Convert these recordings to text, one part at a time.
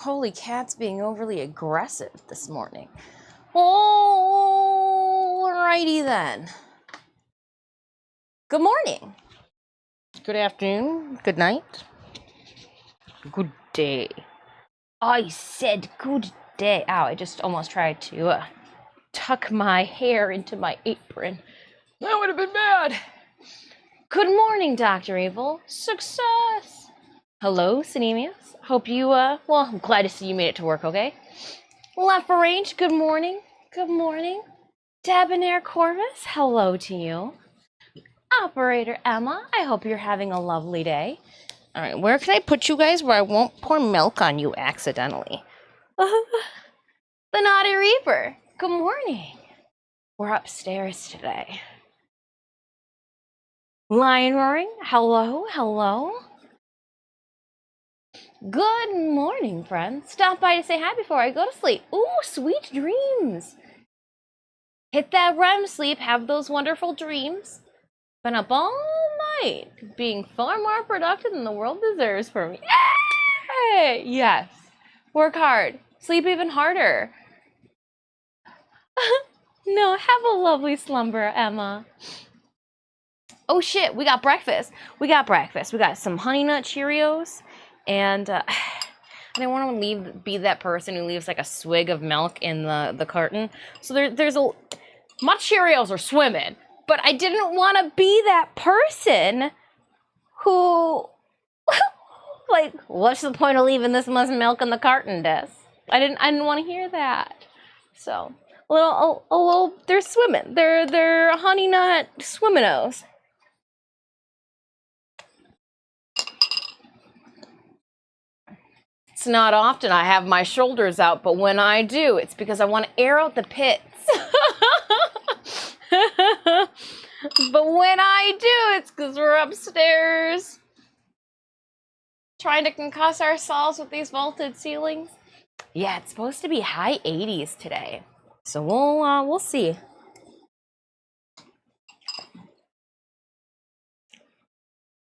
Holy cat's being overly aggressive this morning. Alrighty then. Good morning. Good afternoon. Good night. Good day. I said good day. Ow, I just almost tried to tuck my hair into my apron. That would have been bad. Good morning, Dr. Evil. Success. Hello, Cinemius. Hope you, well, I'm glad to see you made it to work, okay? Left for range, good morning. Good morning. Debonair Corvus, hello to you. Operator Emma, I hope you're having a lovely day. All right, where can I put you guys where I won't pour milk on you accidentally? The Naughty Reaper, good morning. We're upstairs today. Lion Roaring, hello, hello. Good morning, friends. Stop by to say hi before I go to sleep. Ooh, sweet dreams. Hit that REM sleep, have those wonderful dreams. Been up all night, being far more productive than the world deserves for me. Hey! Yes. Work hard. Sleep even harder. No, have a lovely slumber, Emma. Oh shit, we got breakfast. We got some Honey Nut Cheerios, and I didn't want to be that person who leaves like a swig of milk in the carton. So there's my Cheerios are swimming, but I didn't want to be that person who, like, what's the point of leaving this much milk in the carton, Des? I didn't want to hear that. So a little, they're swimming. They're Honey Nut Swimminos. It's not often I have my shoulders out, but when I do, it's because I want to air out the pits. But when I do, it's because we're upstairs trying to concuss ourselves with these vaulted ceilings. Yeah, it's supposed to be high 80s today, so we'll see.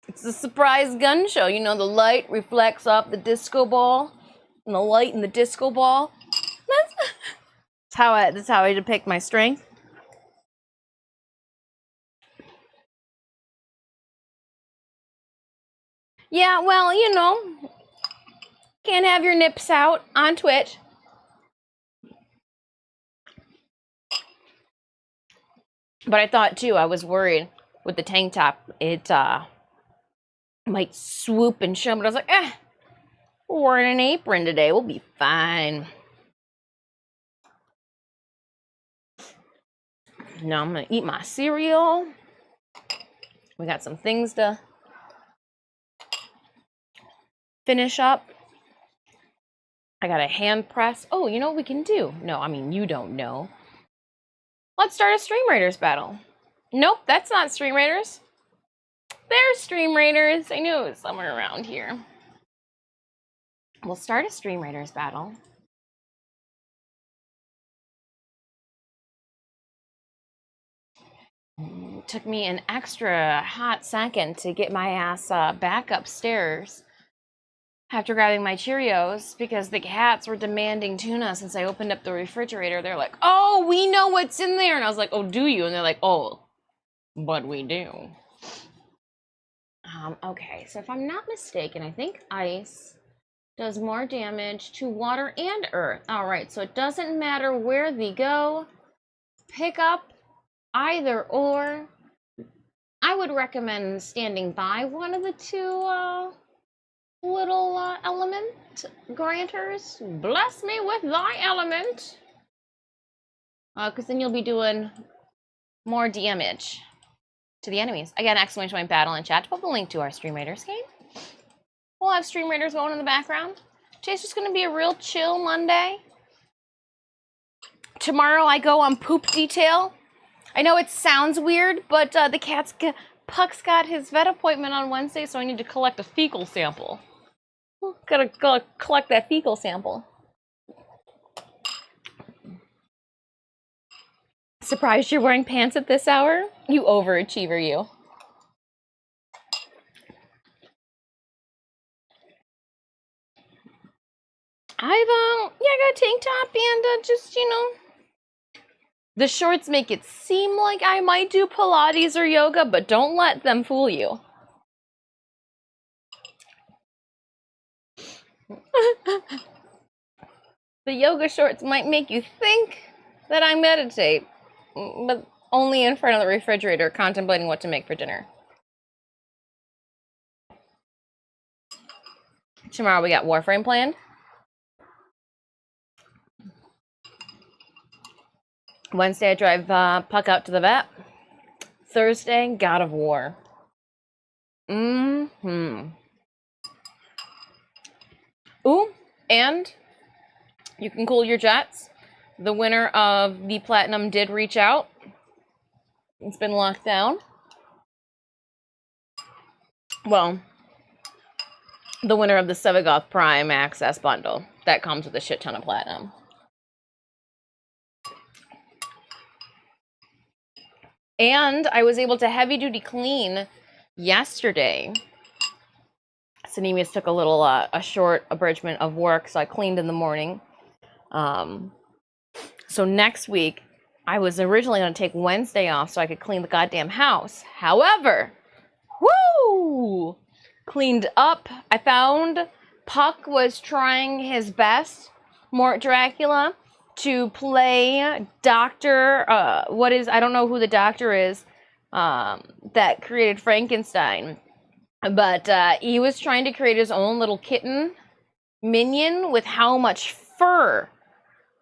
It's a surprise gun show. You know, the light reflects off the disco ball, and the light in the disco ball. That's how I depict my strength. Yeah, well, you know, can't have your nips out on Twitch. But I thought too, I was worried with the tank top, it might swoop and show, but I was like, we're in an apron today, we'll be fine. Now I'm gonna eat my cereal. We got some things to finish up. I got a hand press. Oh, you know what we can do? No, I mean, you don't know. Let's start a Stream Raiders battle. Nope, that's not Stream Raiders. There's Stream Raiders. I knew it was somewhere around here. We'll start a Stream Raiders battle. It took me an extra hot second to get my ass back upstairs after grabbing my Cheerios because the cats were demanding tuna since I opened up the refrigerator. They're like, oh, we know what's in there. And I was like, oh, do you? And they're like, oh, but we do. Okay, so if I'm not mistaken, I think ice does more damage to water and earth. All right, so it doesn't matter where they go. Pick up either or. I would recommend standing by one of the two little element granters. Bless me with thy element. Because then you'll be doing more damage to the enemies. Again, exclamation point battle in chat to put the link to our Stream Raiders game. We'll have Stream Raiders going in the background. Today's just going to be a real chill Monday. Tomorrow I go on poop detail. I know it sounds weird, but Puck's got his vet appointment on Wednesday, so I need to collect a fecal sample. Gotta collect that fecal sample. Surprised you're wearing pants at this hour? You overachiever, you. I got a tank top and just, the shorts make it seem like I might do Pilates or yoga, but don't let them fool you. The yoga shorts might make you think that I meditate, but only in front of the refrigerator contemplating what to make for dinner. Tomorrow we got Warframe planned. Wednesday I drive Puck out to the vet. Thursday, God of War. Ooh, and you can cool your jets. The winner of the Platinum did reach out. It's been locked down. Well, the winner of the Sevagoth Prime Access Bundle. That comes with a shit ton of Platinum. And I was able to heavy duty clean yesterday. Sanemius took a little, a short abridgment of work, so I cleaned in the morning. So next week, I was originally going to take Wednesday off so I could clean the goddamn house. However, cleaned up. I found Puck was trying his best, Mort Dracula, to play Doctor, I don't know who the doctor is, that created Frankenstein. But he was trying to create his own little kitten minion with how much fur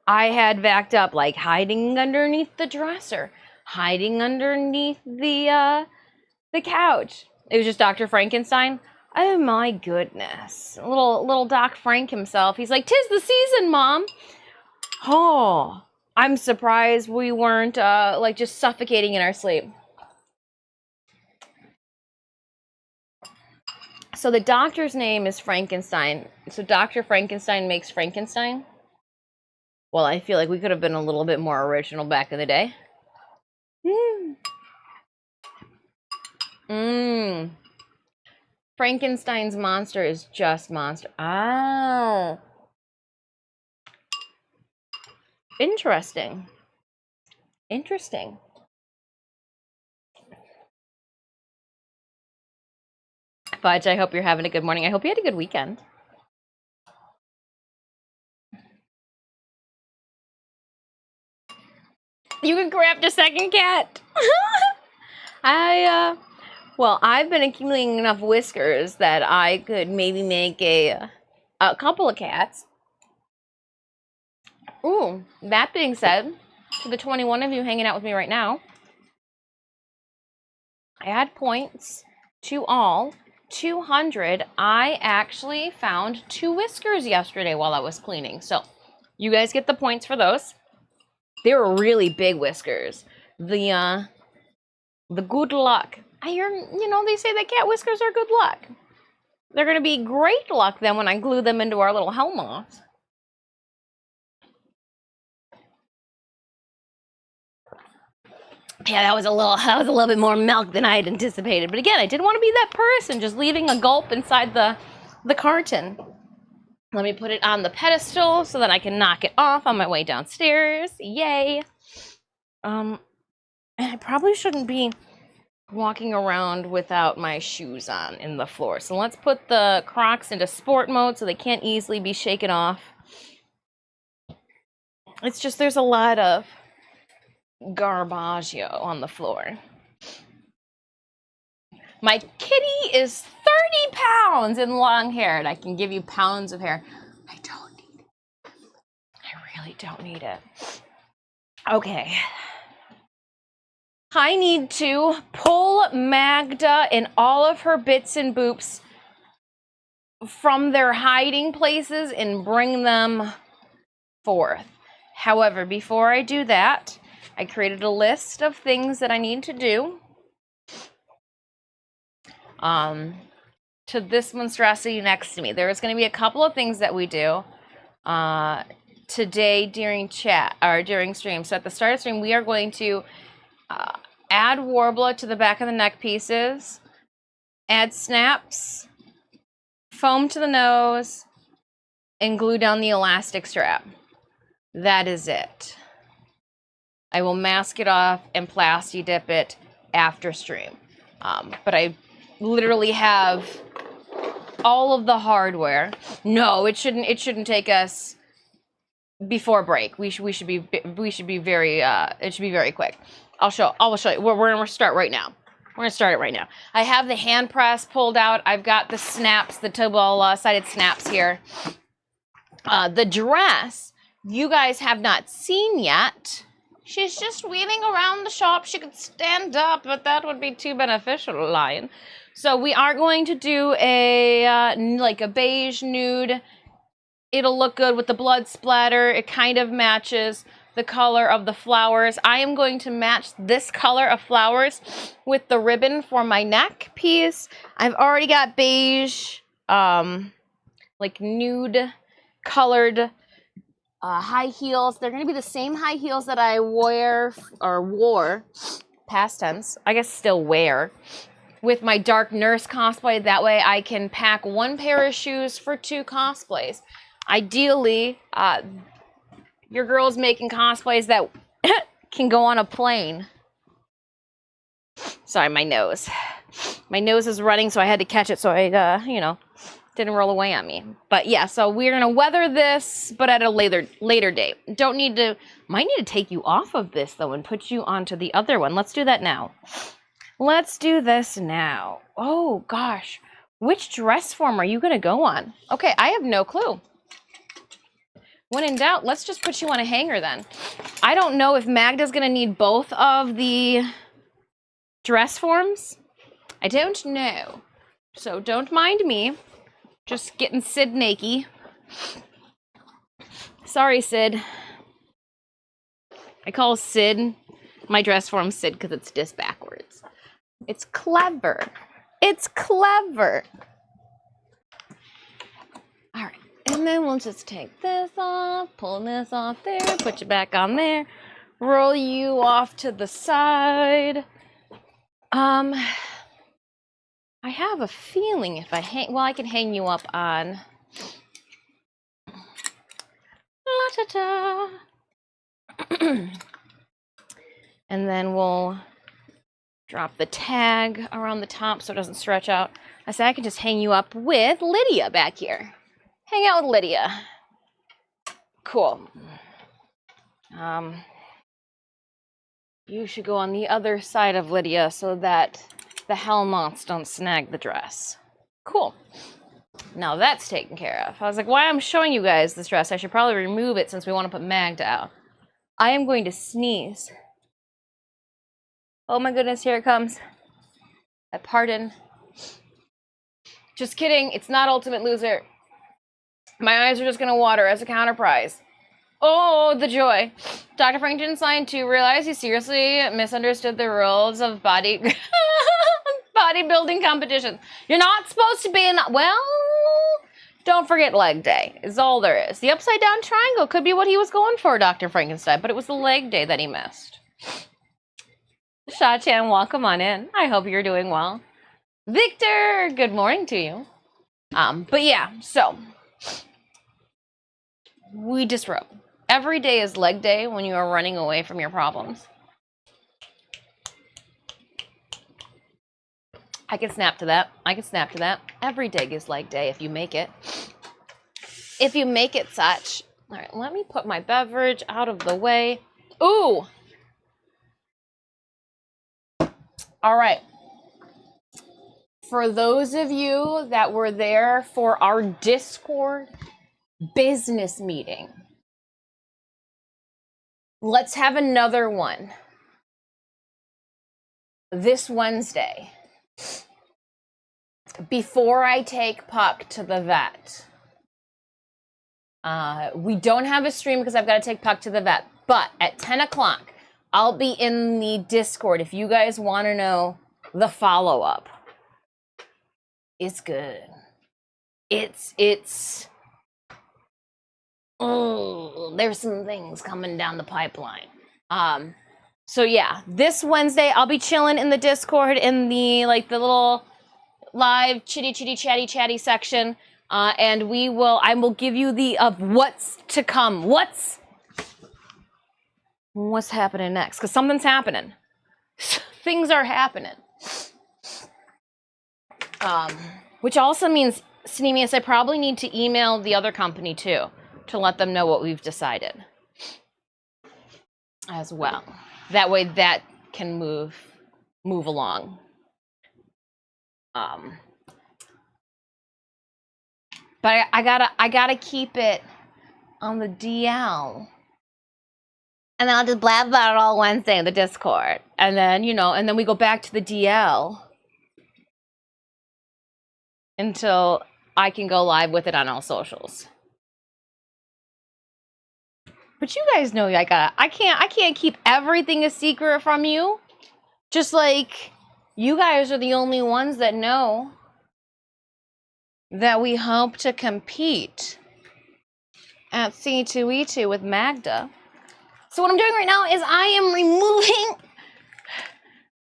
I had backed up, like hiding underneath the dresser, hiding underneath the couch. It was just Dr. Frankenstein. Oh my goodness. Little Doc Frank himself. He's like, "'Tis the season, Mom." Oh, I'm surprised we weren't like just suffocating in our sleep. So the doctor's name is Frankenstein. So Dr. Frankenstein makes Frankenstein. Well, I feel like we could have been a little bit more original back in the day. Frankenstein's monster is just monster. Oh. Interesting. Fudge, I hope you're having a good morning. I hope you had a good weekend. You can craft a second cat. I've been accumulating enough whiskers that I could maybe make a couple of cats. Ooh, that being said, to the 21 of you hanging out with me right now, add points to all 200. I actually found 2 whiskers yesterday while I was cleaning. So you guys get the points for those. They were really big whiskers. The good luck. I hear, they say that cat whiskers are good luck. They're going to be great luck then when I glue them into our little helmets. Yeah, that was a little bit more milk than I had anticipated. But again, I didn't want to be that person just leaving a gulp inside the carton. Let me put it on the pedestal so that I can knock it off on my way downstairs. Yay. I probably shouldn't be walking around without my shoes on in the floor. So let's put the Crocs into sport mode so they can't easily be shaken off. It's just there's a lot of garbaggio on the floor. My kitty is 30 pounds in long hair, and I can give you pounds of hair. I don't need it. I really don't need it. Okay. I need to pull Magda and all of her bits and boops from their hiding places and bring them forth. However, before I do that, I created a list of things that I need to do to this monstrosity next to me. There is going to be a couple of things that we do today during chat or during stream. So at the start of stream, we are going to add Warbler to the back of the neck pieces, add snaps, foam to the nose, and glue down the elastic strap. That is it. I will mask it off and Plasti dip it after stream. But I literally have all of the hardware. No, it shouldn't take us before break. We should be very it should be very quick. I will show you. We're gonna start right now. We're gonna start it right now. I have the hand press pulled out. I've got the snaps, the tobal sided snaps here. The dress you guys have not seen yet. She's just weaving around the shop. She could stand up, but that would be too beneficial, Lion. So we are going to do a like a beige nude. It'll look good with the blood splatter. It kind of matches the color of the flowers. I am going to match this color of flowers with the ribbon for my neck piece. I've already got beige, like nude colored high heels. They're going to be the same high heels that I wore, past tense, I guess still wear, with my dark nurse cosplay. That way I can pack one pair of shoes for 2 cosplays. Ideally, your girl's making cosplays that can go on a plane. Sorry, my nose. My nose is running, so I had to catch it so I, didn't roll away on me. But yeah, so we're going to weather this, but at a later date. Might need to take you off of this, though, and put you onto the other one. Let's do that now. Let's do this now. Oh, gosh. Which dress form are you going to go on? Okay, I have no clue. When in doubt, let's just put you on a hanger then. I don't know if Magda's going to need both of the dress forms. I don't know. So don't mind me. Just getting Sid naked. Sorry, Sid. I call Sid, my dress form Sid because it's dis backwards. It's clever. It's clever. All right. And then we'll just take this off, pull this off there, put you back on there, roll you off to the side. I have a feeling if I I can hang you up on. La-ta-ta. And then we'll drop the tag around the top so it doesn't stretch out. I said I can just hang you up with Lydia back here. Hang out with Lydia. Cool. You should go on the other side of Lydia so that the Hellmoths don't snag the dress. Cool. Now that's taken care of. I was like, why I'm showing you guys this dress? I should probably remove it since we want to put Magda out. I am going to sneeze. Oh my goodness, here it comes. Pardon. Just kidding. It's not Ultimate Loser. My eyes are just going to water as a counter prize. Oh, the joy. Dr. Frank didn't sign to realize he seriously misunderstood the rules of bodybuilding competitions. You're not supposed to be in... Well, don't forget leg day is all there is. The upside down triangle could be what he was going for, Dr. Frankenstein, but it was the leg day that he missed. Sha-Chan, welcome on in. I hope you're doing well. Victor, good morning to you. But yeah, so... we disrobe. Every day is leg day when you are running away from your problems. I can snap to that. I can snap to that. Every day is leg day if you make it. If you make it such. All right, let me put my beverage out of the way. Ooh! All right. For those of you that were there for our Discord business meeting, let's have another one this Wednesday before I take Puck to the vet. We don't have a stream because I've got to take Puck to the vet, but at 10 o'clock, I'll be in the Discord if you guys want to know the follow-up. It's good. It's there's some things coming down the pipeline. So yeah, this Wednesday I'll be chilling in the Discord in the the little live chitty chatty section. and I will give you the of what's to come. What's happening next? Because something's happening. Things are happening. Which also means, Sneemius, I probably need to email the other company too to let them know what we've decided as well. That way that can move along. But I gotta keep it on the DL. And then I'll just blab about it all Wednesday in the Discord. And then, and then we go back to the DL until I can go live with it on all socials. But you guys know I can't keep everything a secret from you. Just like you guys are the only ones that know that we hope to compete at C2E2 with Magda. So what I'm doing right now is I am removing.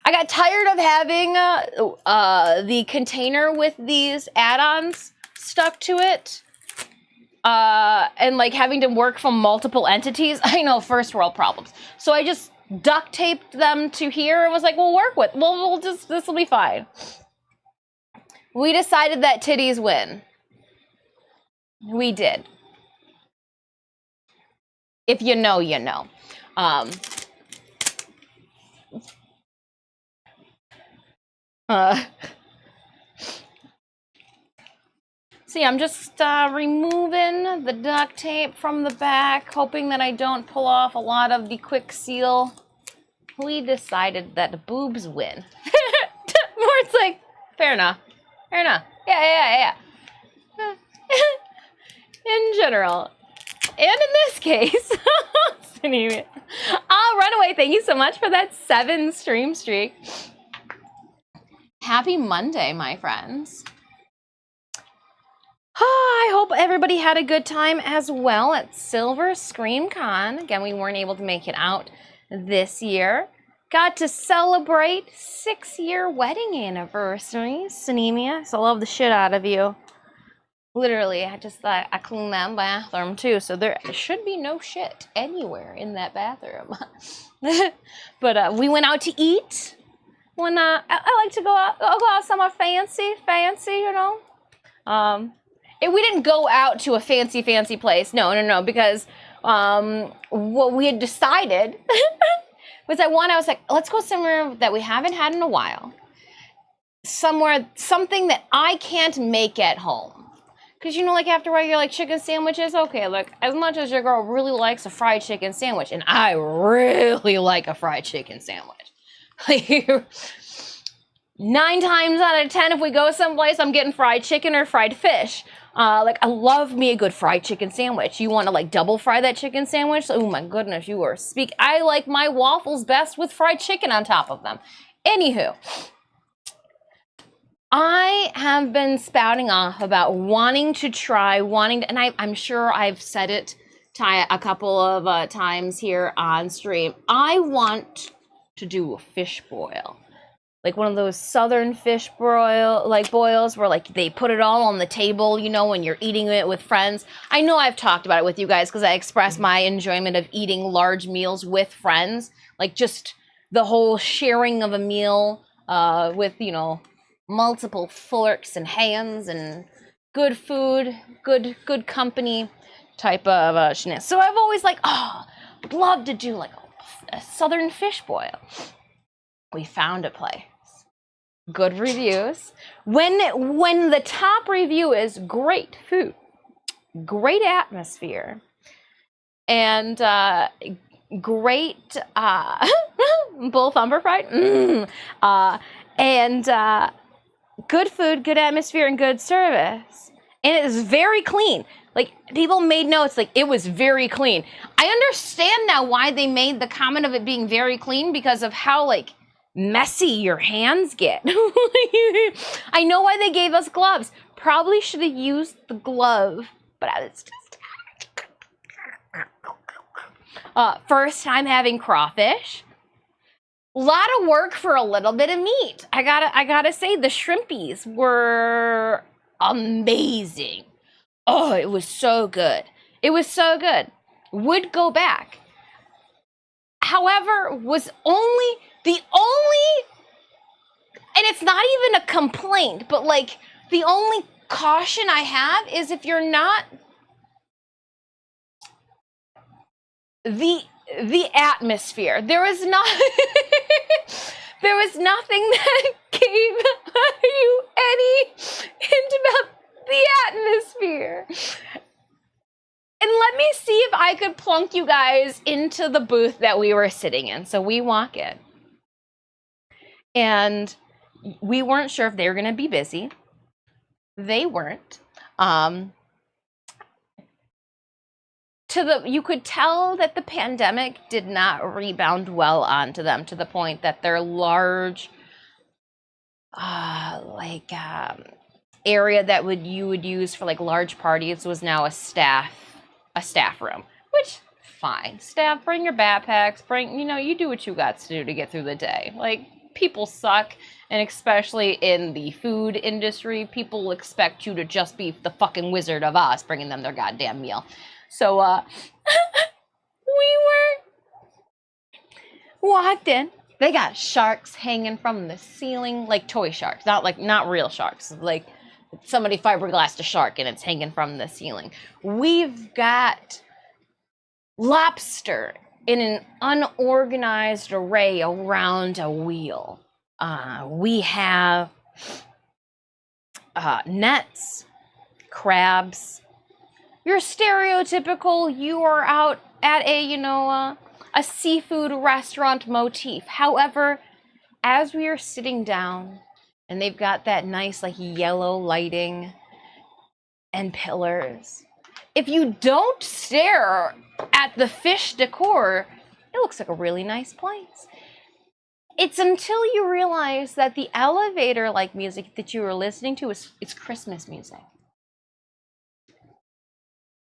I got tired of having the container with these add-ons stuck to it. And like having to work from multiple entities. I know, first world problems. So I just duct taped them to here and was like, this will be fine. We decided that titties win. We did. If you know, you know. See, I'm just removing the duct tape from the back, hoping that I don't pull off a lot of the quick seal. We decided that the boobs win. More it's like, fair enough. Yeah. In general. And in this case, Runaway, thank you so much for that 7 stream streak. Happy Monday, my friends. I hope everybody had a good time as well at Silver Scream Con. Again, we weren't able to make it out this year. Got to celebrate 6-year wedding anniversary, Sinemia. So I love the shit out of you. Literally, I just thought I cleaned that bathroom too, so there should be no shit anywhere in that bathroom. But we went out to eat. When I like to go out somewhere fancy, we didn't go out to a fancy place. No, because what we had decided was I was like, let's go somewhere that we haven't had in a while. Something that I can't make at home. Because, like, after a while, you're like, chicken sandwiches? Okay, look, as much as your girl really likes a fried chicken sandwich, and I really like a fried chicken sandwich. Like, 9 times out of 10, if we go someplace, I'm getting fried chicken or fried fish. Like, I love me a good fried chicken sandwich. You want to, like, double fry that chicken sandwich? Oh, my goodness, you are I like my waffles best with fried chicken on top of them. Anywho. I have been spouting off about wanting to try, and I'm sure I've said it a couple of times here on stream. I want to do a fish boil. Like one of those southern fish boils where like they put it all on the table, when you're eating it with friends. I know I've talked about it with you guys because I express my enjoyment of eating large meals with friends. Like just the whole sharing of a meal with, multiple forks and hands and good food, good company type of shenanigans. So I've always I'd love to do like a southern fish boil. We found a place. Good reviews. When the top review is great food, great atmosphere, and great bull thumper fried, and good food, good atmosphere, and good service. And it is very clean. Like, people made notes, like, it was very clean. I understand now why they made the comment of it being very clean, because of how, like, messy your hands get. I know why they gave us gloves. Probably should have used the glove, but it's just... first time having crawfish. A lot of work for a little bit of meat. I gotta say, the shrimpies were amazing. Oh, it was so good. It was so good. Would go back. However, was only the only, and it's not even a complaint, but like the only caution I have is if you're not the atmosphere. There was not there was nothing that gave you any hint about the atmosphere. And let me see if I could plunk you guys into the booth that we were sitting in. So we walk in. And we weren't sure if they were going to be busy. They weren't. You could tell that the pandemic did not rebound well onto them, to the point that their large area that you would use for like large parties was now a staff room, which fine. Staff, bring your backpacks, you do what you got to do to get through the day. Like, people suck, and especially in the food industry, people expect you to just be the fucking Wizard of Oz bringing them their goddamn meal. So, we walked in. They got sharks hanging from the ceiling, like toy sharks, not real sharks. Like somebody fiberglassed a shark and it's hanging from the ceiling. We've got lobster in an unorganized array around a wheel. We have nets, crabs. Your stereotypical, you are out at a seafood restaurant motif. However, as we are sitting down, and they've got that nice like yellow lighting and pillars, if you don't stare at the fish decor, it looks like a really nice place. It's until you realize that the elevator like music that you were listening to it's Christmas music.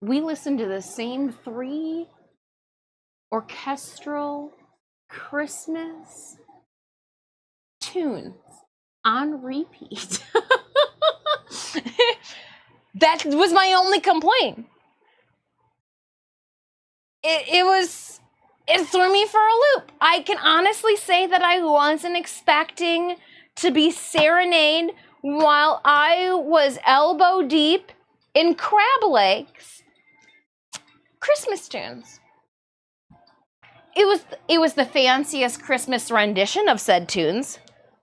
We listened to the same 3 orchestral Christmas tunes on repeat. That was my only complaint. It threw me for a loop. I can honestly say that I wasn't expecting to be serenaded while I was elbow deep in crab legs Christmas tunes. It was the fanciest Christmas rendition of said tunes,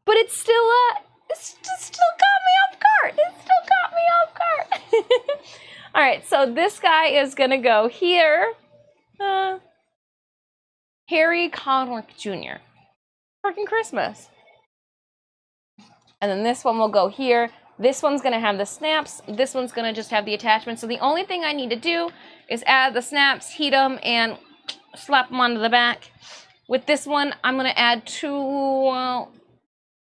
but it still got me off guard. It still got me off guard. All right, so this guy is gonna go here. Harry Conwick Jr. Freaking Christmas. And then this one will go here. This one's gonna have the snaps. This one's gonna just have the attachment. So the only thing I need to do is add the snaps, heat them, and slap them onto the back. With this one, I'm gonna add 2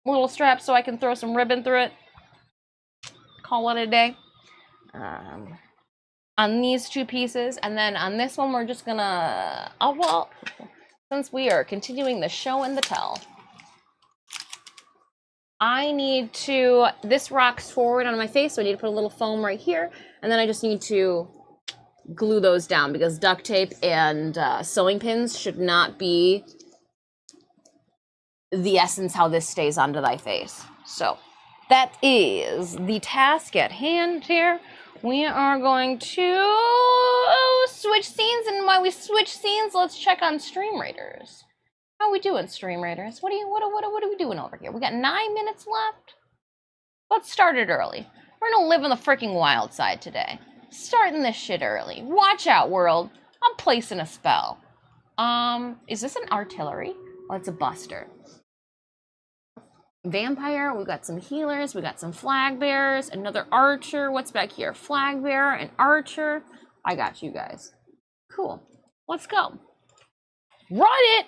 little straps so I can throw some ribbon through it. Call it a day. On these 2 pieces, and then on this one, we're just gonna, since we are continuing the show and the tell, this rocks forward on my face, so I need to put a little foam right here, and then I just need to glue those down, because duct tape and sewing pins should not be the essence how this stays onto thy face. So that is the task at hand here. We are going to switch scenes, and while we switch scenes, let's check on Stream Raiders. How are we doing, Stream Raiders? What are we doing over here? We got 9 minutes left. Let's start it early. We're gonna live on the freaking wild side today. Starting this shit early. Watch out, world. I'm placing a spell. Is this an artillery? Oh, it's a buster. Vampire, we got some healers, we got some flag bearers, another archer. What's back here? Flag bearer and archer. I got you guys. Cool. Let's go. Run it!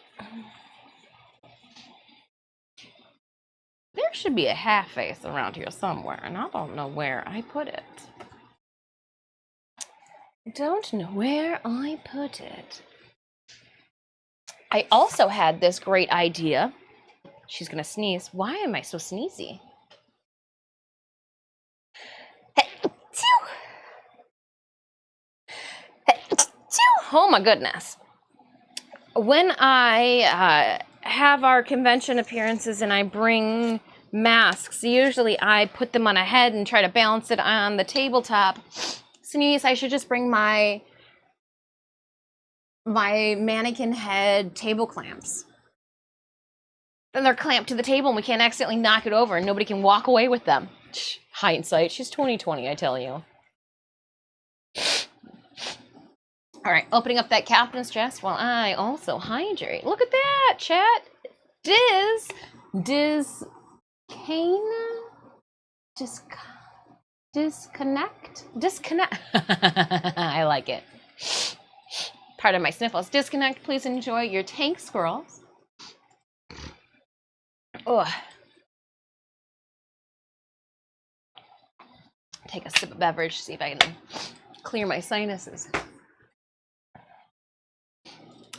There should be a half face around here somewhere, and I don't know where I put it. I also had this great idea. She's gonna sneeze. Why am I so sneezy? Oh my goodness. When I have our convention appearances and I bring masks, usually I put them on a head and try to balance it on the tabletop. Sneeze, I should just bring my mannequin head table clamps. Then they're clamped to the table and we can't accidentally knock it over and nobody can walk away with them. Hindsight, she's 2020, I tell you. All right, opening up that captain's chest while I also hydrate. Look at that, chat. Disconnect. I like it. Pardon my sniffles. Disconnect, please enjoy your tank squirrels. Ugh. Take a sip of beverage, see if I can clear my sinuses.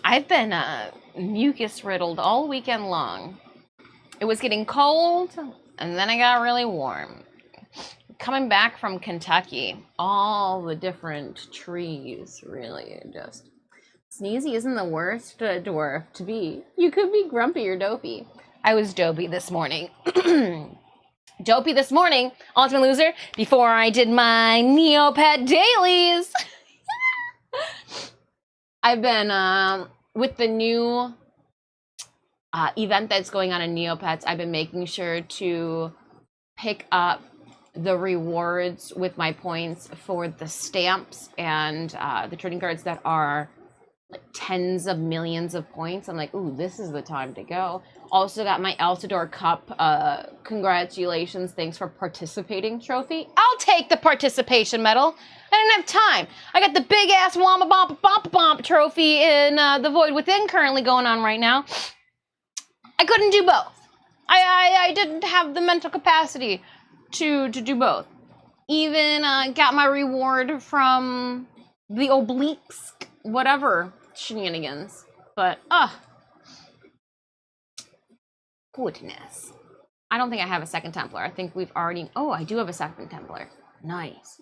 I've been mucus riddled all weekend long. It was getting cold, and then it got really warm. Coming back from Kentucky, all the different trees really just... Sneezy isn't the worst dwarf to be. You could be grumpy or dopey. I was dopey this morning. Dopey this morning, Ultimate Loser, before I did my Neopet dailies. I've been, with the new event that's going on in Neopets, I've been making sure to pick up the rewards with my points for the stamps and the trading cards that are like tens of millions of points. I'm like, ooh, this is the time to go. Also got my Altador Cup, congratulations, thanks for participating trophy. I'll take the participation medal. I didn't have time. I got the big ass Wamba Bomp Bomp Bomp trophy in the Void Within currently going on right now. I couldn't do both. I didn't have the mental capacity to do both. Even got my reward from the obliques, whatever shenanigans. But goodness. I don't think I have a second Templar. I think we've already... Oh, I do have a second Templar. Nice.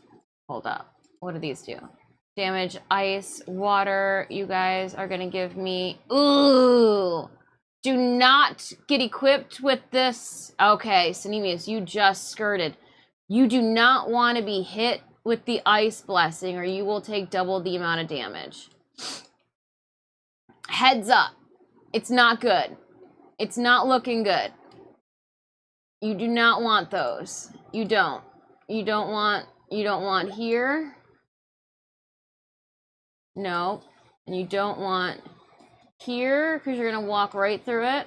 Hold up. What do these do? Damage, ice, water. You guys are gonna give me... Ooh! Do not get equipped with this. Okay, Sinemius, you just skirted. You do not want to be hit with the ice blessing or you will take double the amount of damage. Heads up. It's not good. It's not looking good. You do not want those. You don't. You don't want here. No. And you don't want here because you're going to walk right through it.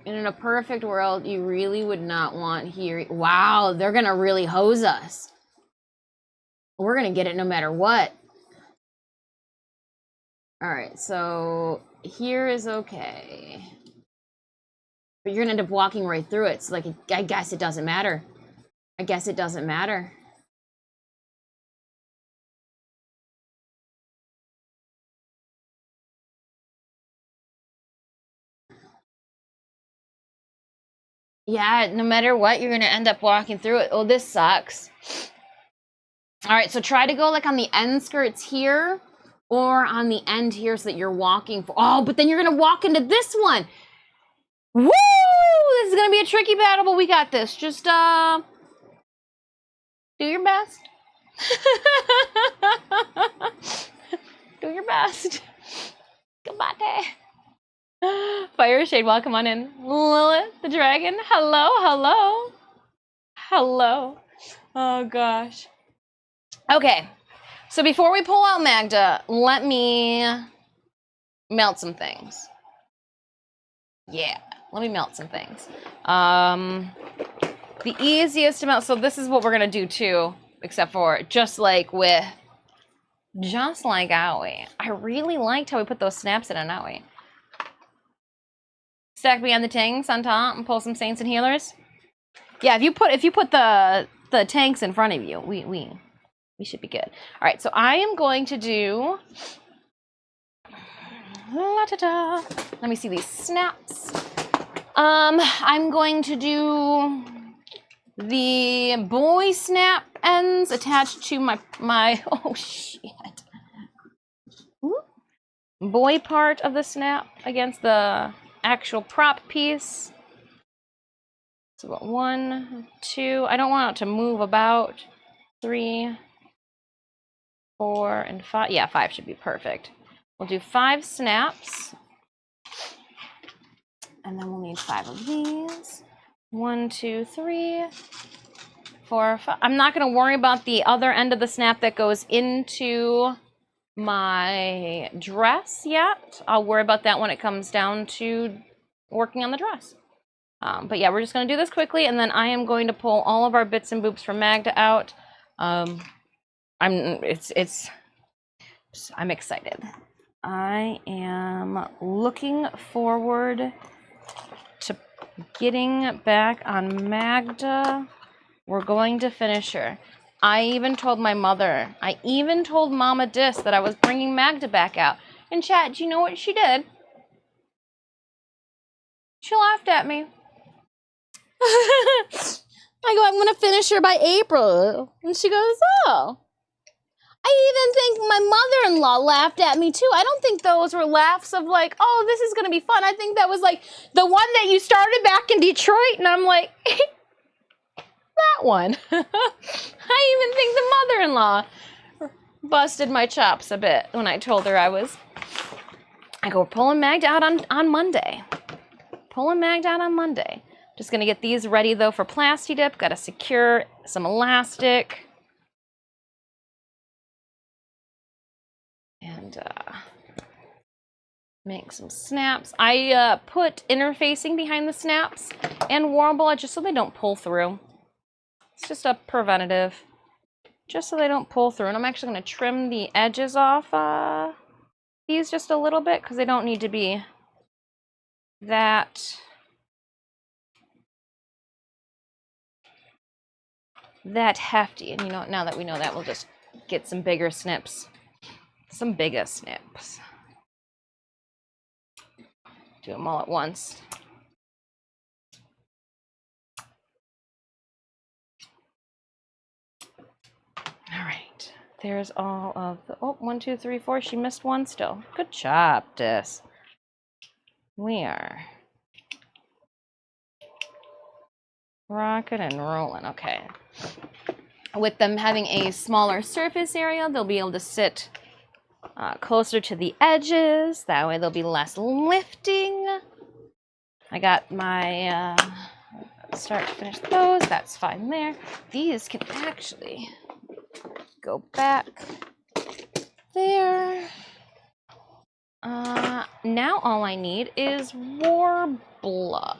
And in a perfect world, you really would not want here. Wow, they're going to really hose us. We're going to get it no matter what. All right, so here is okay. But you're going to end up walking right through it. So, like, I guess it doesn't matter. I guess it doesn't matter. Yeah, no matter what, you're going to end up walking through it. Oh, this sucks. All right, so try to go, like, on the end skirts here or on the end here so that you're walking. Oh, but then you're going to walk into this one. Woo! This is gonna be a tricky battle, but we got this. Just do your best. Do your best. Goodbye. Fire Shade, welcome on in. Lilith the dragon. Hello, hello. Hello. Oh gosh. Okay. So before we pull out Magda, let me melt some things. Yeah. Let me melt some things. The easiest to melt, so this is what we're gonna do too, except for just like Aoi. I really liked how we put those snaps in on Aoi. Stack behind the tanks on top and pull some saints and healers. Yeah, if you put the tanks in front of you, we should be good. All right, so I am going to do. Let me see these snaps. I'm going to do the boy snap ends attached to my oh shit. Boy part of the snap against the actual prop piece. So about 1, 2. I don't want it to move about. 3, 4, and 5. Yeah, 5 should be perfect. We'll do 5 snaps. And then we'll need 5 of these. 1, 2, 3, 4, 5. I'm not going to worry about the other end of the snap that goes into my dress yet. I'll worry about that when it comes down to working on the dress. But yeah, we're just going to do this quickly, and then I am going to pull all of our bits and boops from Magda out. I'm excited. I am looking forward to getting back on Magda. We're going to finish her. I even told my mother, I even told Mama Dis that I was bringing Magda back out. In chat, do you know what she did? She laughed at me. I go, I'm going to finish her by April. And she goes, oh. I even think my mother-in-law laughed at me too. I don't think those were laughs of like, oh, this is going to be fun. I think that was like the one that you started back in Detroit. And I'm like, that one. I even think the mother-in-law busted my chops a bit when I told her I go, we're pulling Magda out on Monday. Pulling Magda out on Monday. Just going to get these ready though for Plasti dip. Got to secure some elastic. And make some snaps. I put interfacing behind the snaps and warble just so they don't pull through. It's just a preventative, just so they don't pull through. And I'm actually going to trim the edges off these just a little bit because they don't need to be that hefty. And you know, now that we know that, we'll just get some bigger snips. Some bigger snips. Do them all at once. All right. There's all of the, oh, 1, 2, 3, 4. She missed one still. Good job, Dis. We are rocking and rolling. Okay. With them having a smaller surface area, they'll be able to sit closer to the edges. That way there'll be less lifting. I got my start to finish those. That's fine there. These can actually go back there. Now all I need is Warbler.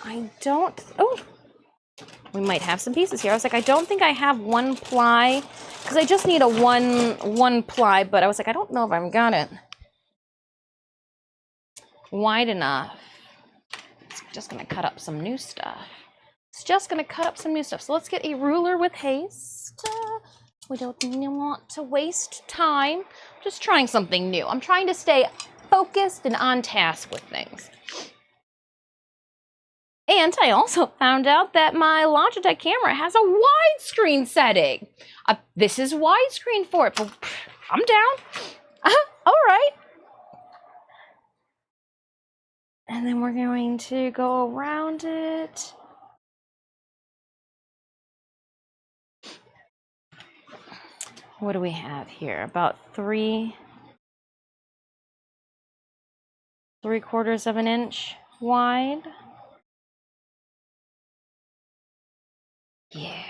I don't... Oh! We might have some pieces here. I was like, I don't think I have 1 ply, because I just need a one ply, but I was like, I don't know if I've got it wide enough. It's just going to cut up some new stuff. So let's get a ruler with haste. We don't want to waste time. I'm just trying something new. I'm trying to stay focused and on task with things. And I also found out that my Logitech camera has a widescreen setting. This is widescreen for it, but I'm down. All right. And then we're going to go around it. What do we have here? About 3/4 of an inch wide. Yeah,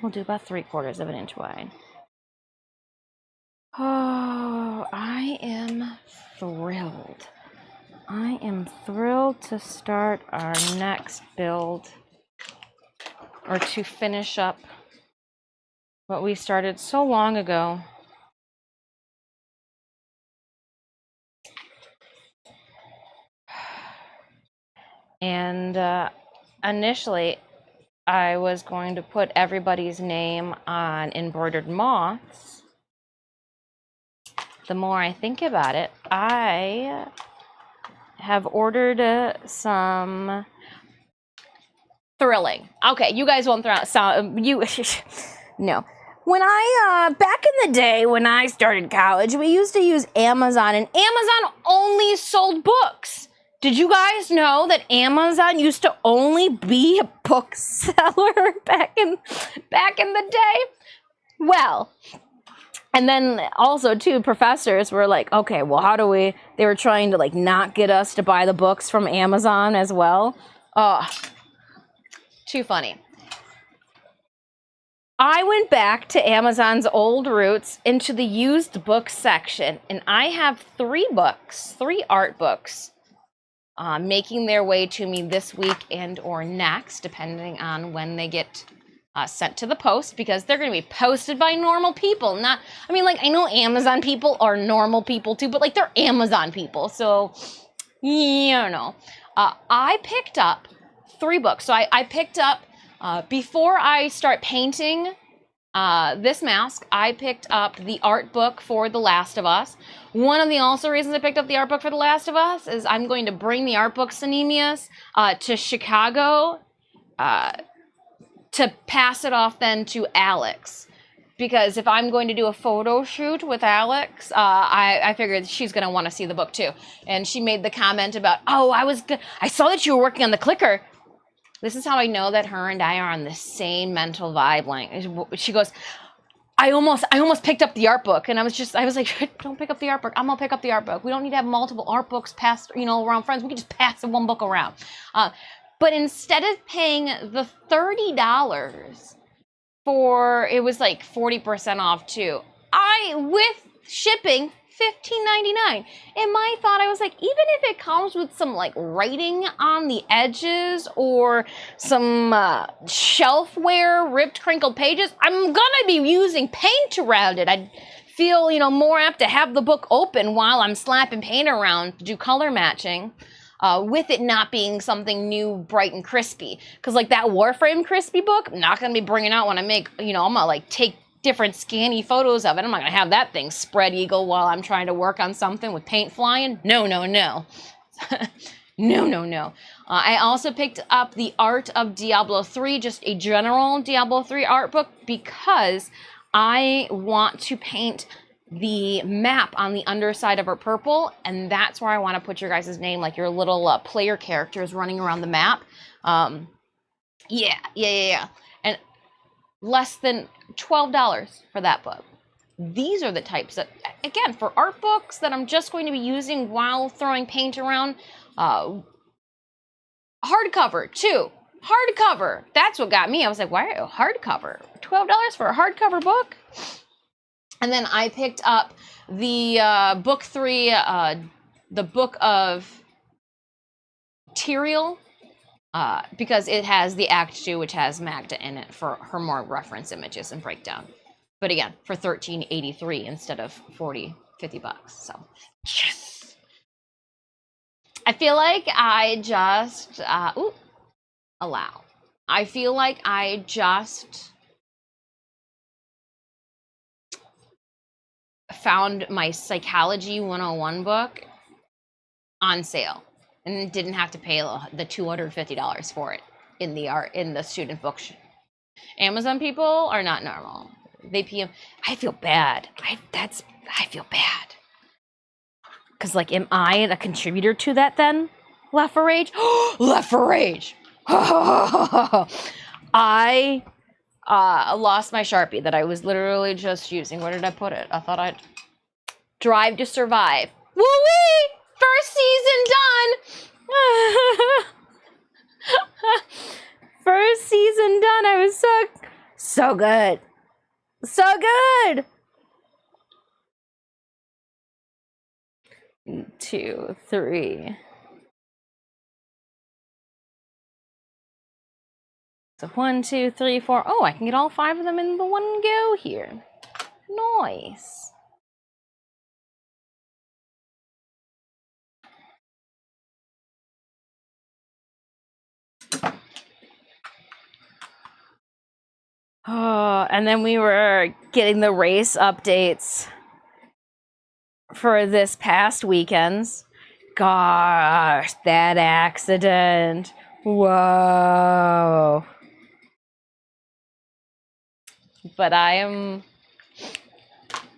we'll do about 3/4 of an inch wide. Oh, I am thrilled. I am thrilled to start our next build, or to finish up what we started so long ago. And initially, I was going to put everybody's name on embroidered moths. The more I think about it, I have ordered some thrilling. Okay, you guys won't throw out no. When I back in the day when I started college, we used to use Amazon, and Amazon only sold books. Did you guys know that Amazon used to only be a bookseller back in the day? Well, and then also too, professors were like, okay, well, how do we? They were trying to like not get us to buy the books from Amazon as well. Oh, too funny. I went back to Amazon's old roots into the used books section, and I have 3 books, 3 art books, making their way to me this week and or next, depending on when they get sent to the post, because they're going to be posted by normal people. Not, I mean, like, I know Amazon people are normal people too, but like they're Amazon people, so you don't know. I picked up 3 books. So I picked up, before I start painting this mask, I picked up the art book for The Last of Us. One of the also reasons I picked up the art book for The Last of Us is I'm going to bring the art book Sanemius to Chicago to pass it off then to Alex. Because if I'm going to do a photo shoot with Alex, I figured she's going to want to see the book too. And she made the comment about, oh, I saw that you were working on the clicker. This is how I know that her and I are on the same mental vibe. Like, she goes, I almost picked up the art book. And I was like, don't pick up the art book. I'm going to pick up the art book. We don't need to have multiple art books passed, around friends. We can just pass the one book around. But instead of paying the $30 for, it was like 40% off too, with shipping, $15.99. In my thought, I was like, even if it comes with some like writing on the edges or some shelfware, ripped, crinkled pages, I'm gonna be using paint around it. I'd feel, more apt to have the book open while I'm slapping paint around to do color matching. With it not being something new, bright, and crispy. Because like that Warframe crispy book, I'm not going to be bringing out when I make, I'm going to like take different scanny photos of it. I'm not going to have that thing spread eagle while I'm trying to work on something with paint flying. No. No. I also picked up the Art of Diablo 3, just a general Diablo 3 art book, because I want to paint the map on the underside of her purple, and that's where I want to put your guys' name, like your little player characters running around the map. Yeah. And less than $12 for that book. These are the types that, again, for art books that I'm just going to be using while throwing paint around. Hardcover, too. Hardcover. That's what got me. I was like, why hardcover? $12 for a hardcover book? And then I picked up the book 3, the book of Tyrael, because it has the Act 2, which has Magda in it for her more reference images and breakdown. But again, for $13.83 instead of $50. So, yes. I feel like I just, allow. I feel like I just found my Psychology 101 book on sale and didn't have to pay the $250 for it in the student book. Amazon people are not normal. They PM. I feel bad. I feel bad. Cause like, am I a contributor to that then? Left for Rage. Left for Rage. I lost my Sharpie that I was literally just using. Where did I put it? I thought I'd Drive to Survive. Woo-wee! First season done! First season done. I was so good. So good! 2, 3. So 1, 2, 3, 4. Oh, I can get all 5 of them in the one go here. Nice. Oh, and then we were getting the race updates for this past weekends. gosh, that accident. Whoa. But I am,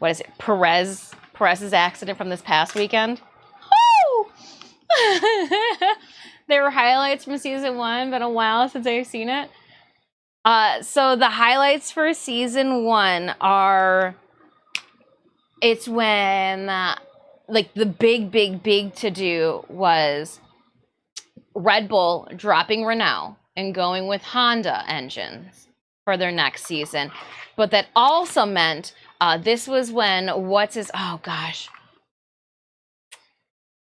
what is it, Perez's accident from this past weekend. Woo! There were highlights from season 1, been a while since I've seen it. So the highlights for season 1 are, it's when, like the big to-do was Red Bull dropping Renault and going with Honda engines for their next season. But that also meant, this was when, oh gosh,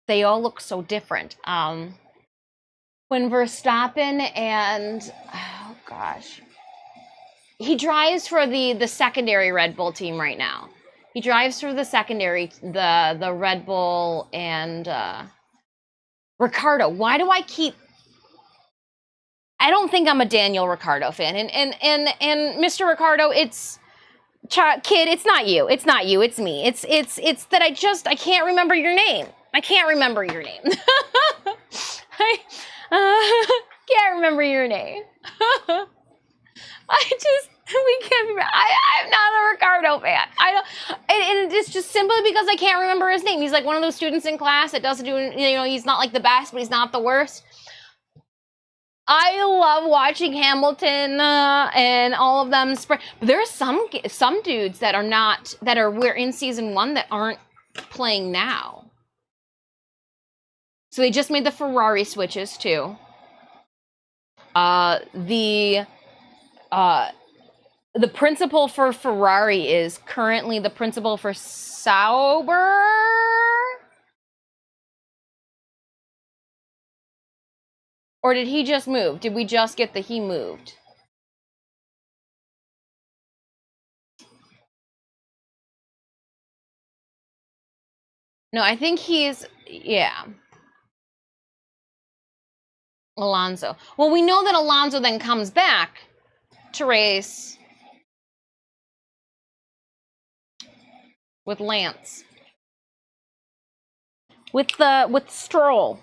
they all look so different. When Verstappen and, oh gosh, he drives for the secondary Red Bull team right now. He drives for the secondary, the Red Bull and Ricardo. Why do I keep... I don't think I'm a Daniel Ricciardo fan. And Mr. Ricardo, it's... Kid, it's not you. It's not you. It's me. It's that I can't remember your name. I can't remember your name. I can't remember your name. We can't be... I'm not a Ricardo fan. I don't... And it's just simply because I can't remember his name. He's like one of those students in class that doesn't do... he's not like the best, but he's not the worst. I love watching Hamilton and all of them sprint. But there are some dudes that we're in season 1 that aren't playing now. So they just made the Ferrari switches too. The principal for Ferrari is currently the principal for Sauber. Or did he just move? Did we just get the he moved? No, I think he's, yeah. Alonso. Well, we know that Alonso then comes back to race with Lance. With Stroll.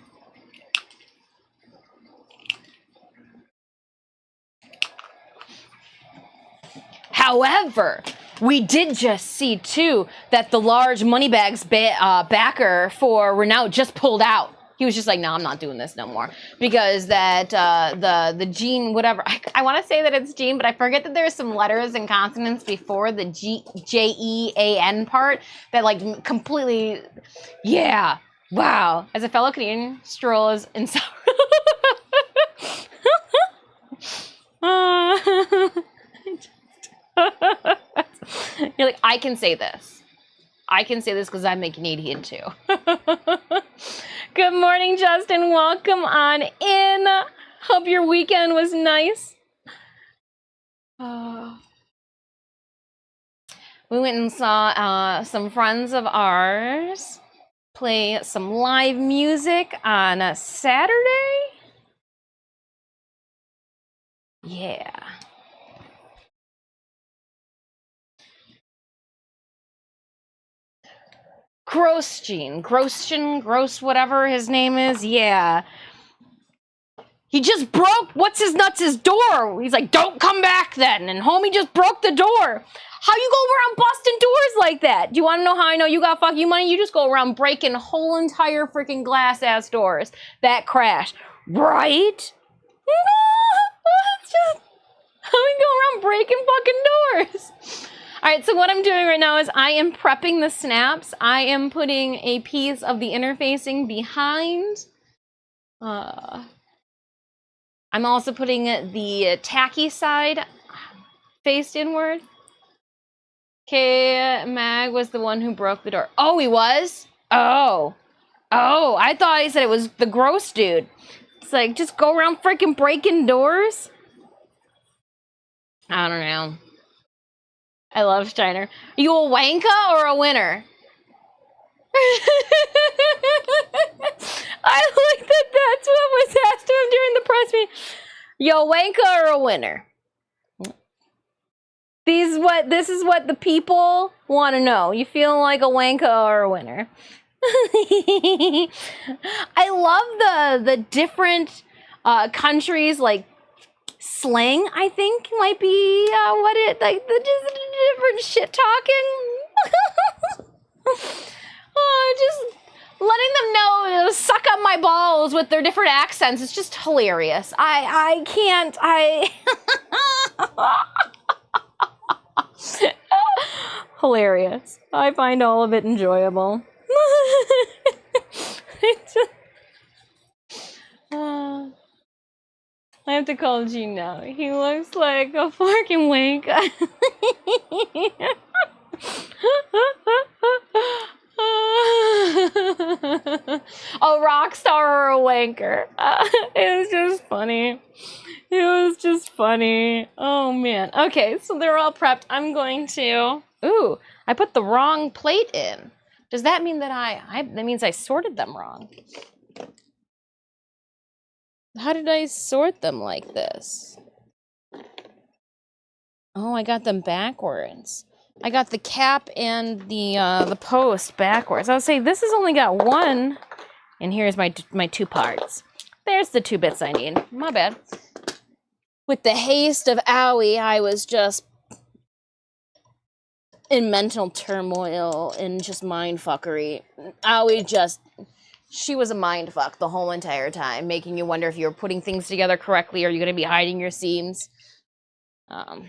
However, we did just see too that the large moneybags backer for Renault just pulled out. He was just like, no, I'm not doing this no more. Because that the Jean, whatever, I want to say that it's Jean, but I forget that there's some letters and consonants before the Jean part that like completely, yeah, wow. As a fellow Canadian, Stroll is insane. You're like, I can say this. I can say this because I'm a Canadian too. Good morning, Justin. Welcome on in. Hope your weekend was nice. We went and saw some friends of ours play some live music on a Saturday. Yeah. Gross, whatever his name is, yeah. He just broke what's-his-nuts' door. He's like, don't come back then. And homie just broke the door. How you go around busting doors like that? Do you want to know how I know you got fuck you money? You just go around breaking whole entire freaking glass-ass doors that crash. Right? It's just how we go around breaking fucking doors. All right, so what I'm doing right now is I am prepping the snaps. I am putting a piece of the interfacing behind. I'm also putting the tacky side faced inward. Okay, Mag was the one who broke the door. Oh, he was? Oh, I thought he said it was the gross dude. It's like, just go around freaking breaking doors? I don't know. I love Steiner. Are you a wanka or a winner? I like that that's what was asked of him during the press meeting. You a wanka or a winner? This is what the people want to know. You feeling like a wanka or a winner? I love the different countries, like slang, I think might be what it, like the different shit talking. Just letting them know, suck up my balls with their different accents. It's just hilarious. I can't, hilarious. I find all of it enjoyable. I have to call Gene now. He looks like a fucking wank. A rock star or a wanker. It was just funny. It was just funny. Oh man. Okay, so they're all prepped. I'm going to... Ooh, I put the wrong plate in. Does that mean that that means I sorted them wrong? How did I sort them like this? Oh, I got them backwards. I got the cap and the post backwards. I would say this has only got one, and here's my two parts. There's the 2 bits I need. My bad. With the haste of owie, I was just in mental turmoil and just mindfuckery. Owie she was a mindfuck the whole entire time, making you wonder if you were putting things together correctly. Are you going to be hiding your seams? Boop.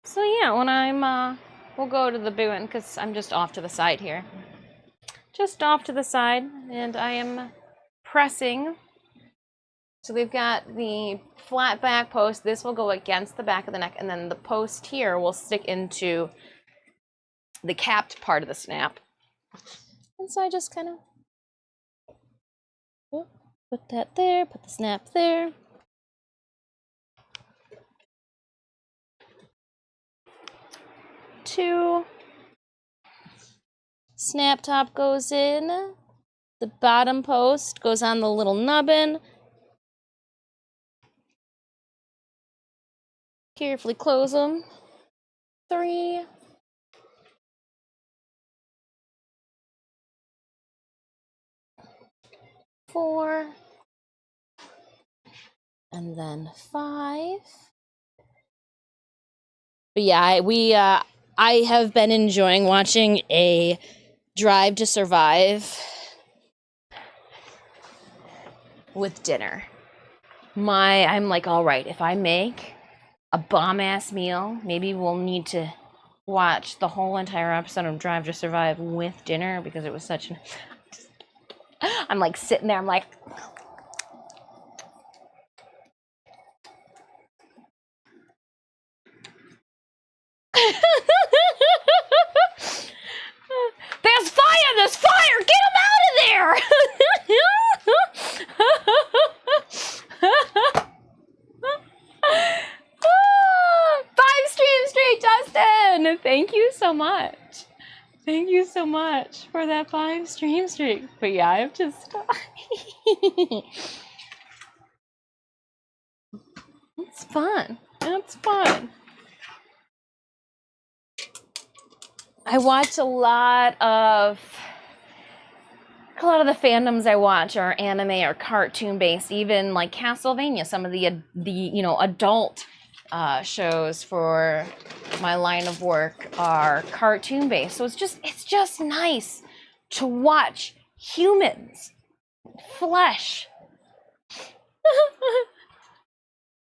So yeah, when I'm, we'll go to the big one, because I'm just off to the side here. Just off to the side, and I am pressing. So we've got the flat back post. This will go against the back of the neck, and then the post here will stick into the capped part of the snap. And so I just kind of put that there, put the snap there. Two. Snap top goes in. The bottom post goes on the little nubbin. Carefully close them. 3. 4. And then 5. But yeah, I have been enjoying watching a Drive to Survive with dinner. I'm like, all right, if I make a bomb-ass meal, maybe we'll need to watch the whole entire episode of Drive to Survive with dinner, because it was such an... I'm like sitting there, I'm like... There's fire! There's fire! Get him out of there! 5 streams straight, Justin! Thank you so much. Thank you so much for that 5 stream streak. But yeah, I've just... It's fun. It's fun. I watch a lot of the fandoms I watch are anime or cartoon based, even like Castlevania. Some of the adult shows for my line of work are cartoon based. So it's just nice to watch humans, flesh. All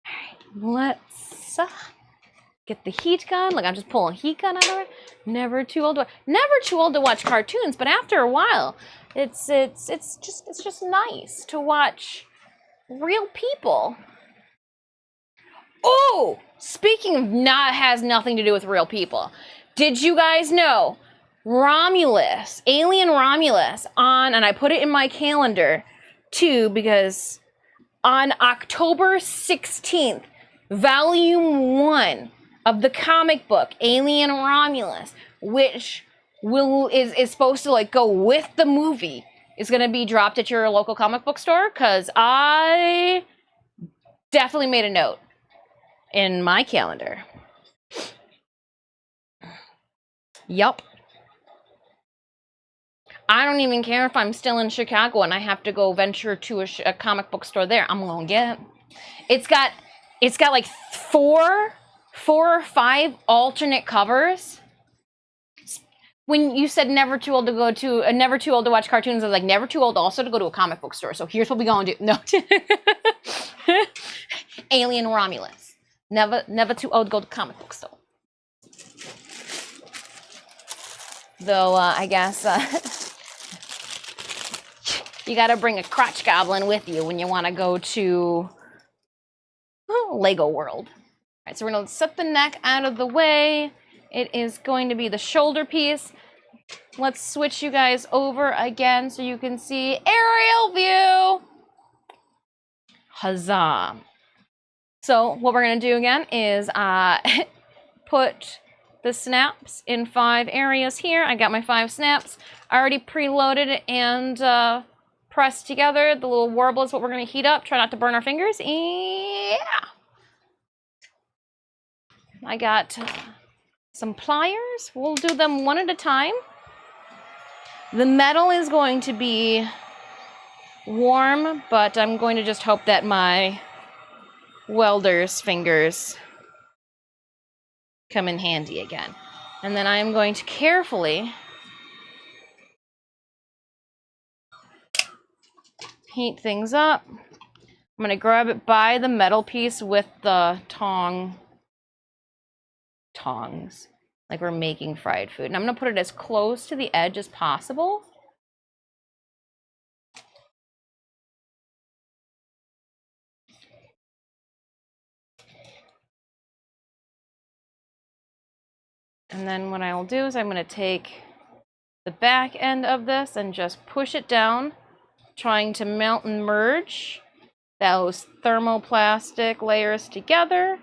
right, let's get the heat gun. Like, I'm just pulling heat gun out of it. Never too old to watch cartoons, but after a while, it's just nice to watch real people. Oh, speaking of has nothing to do with real people. Did you guys know Romulus, Alien Romulus, and I put it in my calendar too, because on October 16th, Volume 1 of the comic book Alien Romulus, which is supposed to like go with the movie, is going to be dropped at your local comic book store, because I definitely made a note in my calendar. Yup. I don't even care if I'm still in Chicago and I have to go venture to a comic book store there. I'm gonna get it. It's got like four or five alternate covers. When you said never too old to go to, never too old to watch cartoons, I was like, never too old also to go to a comic book store. So here's what we gonna do. No. Alien Romulus. Never too old to go to comic book store. Though, I guess, you gotta bring a crotch goblin with you when you wanna go to Lego World. All right, so we're gonna set the neck out of the way. It is going to be the shoulder piece. Let's switch you guys over again so you can see aerial view. Huzzah. So what we're gonna do again is put the snaps in 5 areas here. I got my 5 snaps already preloaded and pressed together. The little warble is what we're gonna heat up. Try not to burn our fingers. Yeah. I got some pliers. We'll do them one at a time. The metal is going to be warm, but I'm going to just hope that my welder's fingers come in handy again. And then I'm going to carefully heat things up. I'm going to grab it by the metal piece with the tongs, like we're making fried food. And I'm going to put it as close to the edge as possible. And then what I'll do is I'm going to take the back end of this and just push it down, trying to melt and merge those thermoplastic layers together,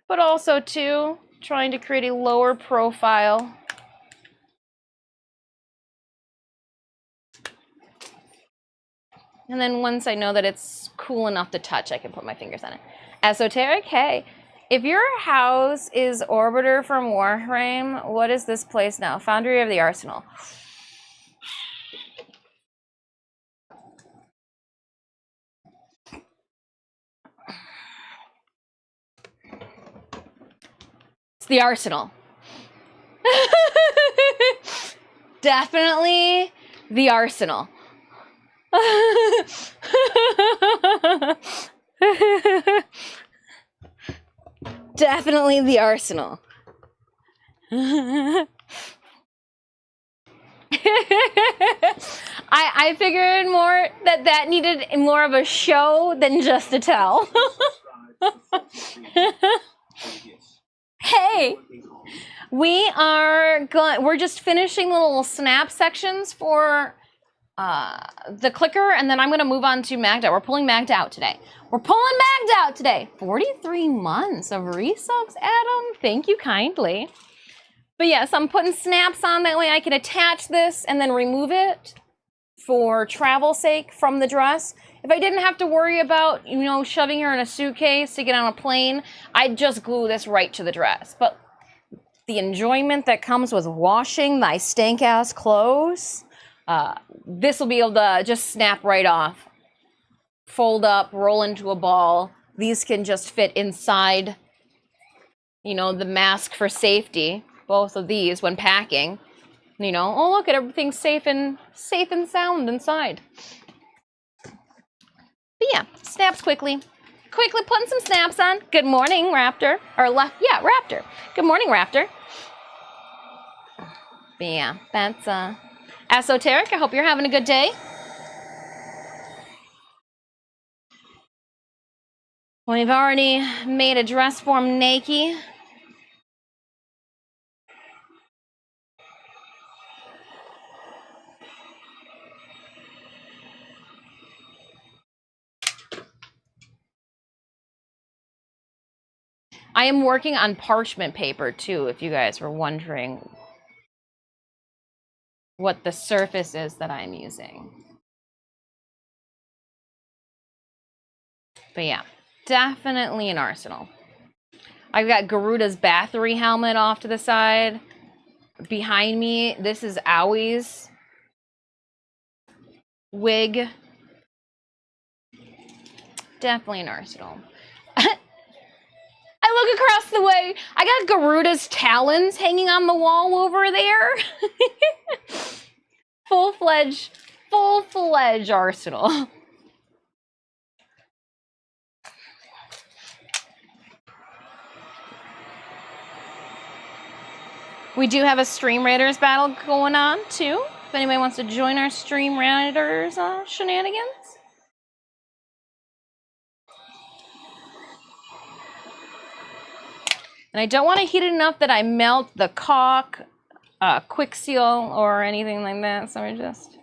but also too trying to create a lower profile and then once I know that it's cool enough to touch, I can put my fingers on it. Esoteric, hey, if your house is Orbiter from Warframe, what is this place now? Foundry of the Arsenal. It's the Arsenal. Definitely the Arsenal. Definitely the Arsenal. I figured more that needed more of a show than just a tell. Hey, we're just finishing little snap sections for the clicker, and then I'm going to move on to Magda. We're pulling Magda out today. 43 months of resubs, Adam. Thank you kindly. But yes, I'm putting snaps on, that way I can attach this and then remove it for travel sake from the dress. If I didn't have to worry about, shoving her in a suitcase to get on a plane, I'd just glue this right to the dress. But the enjoyment that comes with washing thy stank-ass clothes, this will be able to just snap right off. Fold up, roll into a ball. These can just fit inside, the mask for safety. Both of these when packing. Oh look at everything's safe and sound inside. But yeah, snaps quickly. Quickly putting some snaps on. Good morning, Raptor. Raptor. Good morning, Raptor. But yeah, that's esoteric. I hope you're having a good day. We've already made a dress form naked. I am working on parchment paper too, if you guys were wondering what the surface is that I'm using. But yeah, definitely an Arsenal. I've got Garuda's Bathory helmet off to the side. Behind me, this is Owie's wig. Definitely an arsenal. I look across the way. I got Garuda's talons hanging on the wall over there. Full-fledged arsenal. We do have a Stream Raiders battle going on, too. If anybody wants to join our Stream Raiders shenanigans. And I don't want to heat it enough that I melt the caulk, quick seal, or anything like that. So I just...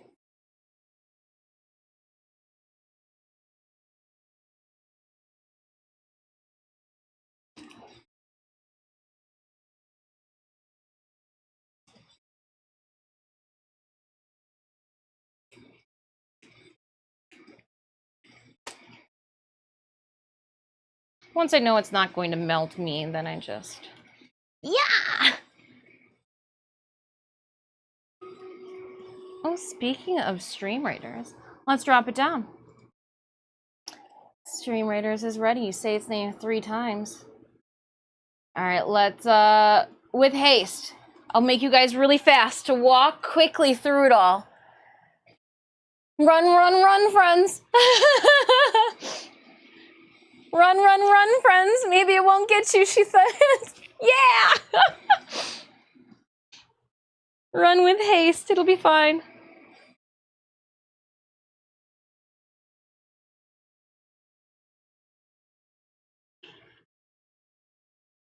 Once I know it's not going to melt me, then I just... Yeah! Oh, speaking of Stream Raiders, let's drop it down. Stream Raiders is ready. You say its name 3 times. Alright, let's, with haste. I'll make you guys really fast to walk quickly through it all. Run, run, run, friends! Run, run, run, friends. Maybe it won't get you, she says. Yeah! Run with haste. It'll be fine.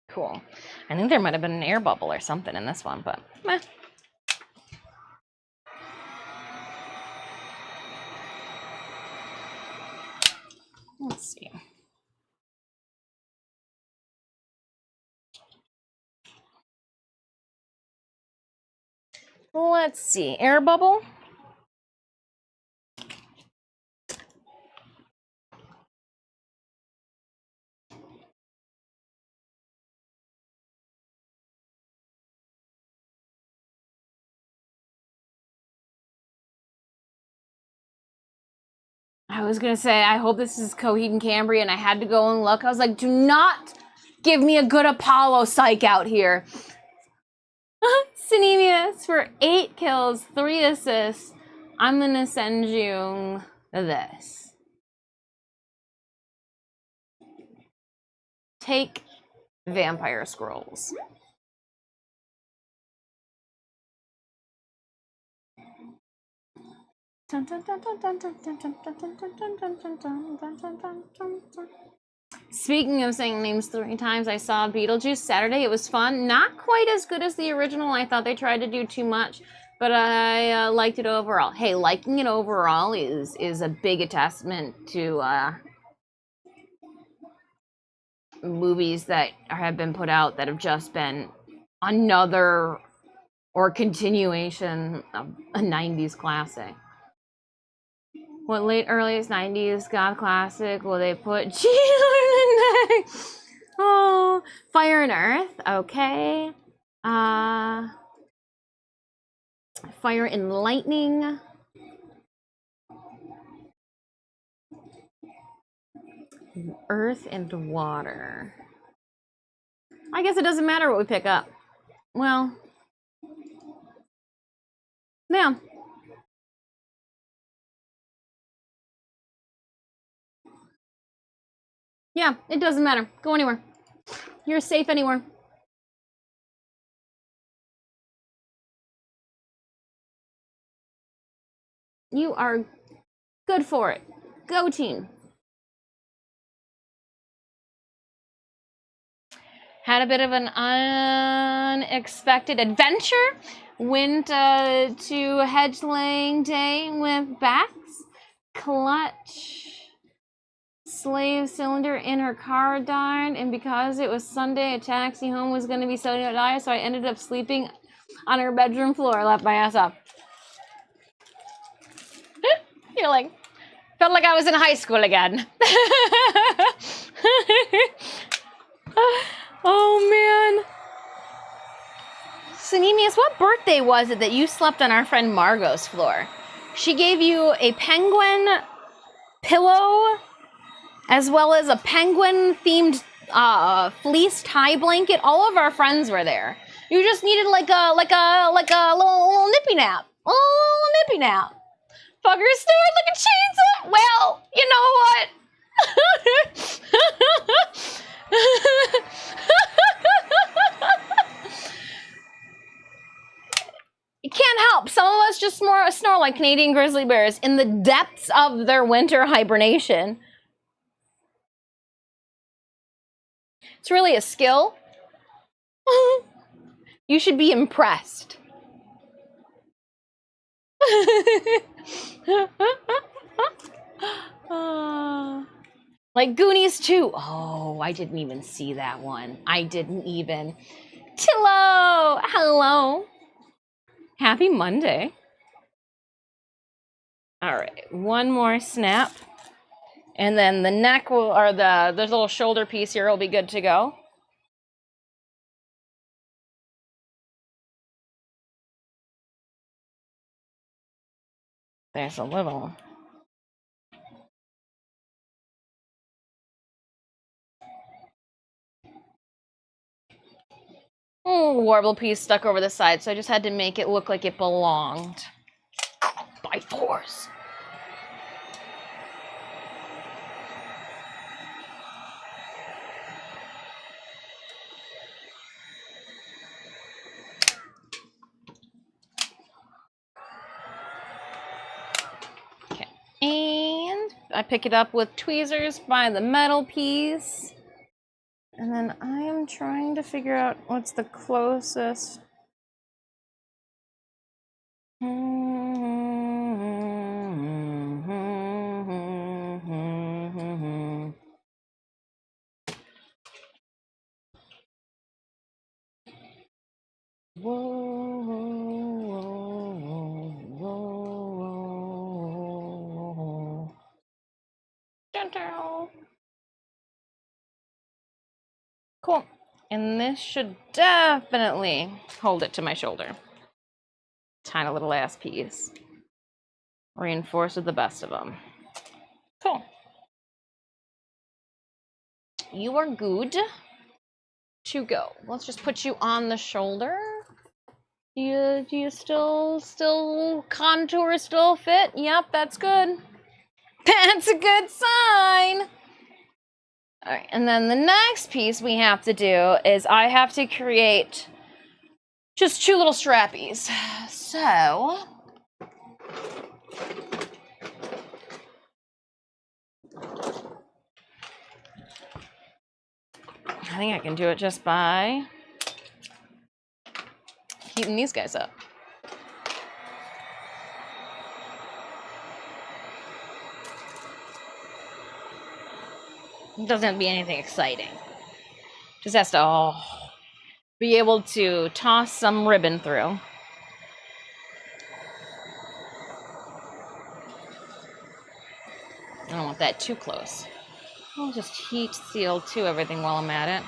Cool. I think there might have been an air bubble or something in this one, but meh. Let's see. Let's see. Air bubble. I was gonna say, I hope this is Coheed and Cambria, and I had to go and look. I was like, do not give me a good Apollo psych out here. Cinemius for 8 kills, 3 assists. I'm gonna send you this. Take Vampire Scrolls. Speaking of saying names 3 times, I saw Beetlejuice Saturday. It was fun. Not quite as good as the original. I thought they tried to do too much, but I liked it overall. Hey, liking it overall is a big testament to movies that have been put out that have just been another or continuation of a 90s classic. What late earliest 90s God classic will they put? Oh, Fire and Earth. Okay. Fire and Lightning. Earth and Water. I guess it doesn't matter what we pick up. Well, yeah. Yeah, it doesn't matter. Go anywhere. You're safe anywhere. You are good for it. Go team. Had a bit of an unexpected adventure. Went to hedge laying day with Bax. Clutch. Slave cylinder in her car died, and because it was Sunday, a taxi home was going to be so die, so I ended up sleeping on her bedroom floor. I left my ass up. You're like, felt like I was in high school again. Oh birthday was it that you slept on our friend Margot's floor? She gave you a penguin pillow as well as a penguin themed fleece tie blanket. All of our friends were there. You just needed like a little nippy nap. A little nippy nap. Fucker snored like a chainsaw. Well, you know what? You can't help. Some of us just snore like Canadian grizzly bears in the depths of their winter hibernation. It's really a skill. You should be impressed. Like Goonies 2. Oh, I didn't even see that one. I didn't even. Tillo! Hello. Happy Monday. All right, one more snap. And then the neck will, or the little shoulder piece here will be good to go. There's a little. Oh, warble piece stuck over the side, so I just had to make it look like it belonged. By force. Okay, and I pick it up with tweezers by the metal piece. And then I am trying to figure out what's the closest. Cool. And this should definitely hold it to my shoulder. Tiny little ass piece. Reinforce with the best of them. Cool. You are good to go. Let's just put you on the shoulder. Do you still contour still fit? Yep, that's good. That's a good sign. All right, and then the next piece we have to do is I have to create just two little strappies. So I think I can do it just by heating these guys up. It doesn't have to be anything exciting. Just has to be able to toss some ribbon through. I don't want that too close. I'll just heat seal to everything while I'm at it.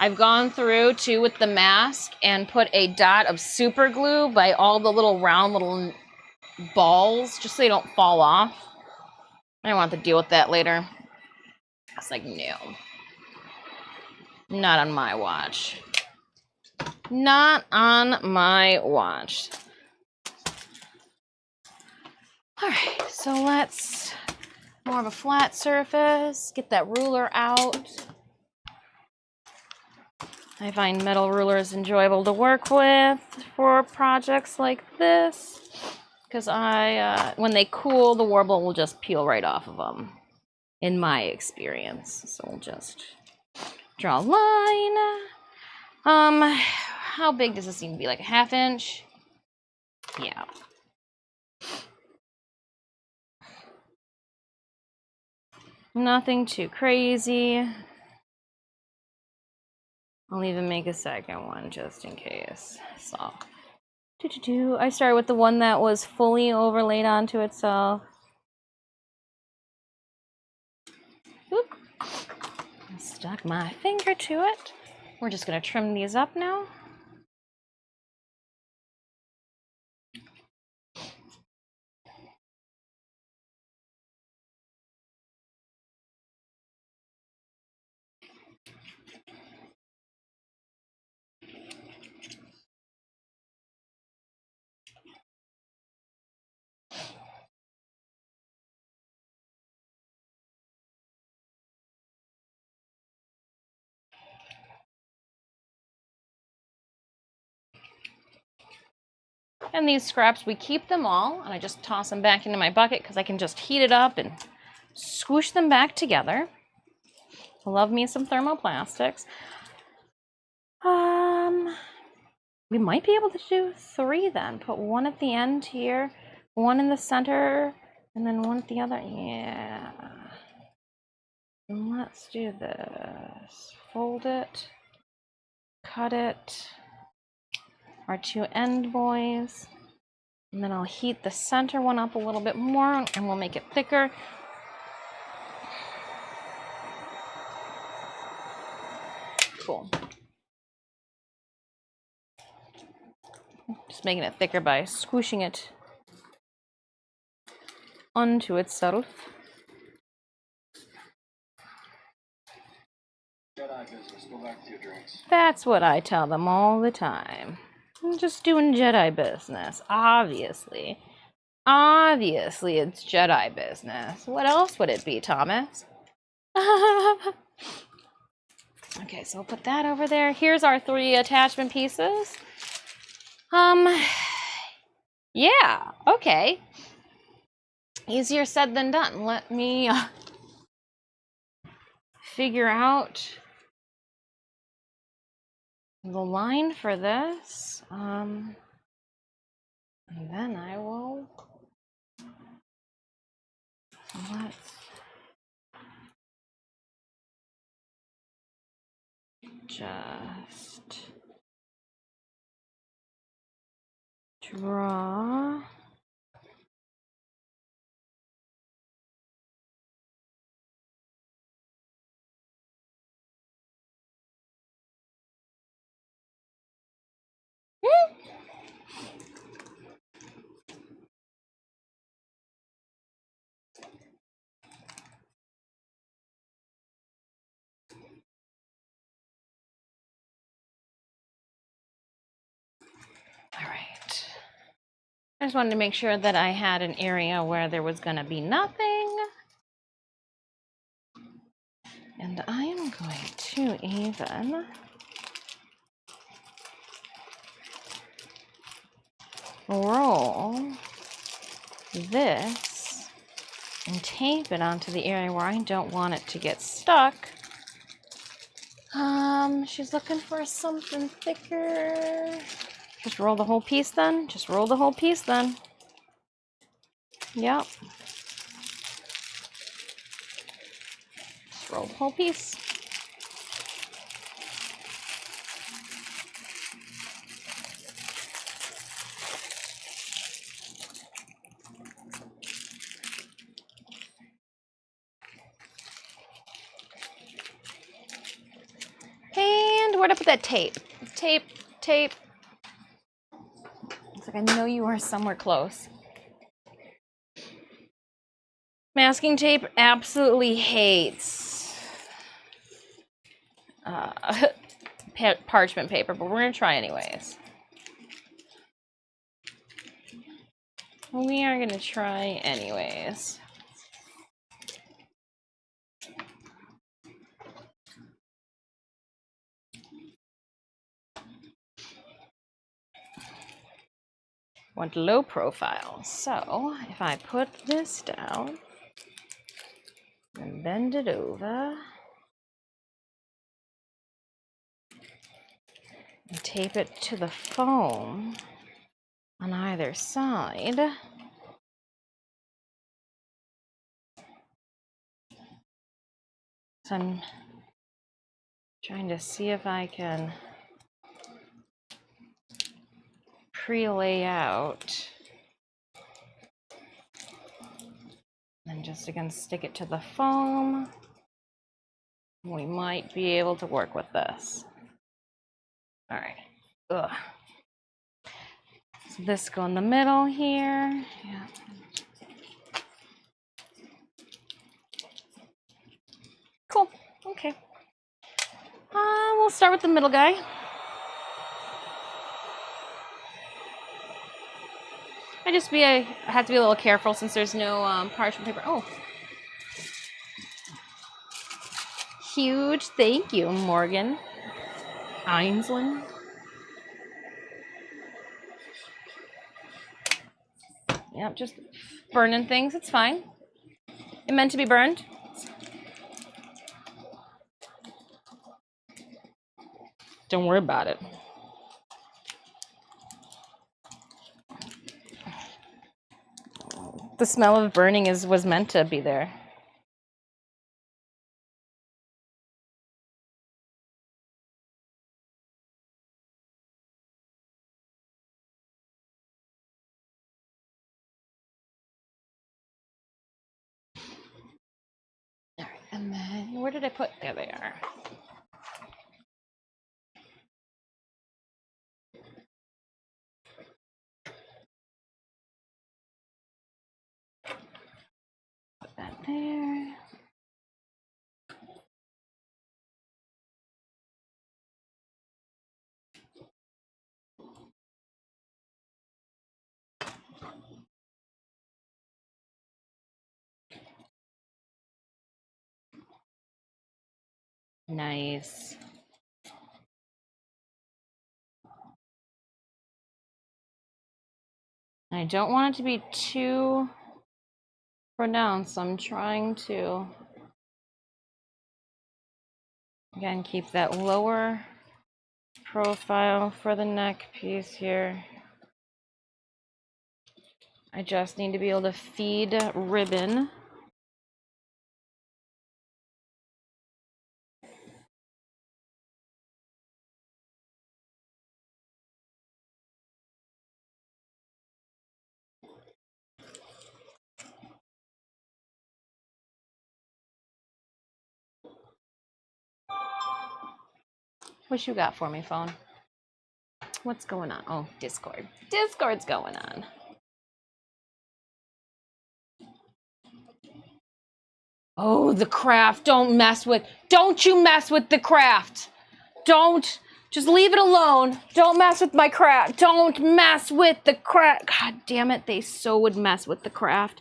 I've gone through too with the mask and put a dot of super glue by all the little round little balls just so they don't fall off. I don't want to deal with that later. It's like, no. Not on my watch. Not on my watch. All right, so let's more of a flat surface. Get that ruler out. I find metal rulers enjoyable to work with for projects like this because when they cool, the warble will just peel right off of them, in my experience. So we'll just draw a line. How big does this need to be? Like a 1/2 inch? Yeah. Nothing too crazy. I'll even make a second one just in case. So, I started with the one that was fully overlaid onto itself. Oop. Stuck my finger to it. We're just gonna trim these up now. And these scraps, we keep them all, and I just toss them back into my bucket because I can just heat it up and squish them back together. Love me some thermoplastics. We might be able to do 3 then. Put one at the end here, one in the center, and then one at the other. Yeah. And let's do this. Fold it, cut it, our 2 end boys. And then I'll heat the center one up a little bit more and we'll make it thicker. Cool. Just making it thicker by squishing it onto itself. Jedi business. Go back to your drinks. That's what I tell them all the time. I'm just doing Jedi business, obviously. Obviously, it's Jedi business. What else would it be, Thomas? Okay, so we'll put that over there. Here's our 3 attachment pieces. Yeah, okay. Easier said than done. Let me figure out the line for this. And then I will. Let's just draw. All right. I just wanted to make sure that I had an area where there was going to be nothing. And I am going to even roll this and tape it onto the area where I don't want it to get stuck. She's looking for something thicker. Just roll the whole piece then. Just roll the whole piece then. Yep. Just roll the whole piece. And where'd I put that tape? Tape, tape. It's like I know you are somewhere close. Masking tape absolutely hates parchment paper, but we're gonna try anyways. We are gonna try anyways. Want low profile. So if I put this down and bend it over and tape it to the foam on either side, so I'm Trying to see if I can pre-lay out. And just again, stick it to the foam. We might be able to work with this. All right. Ugh. So this go in the middle here. Yeah. Cool. Okay. We'll start with the middle guy. I have to be a little careful since there's no parchment paper. Oh. Huge thank you, Morgan Einsland. Yep, just burning things. It's fine. It meant to be burned. Don't worry about it. The smell of burning was meant to be there. All right, and then where did I put? There they are. Put that there. Nice. I don't want it to be too pronounced. I'm trying to, again, keep that lower profile for the neck piece here. I just need to be able to feed ribbon. What you got for me, phone? What's going on? Oh, Discord. Discord's going on. Oh, the craft. Don't you mess with the craft. Don't. Just leave it alone. Don't mess with my craft. Don't mess with the craft. God damn it. They so would mess with the craft.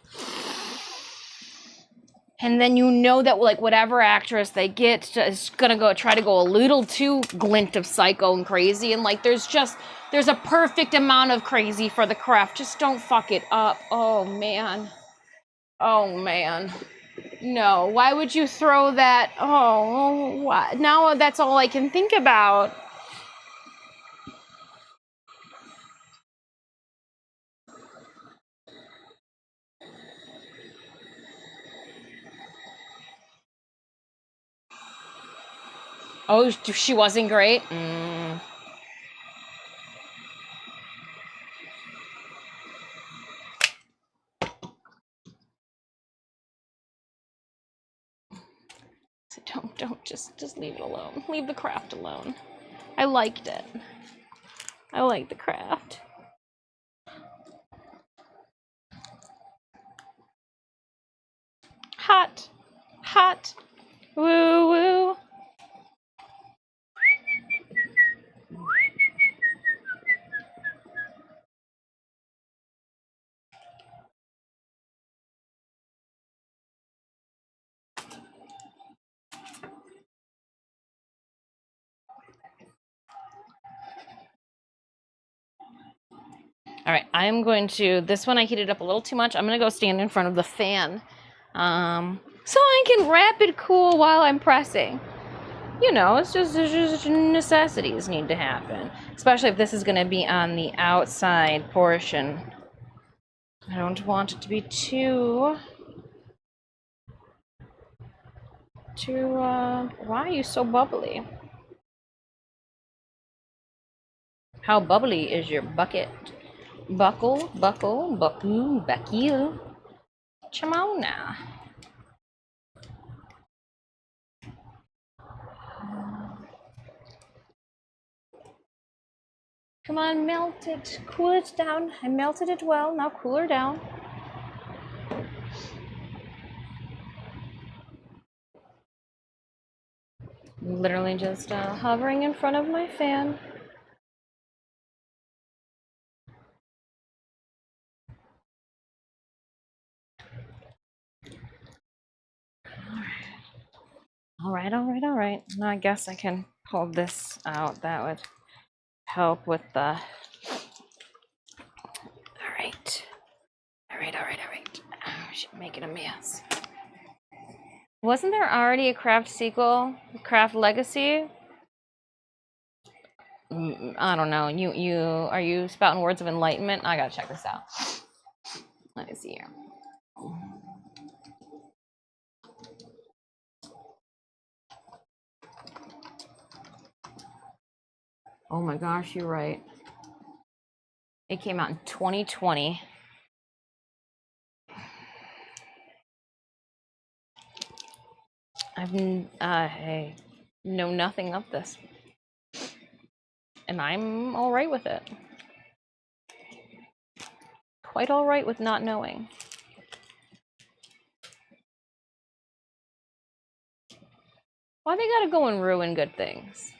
And then you know that like whatever actress they get is gonna try to go a little too glint of psycho and crazy. And like there's a perfect amount of crazy for the craft. Just don't fuck it up. Oh man. Oh man. No, why would you throw that? Oh, what? Now that's all I can think about. Oh, she wasn't great? So don't just leave it alone. Leave the craft alone. I liked it. I like the craft. Hot. Hot. Woo woo. All right, I'm going to, this one I heated up a little too much. I'm going to go stand in front of the fan so I can rapid cool while I'm pressing. You know, it's just necessities need to happen, especially if this is going to be on the outside portion. I don't want it to be too, why are you so bubbly? How bubbly is your bucket? Buckle, buckle, buckle, buckle. Come on now. Come on, melt it. Cool it down. I melted it well. Now cool her down. Literally just hovering in front of my fan. All right, all right, all right. Now I guess I can pull this out. That would help with the... All right. All right, all right, all right. Oh, she's making a mess. Wasn't there already a Craft sequel? Craft Legacy? I don't know. Are you spouting words of enlightenment? I gotta check this out. Let me see here. Oh my gosh, you're right. It came out in 2020. I know nothing of this, and I'm all right with it. Quite all right with not knowing. Why they gotta go and ruin good things?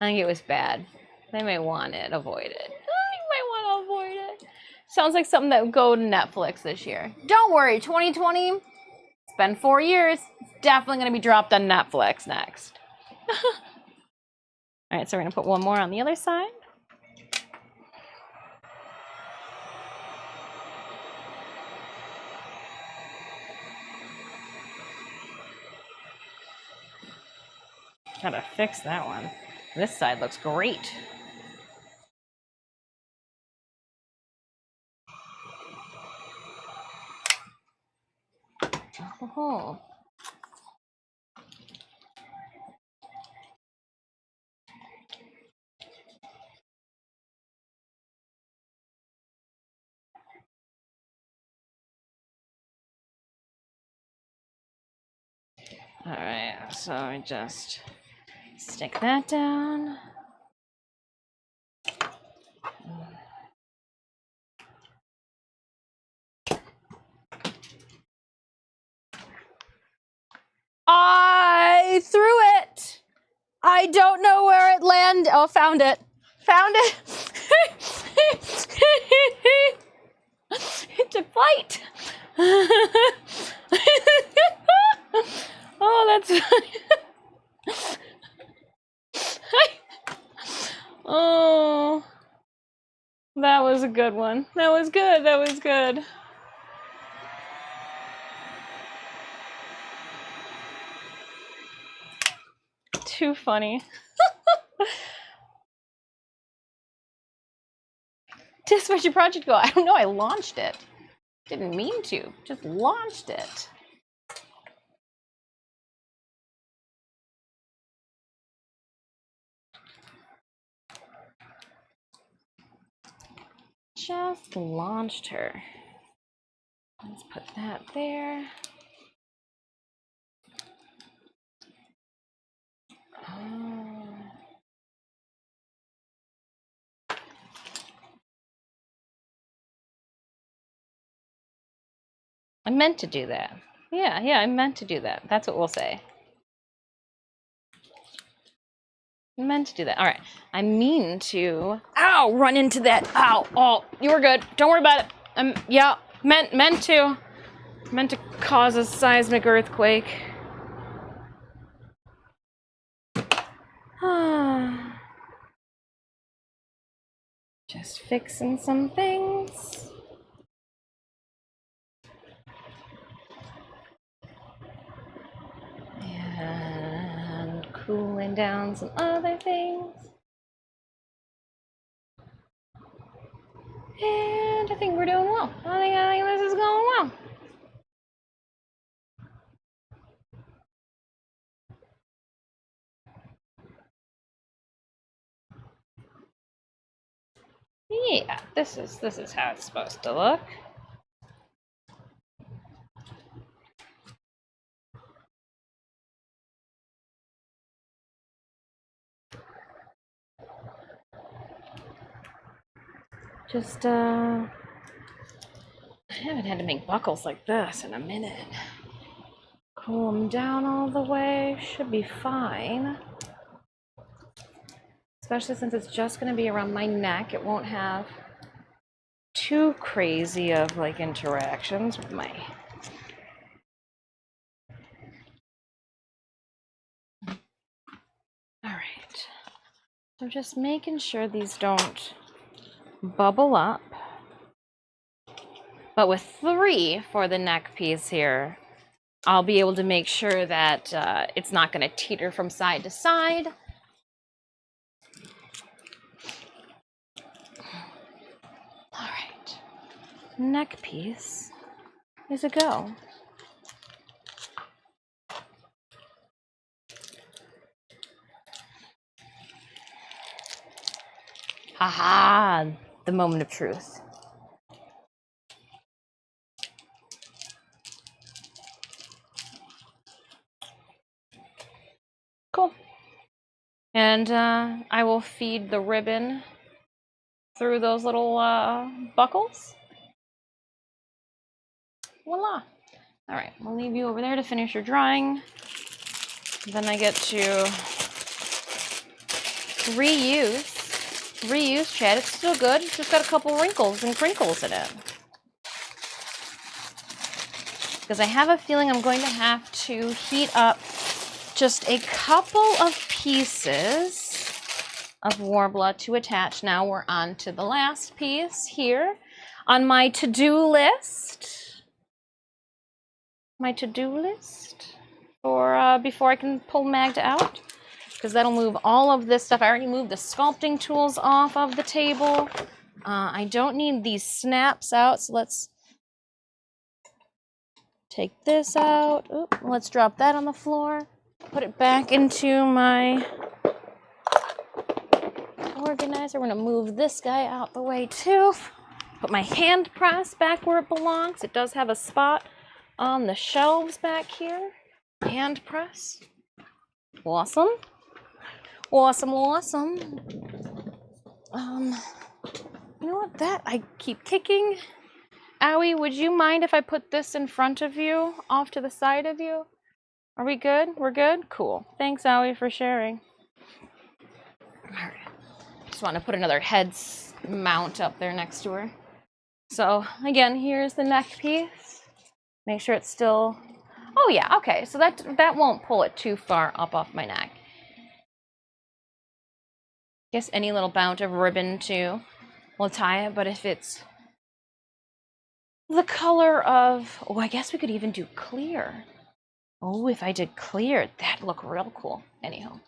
I think it was bad. They may want it avoided. You might want to avoid it. Sounds like something that would go to Netflix this year. Don't worry, 2020. It's been 4 years. It's definitely gonna be dropped on Netflix next. All right, so we're gonna put one more on the other side. Gotta fix that one. This side looks great. Oh. All right, so I just stick that down. I threw it. I don't know where it landed. Oh, found it. Found it. It took flight. Oh, that's funny. Oh, that was a good one. That was good. That was good. Too funny. Just where'd your project go? I don't know. I launched it. Didn't mean to. Just launched it. Just launched her. Let's put that there. Oh. I meant to do that. Yeah, I meant to do that. That's what we'll say. I meant to do that. All right. I mean to. Ow! Run into that. Ow! Oh, you were good. Don't worry about it. Yeah. Meant to. Meant to cause a seismic earthquake. Just fixing some things. And cooling down some other things. And I think we're doing well. I think this is going well. Yeah, this is how it's supposed to look. Just I haven't had to make buckles like this in a minute. Cool them down all the way, should be fine. Especially since it's just going to be around my neck, it won't have too crazy of like interactions with my. All right, so just making sure these don't bubble up. But with 3 for the neck piece here, I'll be able to make sure that it's not going to teeter from side to side. All right, neck piece is a go. Haha, the moment of truth. Cool. And I will feed the ribbon through those little buckles. Voila. All right, we'll leave you over there to finish your drawing. Then I get to reuse. Reuse, Chad. It's still good. It's just got a couple wrinkles and crinkles in it. Because I have a feeling I'm going to have to heat up just a couple of pieces of Warbler to attach. Now we're on to the last piece here on my to-do list. My to-do list for before I can pull Magda out, because that'll move all of this stuff. I already moved the sculpting tools off of the table. I don't need these snaps out, so let's take this out. Oop, let's drop that on the floor. Put it back into my organizer. We're gonna move this guy out the way too. Put my hand press back where it belongs. It does have a spot on the shelves back here. Hand press. Awesome. Awesome, awesome. You know what? That I keep kicking. Owie, would you mind if I put this in front of you, off to the side of you? Are we good? We're good? Cool. Thanks, Owie, for sharing. All right. Just want to put another head mount up there next to her. So again, here's the neck piece. Make sure it's still. Oh yeah, okay. So that won't pull it too far up off my neck. Guess any little bout of ribbon too will tie it, but if it's the color of, oh, I guess we could even do clear. Oh, if I did clear, that'd look real cool. Anyhow,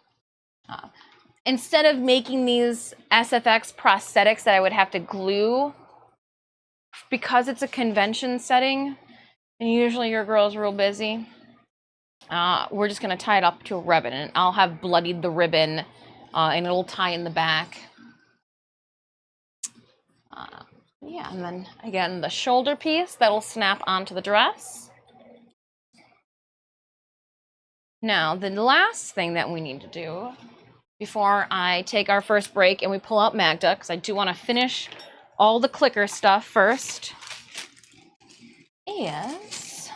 instead of making these SFX prosthetics that I would have to glue, because it's a convention setting, and usually your girl's real busy, we're just gonna tie it up to a ribbon, and I'll have bloodied the ribbon, and it'll tie in the back. Yeah, and then again, the shoulder piece that'll snap onto the dress. Now, the last thing that we need to do before I take our first break and we pull out Magda, because I do want to finish all the clicker stuff first, is,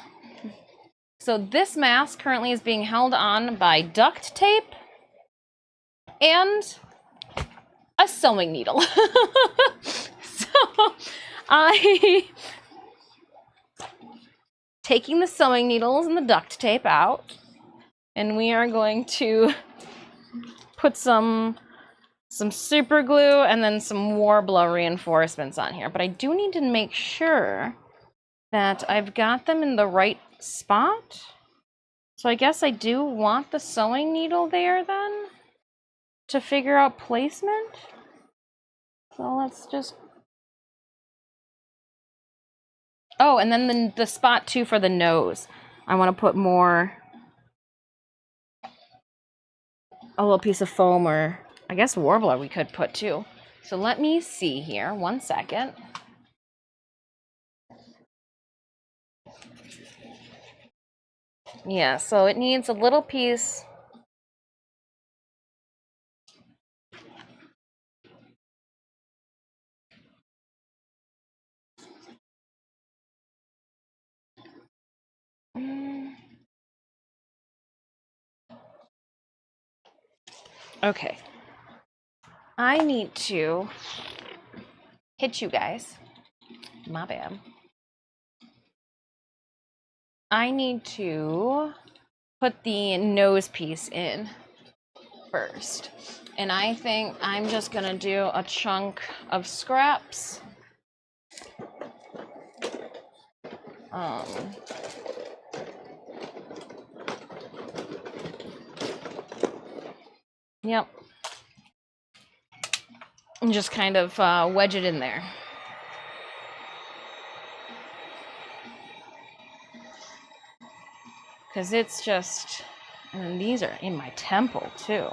so this mask currently is being held on by duct tape and a sewing needle. So I taking the sewing needles and the duct tape out, and we are going to put some super glue and then some Warbler reinforcements on here. But I do need to make sure that I've got them in the right spot. So I guess I do want the sewing needle there then to figure out placement. So let's just. Oh, and then the spot too for the nose. I want to put more, a little piece of foam, or I guess Warbler we could put too. So let me see here, 1 second. Yeah, so it needs a little piece. Okay. I need to hit you guys. My bad. I need to put the nose piece in first. And I think I'm just gonna do a chunk of scraps. Yep. And just kind of wedge it in there. Because it's just, and these are in my temple too.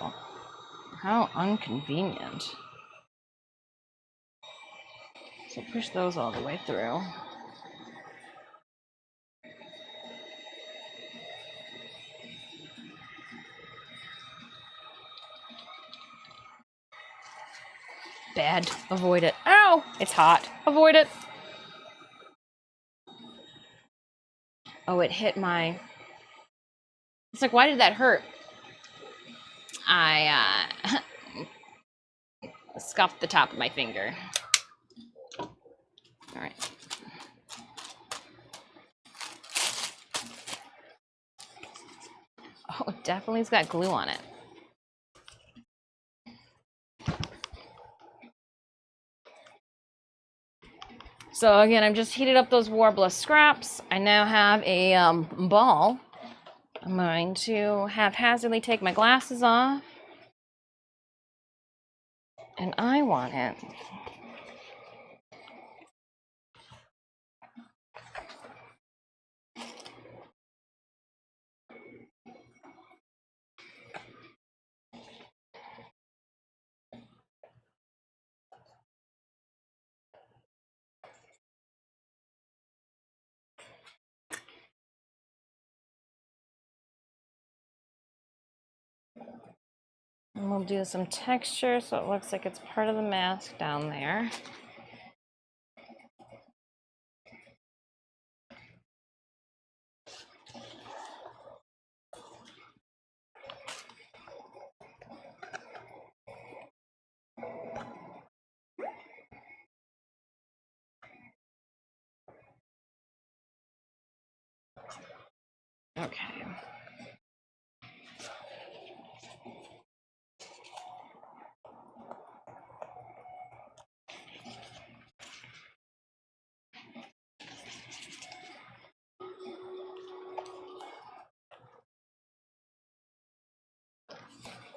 How inconvenient. So push those all the way through. Bad. Avoid it. Ow! It's hot. Avoid it. Oh, it hit my... It's like, why did that hurt? I scuffed the top of my finger. All right. Oh, it definitely's got glue on it. So again, I've just heated up those Warbler scraps. I now have a ball. I'm going to haphazardly take my glasses off. And I want it. And we'll do some texture so it looks like it's part of the mask down there. Okay.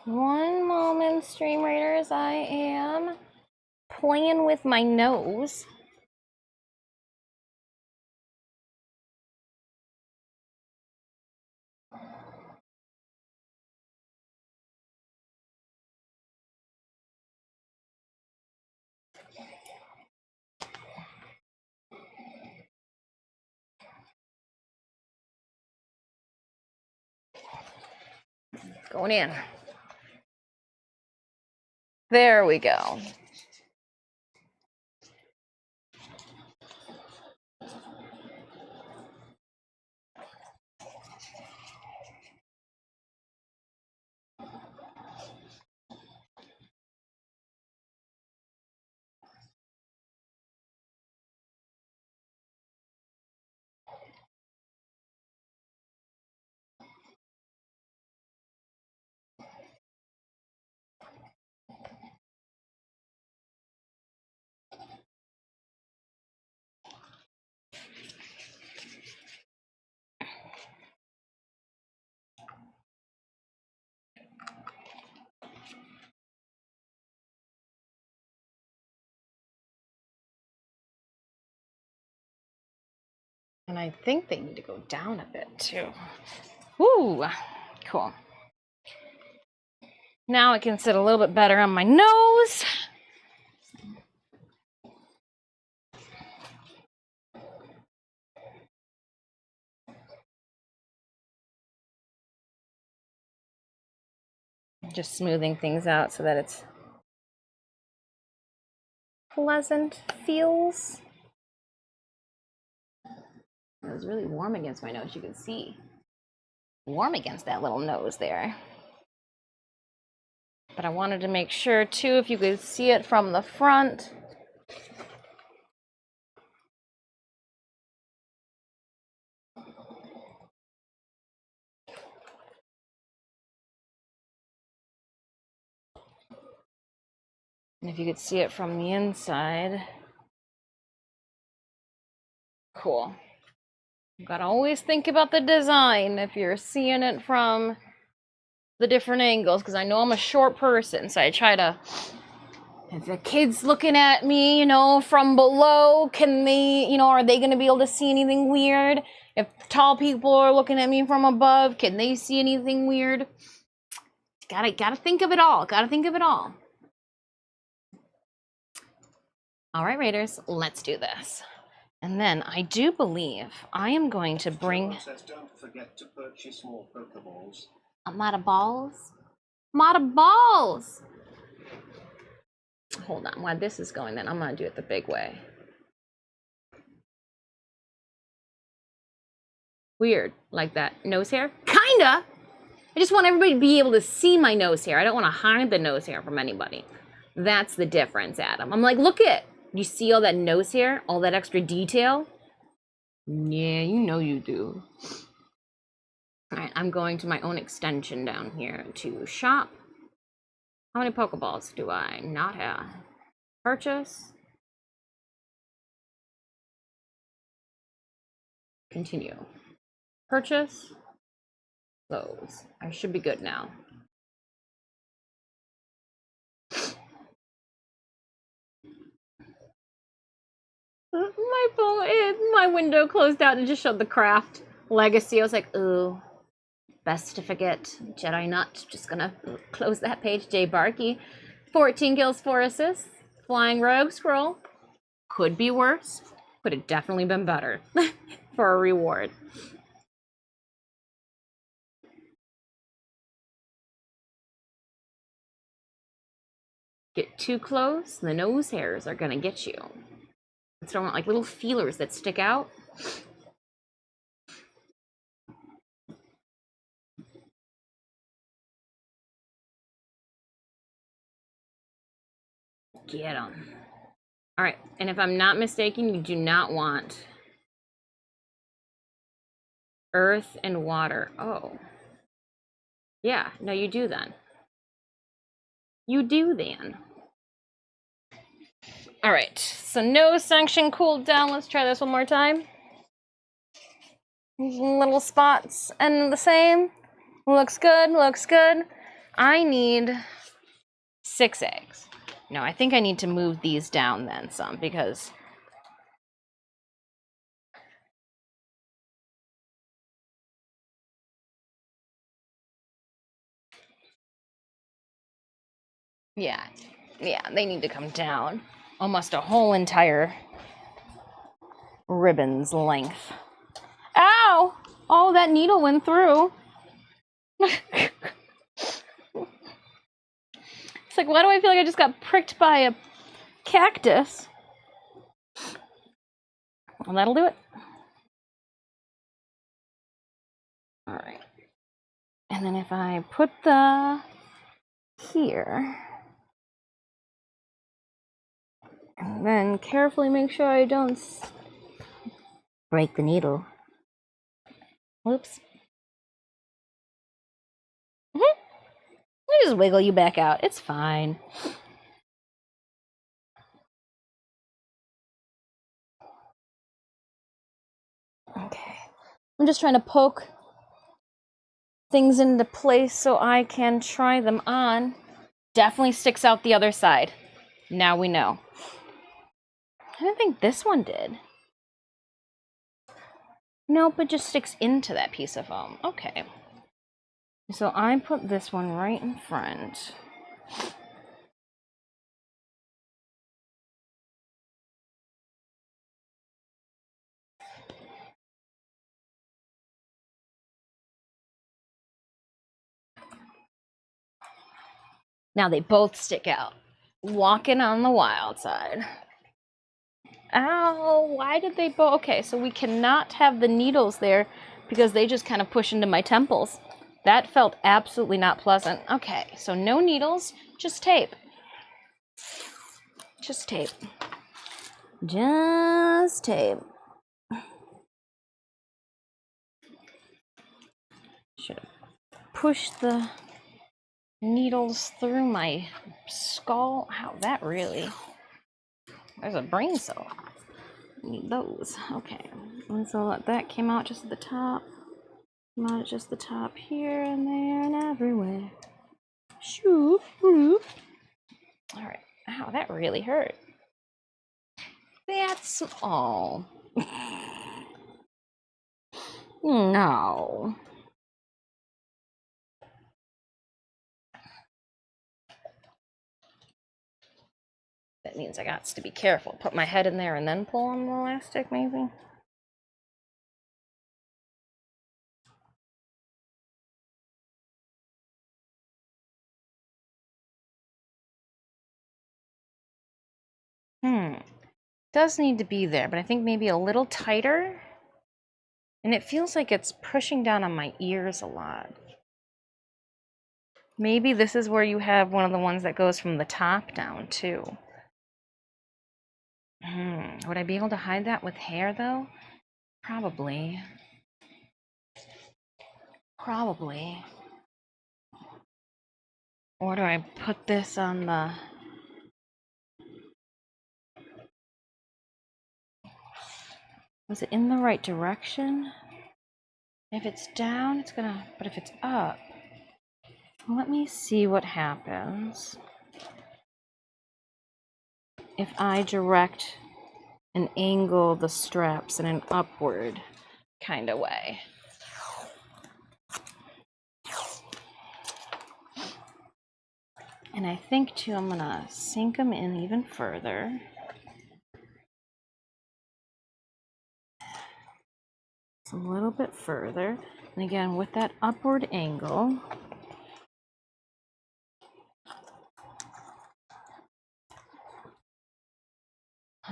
One moment, stream readers. I am playing with my nose. Going in. There we go. And I think they need to go down a bit too. Woo, cool. Now it can sit a little bit better on my nose. Just smoothing things out so that it's pleasant feels. It was really warm against my nose, you can see. Warm against that little nose there. But I wanted to make sure too, if you could see it from the front. And if you could see it from the inside. Cool. You've got to always think about the design if you're seeing it from the different angles, because I know I'm a short person, so I try to, if the kid's looking at me, you know, from below, can they, you know, are they going to be able to see anything weird? If tall people are looking at me from above, can they see anything weird? Gotta think of it all. Gotta think of it all. All right, Raiders, let's do this. And then I do believe I am going to bring. Says, don't forget to purchase more Pokeballs. I'm out of balls. I'm out of balls. Hold on, while this is going, then I'm gonna do it the big way. Weird, like that nose hair. Kinda. I just want everybody to be able to see my nose hair. I don't want to hide the nose hair from anybody. That's the difference, Adam. I'm like, look at. You see all that nose hair? All that extra detail? Yeah, you know you do. All right, I'm going to my own extension down here to shop. How many Pokeballs do I not have? Purchase. Continue. Purchase. Close. I should be good now. My phone, my window closed out and just showed the craft legacy. I was like, ooh, best to forget. Jedi Nut, just gonna close that page. Jay Barkey, 14 kills, 4 assists. Flying Rogue Scroll. Could be worse. Could have definitely been better for a reward. Get too close, the nose hairs are gonna get you. So I want like little feelers that stick out. Get them. All right, and if I'm not mistaken, you do not want earth and water. Oh. Yeah, no, you do then. You do then. All right, so no sanction cooled down. Let's try this one more time. Little spots and the same. Looks good, looks good. I need 6 eggs. No, I think I need to move these down then some because yeah, they need to come down. Almost a whole entire ribbon's length. Ow! Oh, that needle went through. It's like, why do I feel like I just got pricked by a cactus? Well, that'll do it. All right. And then if I put the here, and then carefully make sure I don't break the needle. Whoops. I just wiggle you back out. It's fine. Okay. I'm just trying to poke things into place so I can try them on. Definitely sticks out the other side. Now we know. I didn't think this one did. Nope, it just sticks into that piece of foam. Okay. So I put this one right in front. Now they both stick out. Walking on the wild side. Ow, why did they both? Okay, so we cannot have the needles there because they just kind of push into my temples. That felt absolutely not pleasant. Okay, so no needles, just tape. Just tape. Just tape. Should have pushed the needles through my skull. How that really? There's a brain cell. Need those. Okay. And so that came out just at the top. Came out at just the top here and there and everywhere. Shoo. Alright. Ow, that really hurt. That's all. No. That means I got to be careful. Put my head in there and then pull on the elastic, maybe? Does need to be there, but I think maybe a little tighter. And it feels like it's pushing down on my ears a lot. Maybe this is where you have one of the ones that goes from the top down, too. Would I be able to hide that with hair, though? Probably. Probably. Or do I put this on the... Was it in the right direction? If it's down, it's gonna... But if it's up... Let me see what happens if I direct and angle the straps in an upward kind of way. And I think, too, I'm gonna sink them in even further. A little bit further. And again, with that upward angle.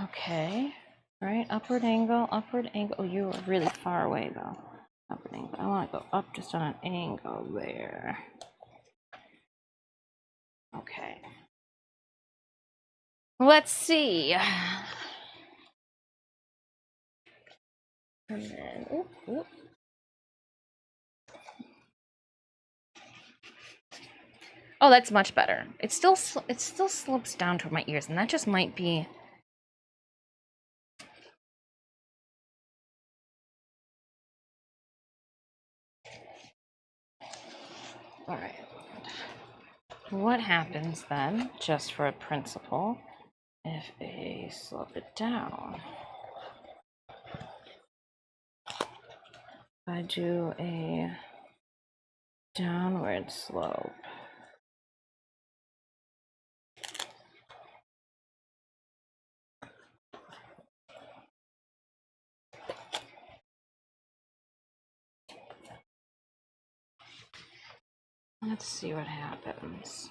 Okay. Right, upward angle, upward angle. Oh, you are really far away, though. Upward angle. I want to go up just on an angle there. Okay. Let's see. And then, oop. Oh, that's much better. It still slips down toward my ears, and that just might be. All right. What happens then, just for a principle, if I slope it down? I do a downward slope. Let's see what happens.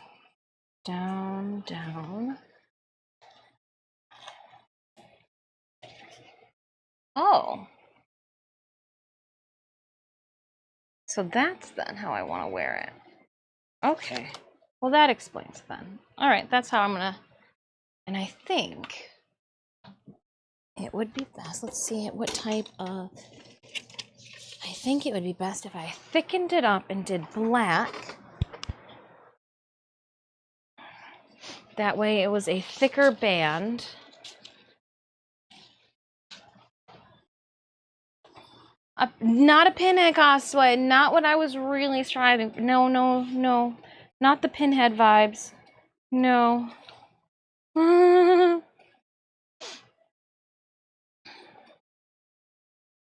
Down, down. Oh. So that's then how I want to wear it. Okay. Well, that explains then. All right, that's how I'm gonna. And I think it would be best. Let's see what type of. I think it would be best if I thickened it up and did black. That way it was a thicker band. Not a pinhead cosplay, not what I was really striving for. No. Not the pinhead vibes. No.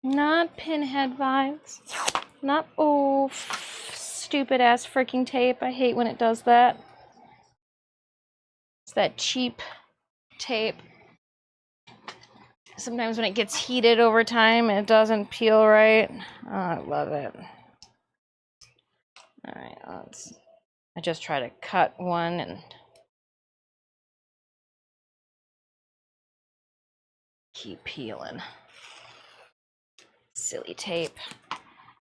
Not pinhead vibes. Not, oh, stupid ass freaking tape. I hate when it does that. It's that cheap tape. Sometimes when it gets heated over time, it doesn't peel right. Oh, I love it. All right, I just try to cut one and keep peeling. Silly tape.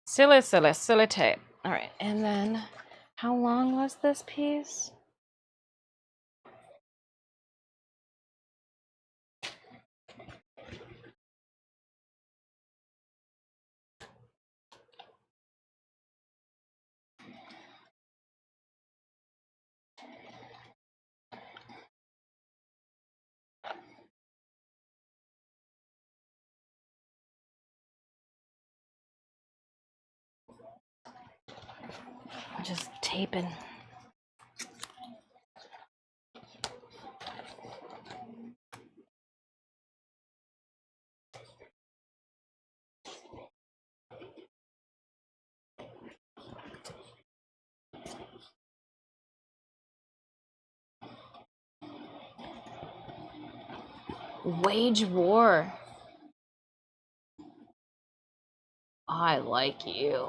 Silly, silly, silly tape. All right, and then how long was this piece? Just taping. Wage war. I like you.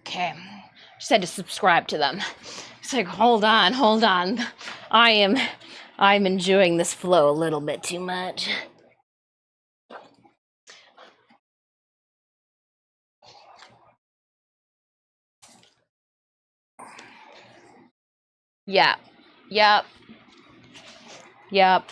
Okay, just had to subscribe to them. It's like, hold on, hold on. I'm enjoying this flow a little bit too much. Yeah, yep, yep.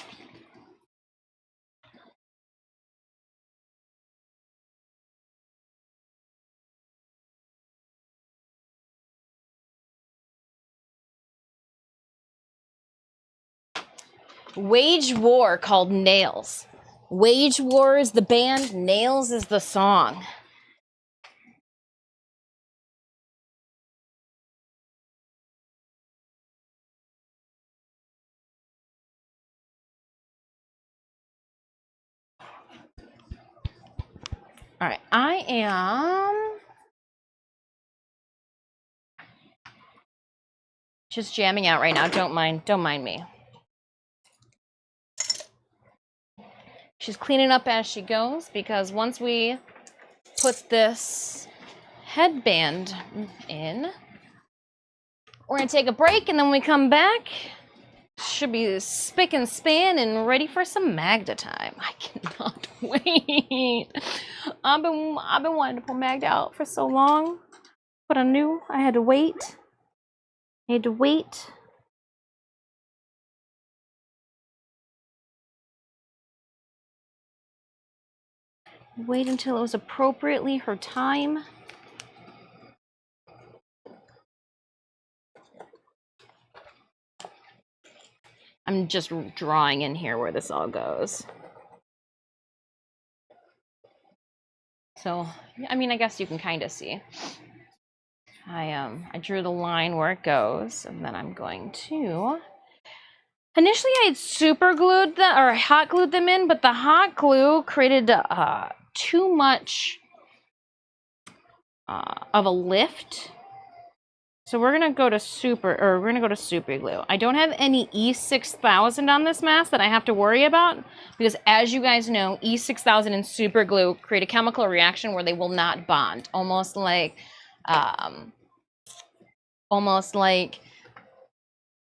Wage war called Nails. Wage War is the band, Nails is the song. All right, I am just jamming out right now. Don't mind me. She's cleaning up as she goes because once we put this headband in, we're gonna take a break and then when we come back, should be spick and span and ready for some Magda time. I cannot wait. I've been wanting to pull Magda out for so long, but I knew I had to wait. I had to wait. Wait until it was appropriately her time. I'm just drawing in here where this all goes. So, I mean, I guess you can kind of see. I drew the line where it goes, and then I'm going to. Initially, I had super glued them or hot glued them in, but the hot glue created too much of a lift. So we're gonna go to super glue. I don't have any E6000 on this mask that I have to worry about because, as you guys know, E6000 and super glue create a chemical reaction where they will not bond, almost like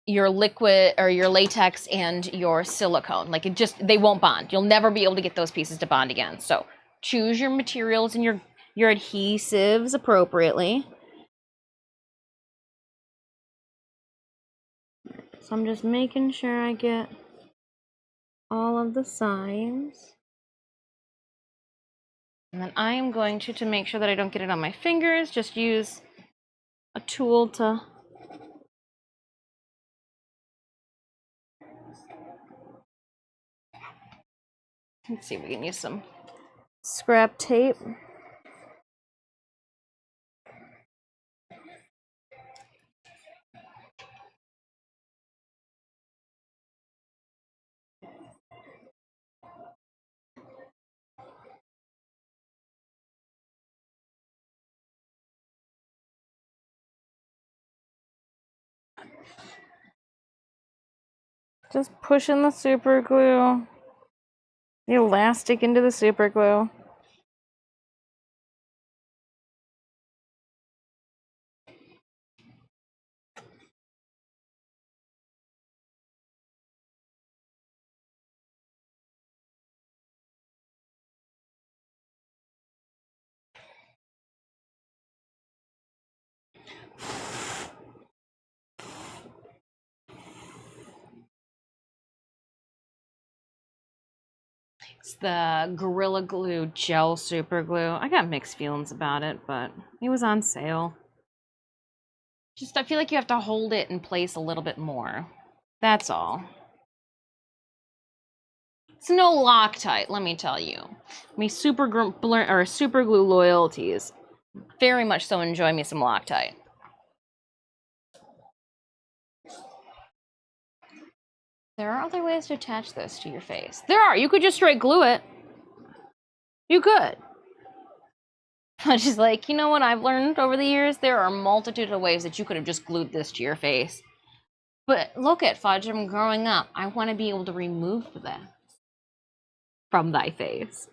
your liquid or your latex and your silicone. Like they won't bond. You'll never be able to get those pieces to bond again. So choose your materials and your adhesives appropriately. So I'm just making sure I get all of the sides. And then I am going to make sure that I don't get it on my fingers, just use a tool to let's see if we can use some scrap tape. Just pushing the super glue, the elastic into the super glue. It's the Gorilla Glue Gel Super Glue. I got mixed feelings about it, but it was on sale. Just, I feel like you have to hold it in place a little bit more. That's all. It's no Loctite, let me tell you. Me super glue loyalties very much so enjoy me some Loctite. There are other ways to attach this to your face. There are. You could just straight glue it. You could. I'm just like, you know what I've learned over the years? There are a multitude of ways that you could have just glued this to your face. But look at Fudge, I'm growing up. I want to be able to remove that from thy face.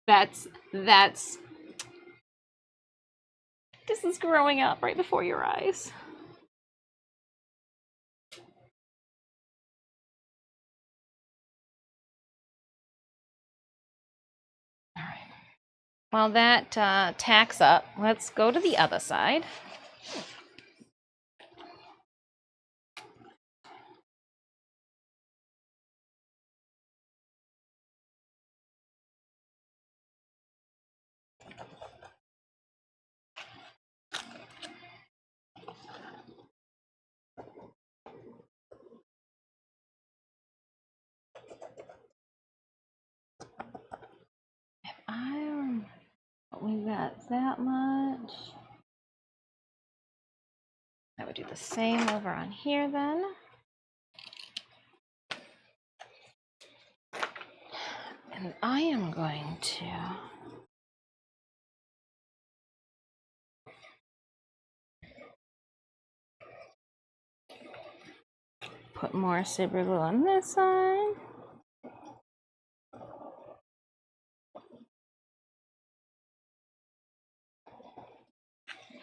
That's this is growing up right before your eyes. All right. While that tacks up, let's go to the other side. We got that much. I would do the same over on here then. And I am going to put more super glue on this side.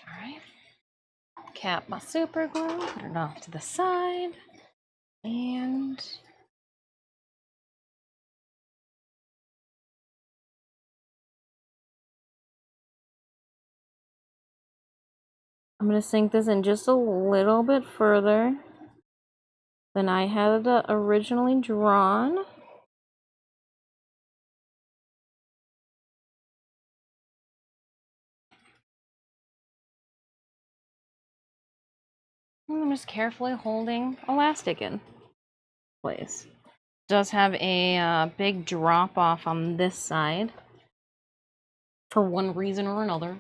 All right. Cap my super glue, put it off to the side, and I'm going to sink this in just a little bit further than I had originally drawn. And I'm just carefully holding elastic in place. It does have a big drop off on this side for one reason or another.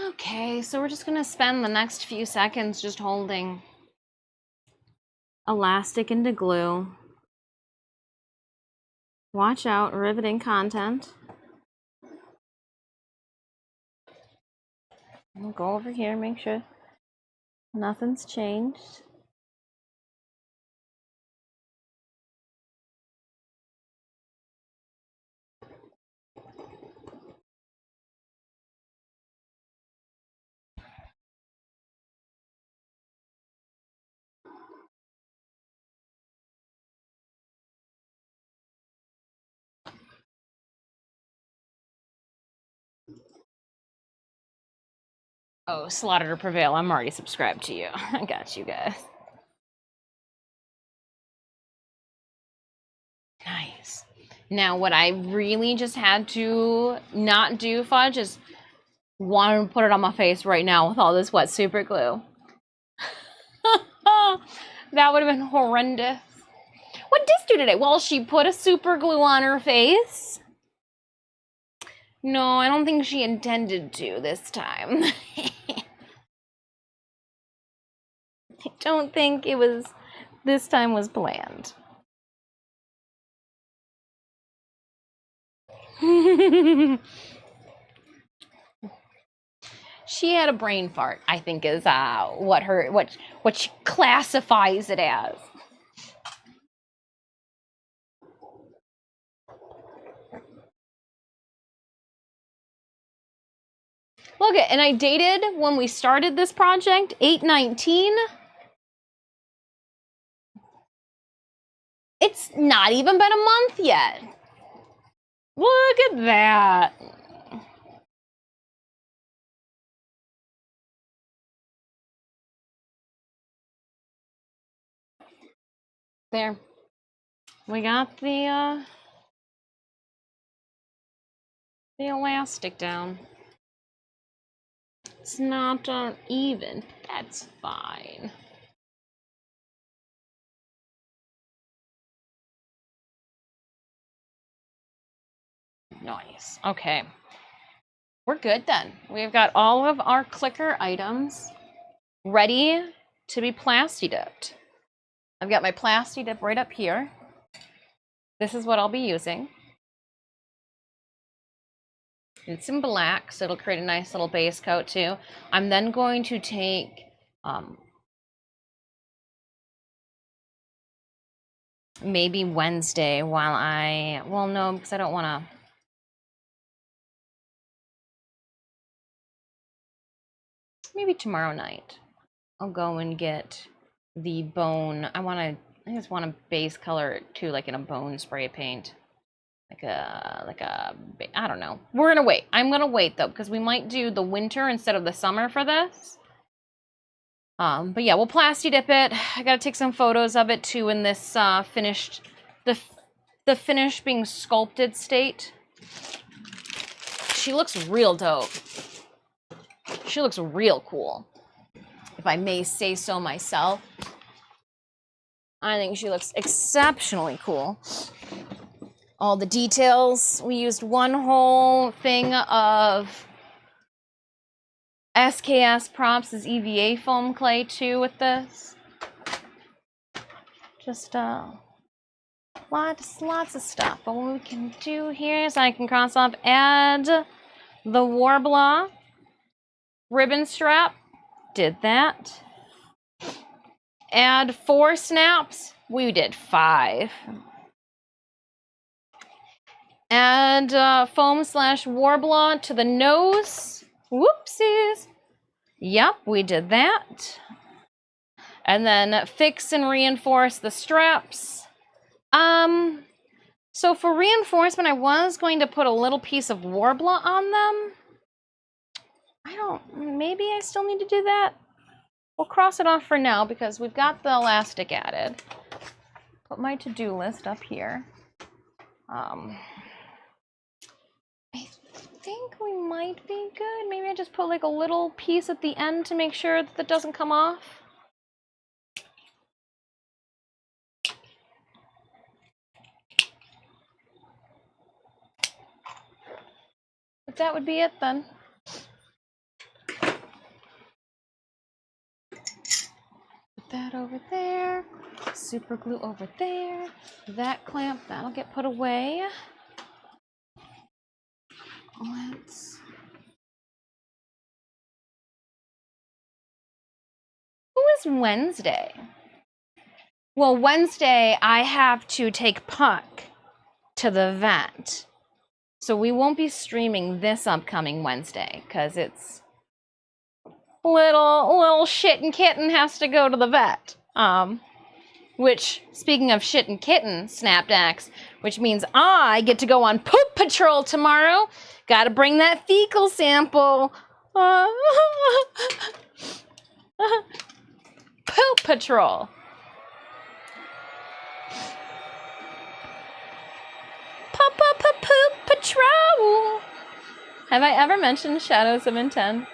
Okay, so we're just gonna spend the next few seconds just holding elastic into glue. Watch out, riveting content. We'll go over here, make sure nothing's changed. Oh, Slaughter to Prevail, I'm already subscribed to you. I got you guys. Nice. Now, what I really just had to not do, Fudge, is want to put it on my face right now with all this wet super glue. That would have been horrendous. What did Dis do today? Well, she put a super glue on her face. No, I don't think she intended to this time. I don't think it was, this time was planned. She had a brain fart, I think is what she classifies it as. Look, and I dated when we started this project, 8/19. It's not even been a month yet. Look at that. There. We got the elastic down. It's not even. That's fine. Nice. Okay. We're good then. We've got all of our clicker items ready to be Plasti dipped. I've got my Plasti dip right up here. This is what I'll be using. It's in black, so it'll create a nice little base coat too. I'm then going to take maybe Wednesday while well, no, because I don't want to. Maybe tomorrow night, I'll go and get the bone. I just want to base color it too, like in a bone spray paint. I don't know. We're gonna wait. I'm gonna wait though, because we might do the winter instead of the summer for this. But yeah, we'll Plasti dip it. I gotta take some photos of it too in this finished, the finished being sculpted state. She looks real dope. She looks real cool, if I may say so myself. I think she looks exceptionally cool. All the details. We used one whole thing of SKS Props' EVA foam clay too with this. Just lots of stuff. But what we can do here is I can cross off, add the Warbler ribbon strap. Did that. Add 4 snaps. We did 5. Add foam/Warbler to the nose. Whoopsies. Yep, we did that. And then fix and reinforce the straps. So for reinforcement, I was going to put a little piece of Warbler on them. Maybe I still need to do that. We'll cross it off for now because we've got the elastic added. Put my to-do list up here. I think we might be good. Maybe I just put like a little piece at the end to make sure that doesn't come off. But that would be it then. Put that over there. Super glue over there. That clamp, that'll get put away. Who is Wednesday? Well, Wednesday I have to take Puck to the vet. So we won't be streaming this upcoming Wednesday because it's little shit and kitten has to go to the vet. Which, speaking of shit and kitten, Snapdax, which means I get to go on poop patrol tomorrow. Gotta bring that fecal sample. Poop patrol. Poop patrol. Have I ever mentioned Shadows of Intent?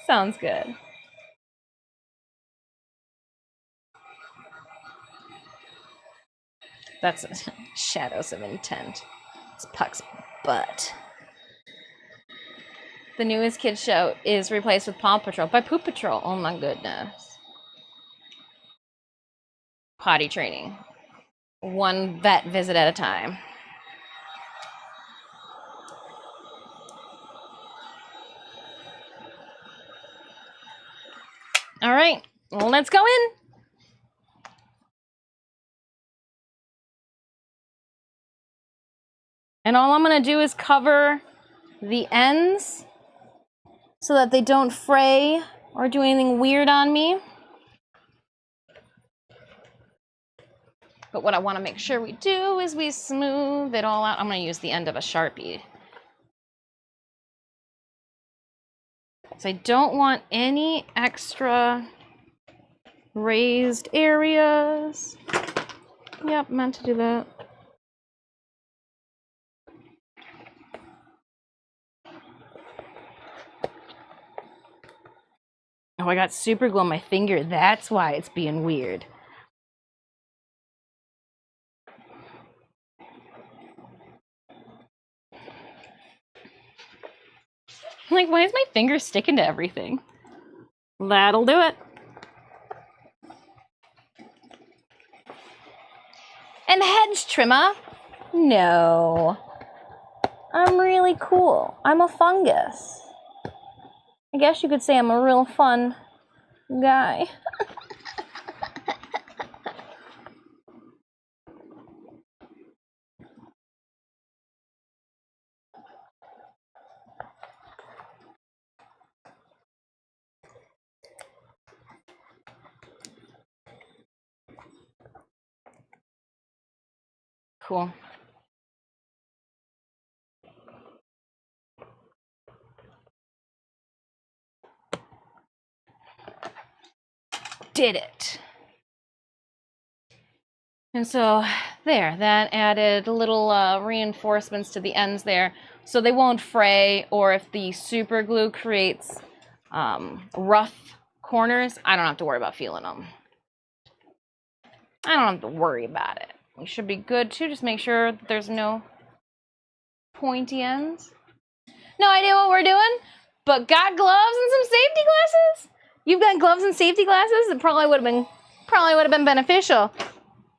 Sounds good. That's Shadows of Intent. It's Puck's butt. The newest kids show is replaced with Paw Patrol by Poop Patrol. Oh my goodness. Potty training. One vet visit at a time. All right, well, let's go in. And all I'm gonna do is cover the ends so that they don't fray or do anything weird on me. But what I wanna make sure we do is we smooth it all out. I'm gonna use the end of a Sharpie. So I don't want any extra raised areas. Yep, meant to do that. Oh, I got super glue on my finger. That's why it's being weird. I'm like, why is my finger sticking to everything? That'll do it. And hedge trimmer? No. I'm really cool. I'm a fungus. I guess you could say I'm a real fun guy. Cool. Did it. And so there, that added little reinforcements to the ends there so they won't fray, or if the super glue creates rough corners, I don't have to worry about feeling them. I don't have to worry about it. We should be good too. Just make sure that there's no pointy ends. No idea what we're doing, but got gloves and some safety glasses? You've got gloves and safety glasses? That probably would have been beneficial.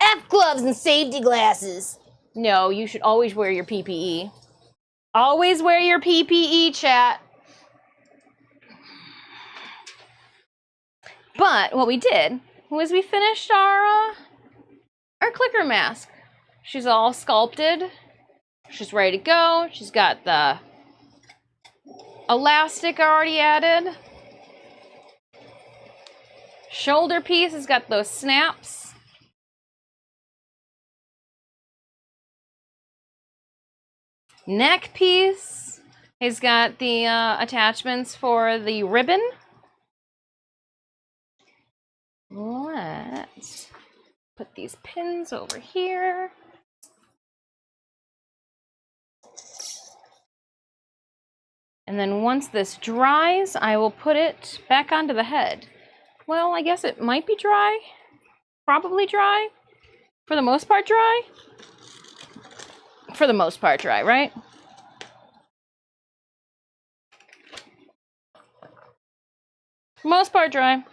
F gloves and safety glasses. No, you should always wear your PPE. Always wear your PPE, chat. But what we did was we finished our clicker mask. She's all sculpted. She's ready to go. She's got the elastic already added. Shoulder piece has got those snaps. Neck piece has got the attachments for the ribbon. Let's put these pins over here. And then once this dries, I will put it back onto the head. Well, I guess it might be dry. Probably dry. For the most part, dry. For the most part, dry, right? Most part dry.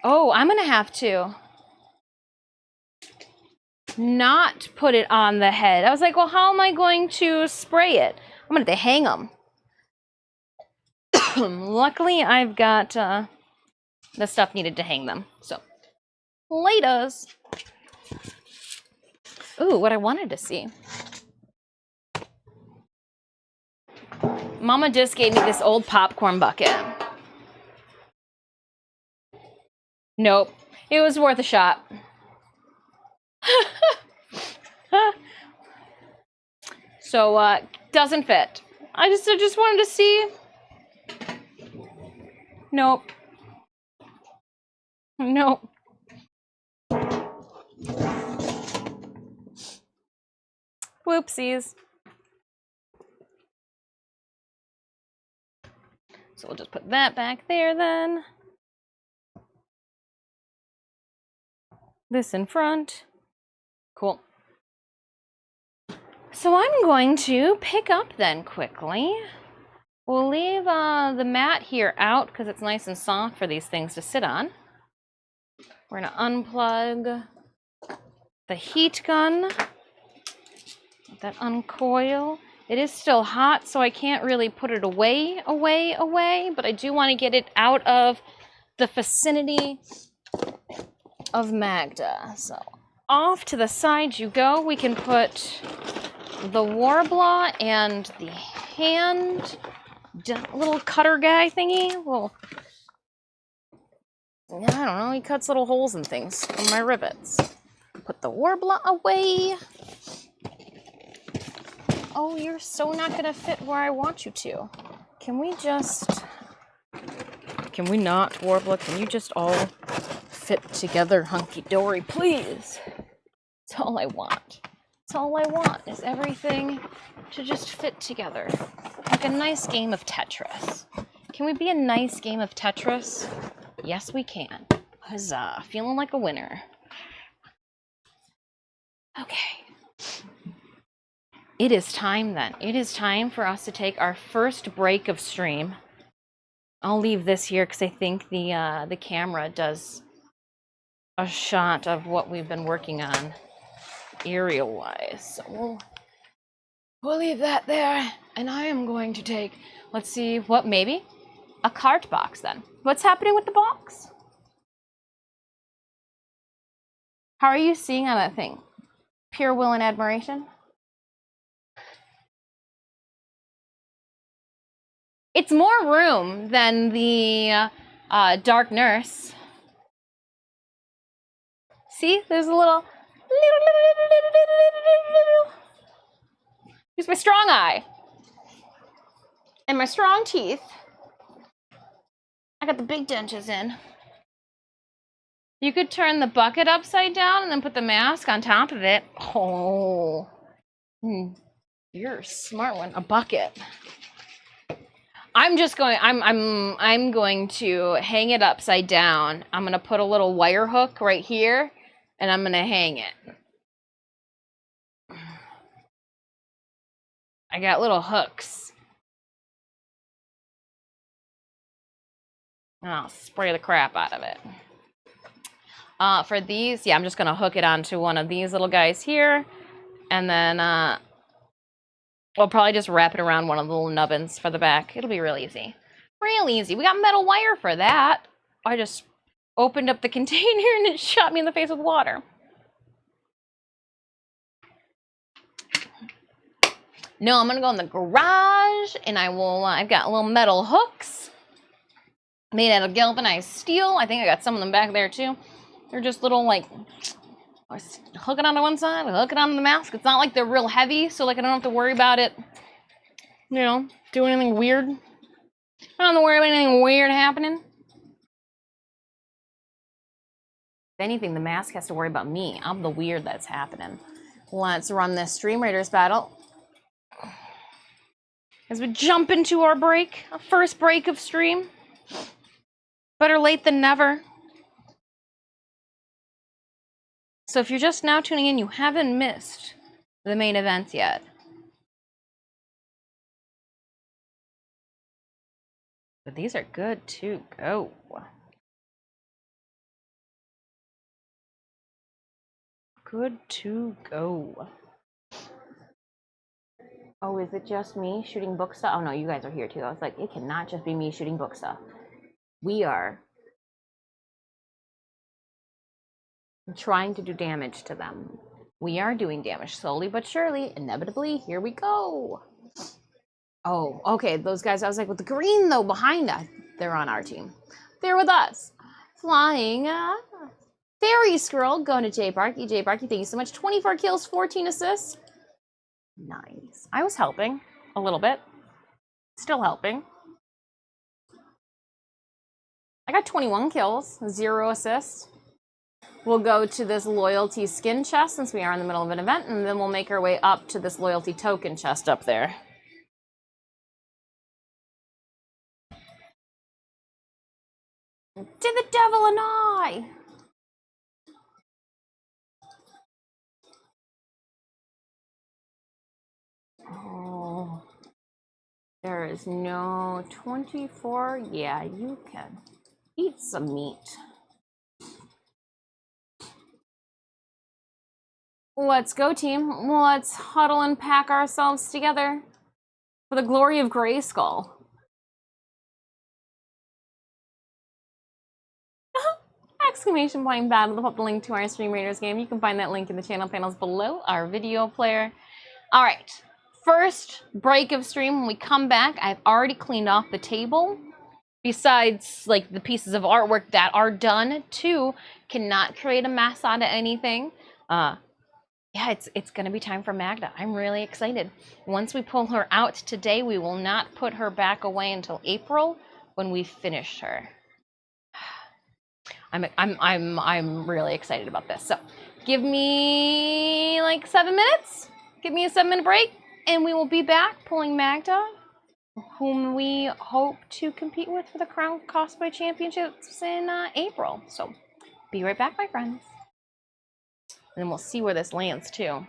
Oh, I'm gonna have to not put it on the head. I was like, well, how am I going to spray it? I'm gonna have to hang them. Luckily, I've got the stuff needed to hang them. So, laters. Ooh, what I wanted to see. Mama just gave me this old popcorn bucket. Nope, it was worth a shot. So, doesn't fit. I just wanted to see. Nope. Nope. Whoopsies. So we'll just put that back there then. This in front. Cool. So I'm going to pick up then quickly. We'll leave the mat here out because it's nice and soft for these things to sit on. We're gonna unplug the heat gun. Let that uncoil. It is still hot, so I can't really put it away, but I do want to get it out of the vicinity of Magda. So off to the side you go. We can put the Warbler and the hand little cutter guy thingy. Well, I don't know, he cuts little holes in things on my rivets. Put the Warbler away. Oh, you're so not gonna fit where I want you to. Can we not, Warbler? Can you just all fit together hunky-dory, please? That's all I want. That's all I want, is everything to just fit together. Like a nice game of Tetris. Can we be a nice game of Tetris? Yes, we can. Huzzah, feeling like a winner. Okay. It is time then. It is time for us to take our first break of stream. I'll leave this here because I think the camera does a shot of what we've been working on aerial-wise. So we'll leave that there, and I am going to take, let's see, what, maybe? A cart box then. What's happening with the box? How are you seeing on that thing? Pure will and admiration? It's more room than the Dark Nurse. See, there's a little. Here's my strong eye. And my strong teeth. I got the big dentures in. You could turn the bucket upside down and then put the mask on top of it. Oh. You're a smart one. A bucket. I'm going to hang it upside down. I'm going to put a little wire hook right here, and I'm going to hang it. I got little hooks. And I'll spray the crap out of it. For these, yeah, I'm just going to hook it onto one of these little guys here, and then we'll probably just wrap it around one of the little nubbins for the back. It'll be real easy. Real easy. We got metal wire for that. I just opened up the container and it shot me in the face with water. No, I'm gonna go in the garage and I've got little metal hooks made out of galvanized steel. I think I got some of them back there too. They're just little, like, hook it onto one side, hook it onto the mask. It's not like they're real heavy, so like I don't have to worry about it, you know, doing anything weird. I don't have to worry about anything weird happening. If anything, the mask has to worry about me. I'm the weird that's happening. Let's run this Stream Raiders battle. As we jump into our break, our first break of stream. Better late than never. So if you're just now tuning in, you haven't missed the main events yet. But these are good to go. Good to go. Oh, is it just me shooting book stuff? Oh no, you guys are here too. I was like, it cannot just be me shooting book stuff. We are trying to do damage to them. We are doing damage slowly but surely. Inevitably, here we go. Oh, okay, those guys, I was like, with the green though behind us, they're on our team. They're with us. Flying Fairy Scroll, going to J Barky. J Barky, thank you so much. 24 kills, 14 assists. Nice. I was helping a little bit. Still helping. I got 21 kills, 0 assists. We'll go to this loyalty skin chest since we are in the middle of an event, and then we'll make our way up to this loyalty token chest up there. To the devil and I! Oh, there is no 24. Yeah, you can eat some meat. Let's go, team. Let's huddle and pack ourselves together. For the glory of Grayskull. Exclamation point battle. I'll put the link to our Stream Raiders game. You can find that link in the channel panels below our video player. All right, first break of stream. When we come back, I've already cleaned off the table. Besides, like, the pieces of artwork that are done, too, cannot create a mess out of anything. Yeah, it's gonna be time for Magda. I'm really excited. Once we pull her out today, we will not put her back away until April when we finish her. I'm really excited about this. So, give me like 7 minutes. Give me a 7-minute break, and we will be back pulling Magda, whom we hope to compete with for the Crown Cosplay Championships in April. So, be right back, my friends. And then we'll see where this lands too.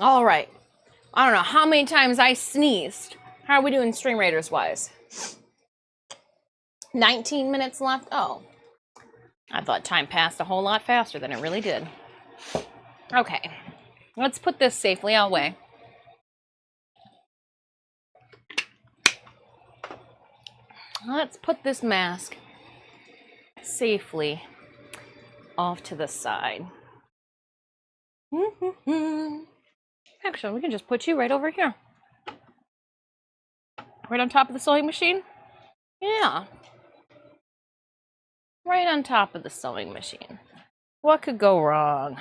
All right. I don't know how many times I sneezed. How are we doing Stream Raiders wise? 19 minutes left? Oh. I thought time passed a whole lot faster than it really did. Okay. Let's put this safely away. Let's put this mask safely off to the side. Actually, we can just put you right over here. Right on top of the sewing machine? Yeah. Right on top of the sewing machine. What could go wrong?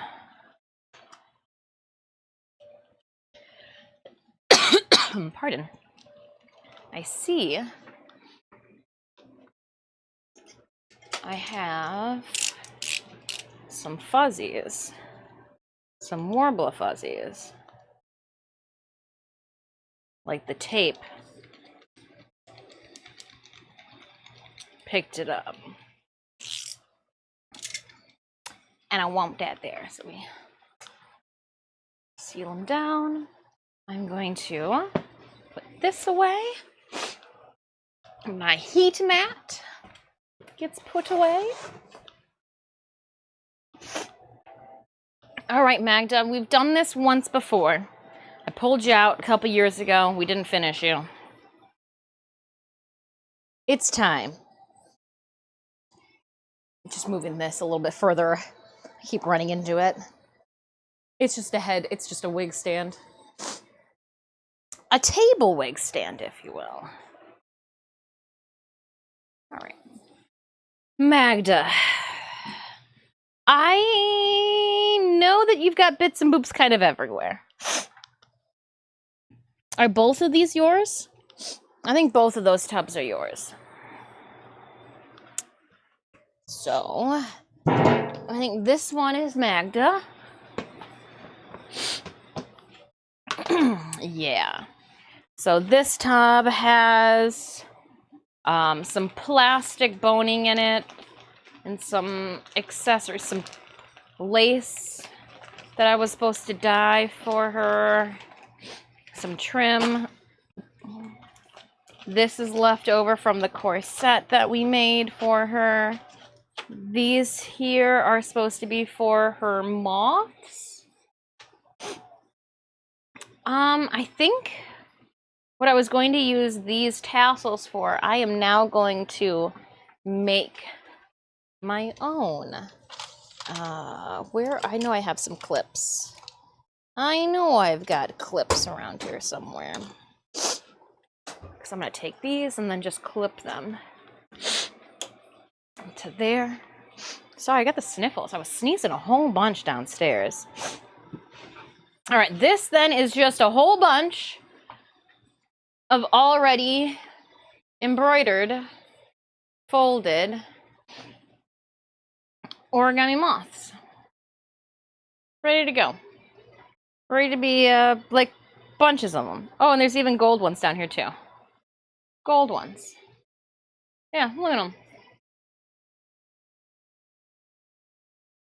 Pardon. I see. I have some fuzzies. Some Warbler fuzzies. Like the tape. Picked it up. And I want that there. So we seal them down. I'm going to put this away. My heat mat gets put away. All right, Magda, we've done this once before. I pulled you out a couple years ago. We didn't finish you. It's time. Just moving this a little bit further. I keep running into it. It's just a head. It's just a wig stand. A table wig stand, if you will. All right. Magda, I know that you've got bits and boops kind of everywhere. Are both of these yours? I think both of those tubs are yours. So, I think this one is Magda. Yeah. So this tub has some plastic boning in it and some accessories, some lace that I was supposed to dye for her, some trim. This is left over from the corset that we made for her. These here are supposed to be for her moths. I think what I was going to use these tassels for, I am now going to make my own. Where? I know I have some clips. I know I've got clips around here somewhere. Because I'm going to take these and then just clip them to there. Sorry, I got the sniffles. I was sneezing a whole bunch downstairs. All right, this then is just a whole bunch of already embroidered, folded origami moths. Ready to go. Ready to be, like, bunches of them. Oh, and there's even gold ones down here, too. Gold ones. Yeah, look at them.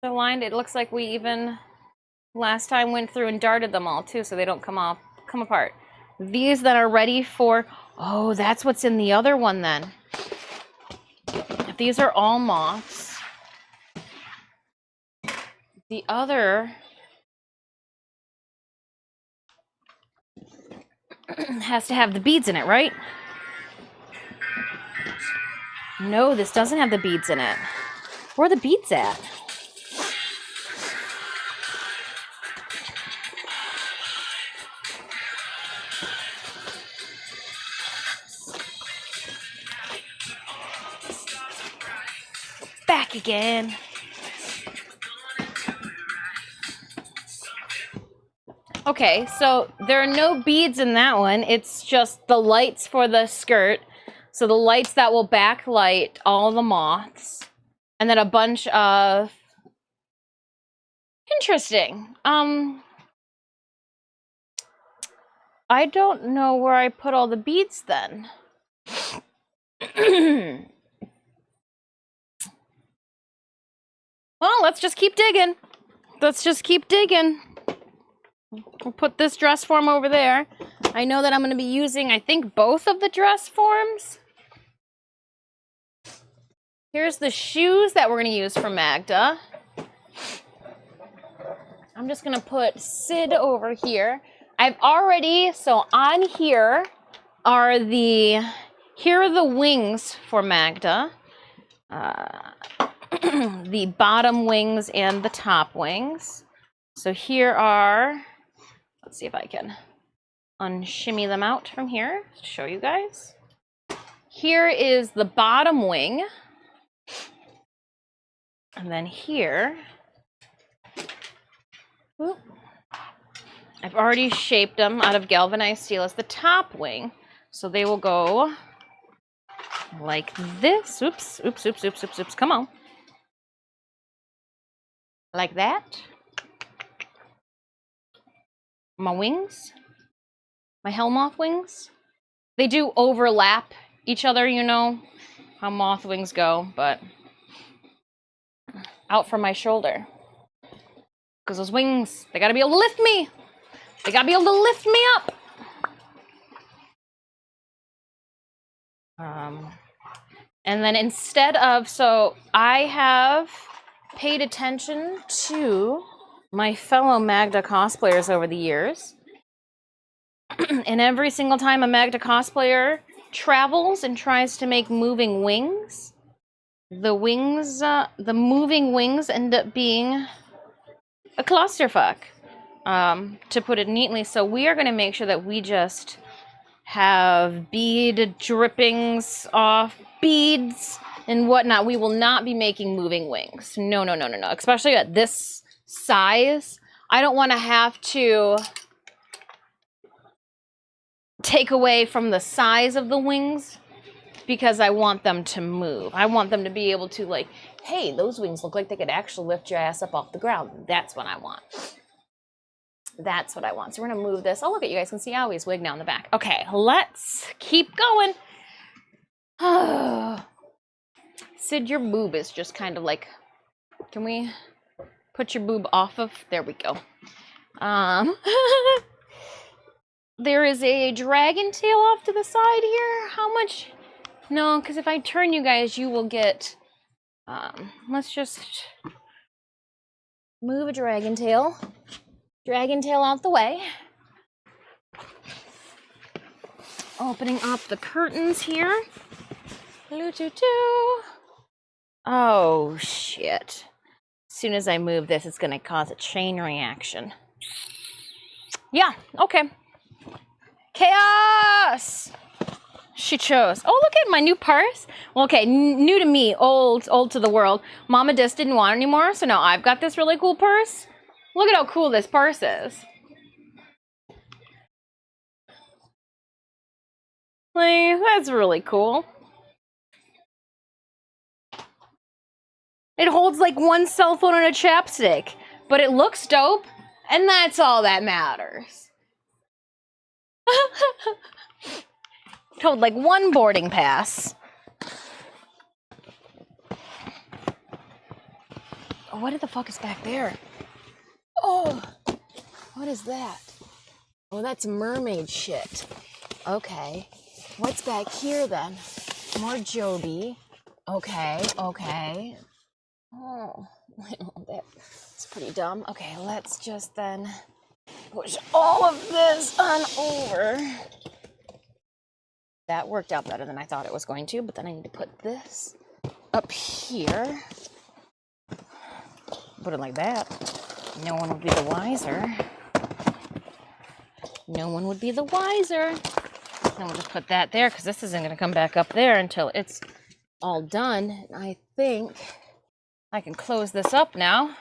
They're lined. It looks like we even last time went through and darted them all, too, so they don't come apart. These that are ready for... Oh, that's what's in the other one, then. If these are all moths, the other has to have the beads in it, right? No, this doesn't have the beads in it. Where are the beads at? Back again. Okay, so there are no beads in that one. It's just the lights for the skirt. So the lights that will backlight all the moths. And then a bunch of... Interesting. I don't know where I put all the beads then. Well, let's just keep digging. Let's just keep digging. We'll put this dress form over there. I know that I'm going to be using, I think, both of the dress forms. Here's the shoes that we're going to use for Magda. I'm just going to put Sid over here. I've already, so on here are here are the wings for Magda. The bottom wings and the top wings. So here are, let's see if I can unshimmy them out from here to show you guys. Here is the bottom wing. And then here, whoop, I've already shaped them out of galvanized steel as the top wing. So they will go like this. Oops, oops, oops, oops, oops, oops. Come on. Like that. My wings, my hell moth wings, they do overlap each other, you know how moth wings go, but out from my shoulder. Because those wings, they gotta be able to lift me. They gotta be able to lift me up. And then instead of, so I have paid attention to my fellow Magda cosplayers over the years. And every single time a Magda cosplayer travels and tries to make moving wings, the moving wings end up being a clusterfuck, to put it neatly. So we are going to make sure that we just have bead drippings off beads and whatnot. We will not be making moving wings. No, no, no, no, no. Especially at this size. I don't want to have to take away from the size of the wings because I want them to move. I want them to be able to, like, hey, those wings look like they could actually lift your ass up off the ground. That's what I want. That's what I want. So we're gonna move this. Oh, look at you guys can see Owie's wig now in the back. Okay, let's keep going. Sid, your boob is just kind of like, can we put your boob off of, there we go. There is a dragon tail off to the side here. How much? No, because if I turn you guys, you will get, let's just move a dragon tail. Dragon tail out the way. Opening up the curtains here. Oh, shit. As soon as I move this, it's going to cause a chain reaction. Yeah, okay. Chaos! She chose. Oh, look at my new purse. Well, okay, new to me, old to the world. Mama just didn't want it anymore, so now I've got this really cool purse. Look at how cool this purse is. Like, that's really cool. It holds like one cell phone and a chapstick, but it looks dope, and that's all that matters. It holds like one boarding pass. Oh, what the fuck is back there? Oh, what is that? Oh, that's mermaid shit. Okay, what's back here then? More Joby. Okay, okay. Oh, that's pretty dumb. Okay, let's just then push all of this on over. That worked out better than I thought it was going to, but then I need to put this up here. Put it like that. No one would be the wiser. No one would be the wiser. Then we'll just put that there because this isn't going to come back up there until it's all done. I think I can close this up now.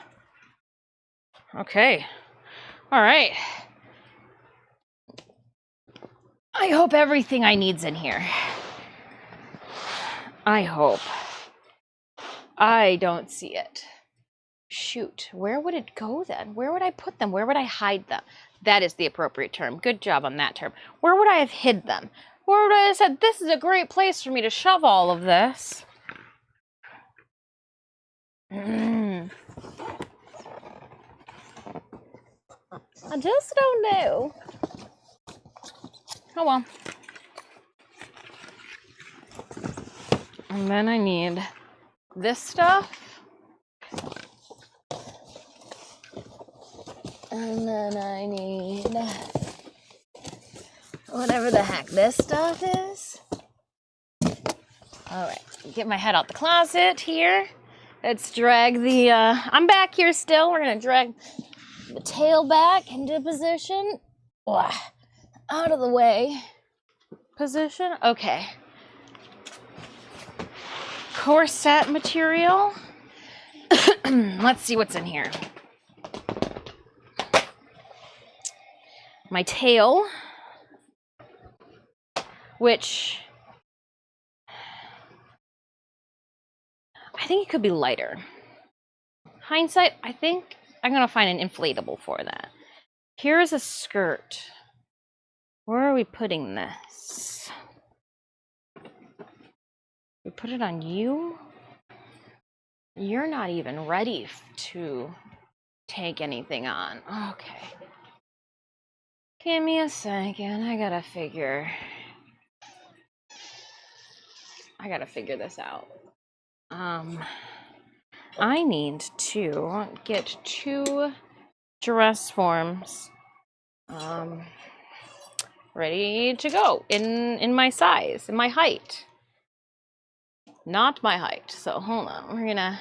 Okay. All right. I hope everything I need's in here. I hope. I don't see it. Shoot. Where would it go then? Where would I put them? Where would I hide them? That is the appropriate term. Good job on that term. Where would I have hid them? Where would I have said, this is a great place for me to shove all of this? I just don't know. Oh well. And then I need this stuff. And then I need whatever the heck this stuff is. All right, get my head out the closet here. Let's drag the, I'm back here still. We're gonna drag the tail back into position. Out of the way. Position, okay. Corset material. Let's see what's in here. My tail, which I think it could be lighter. Hindsight, I think I'm gonna find an inflatable for that. Here's a skirt. Where are we putting this? We put it on you? You're not even ready to take anything on. Okay. Give me a second. I gotta figure this out. I need to get 2 dress forms ready to go in my size, in my height. Not my height. So hold on. We're gonna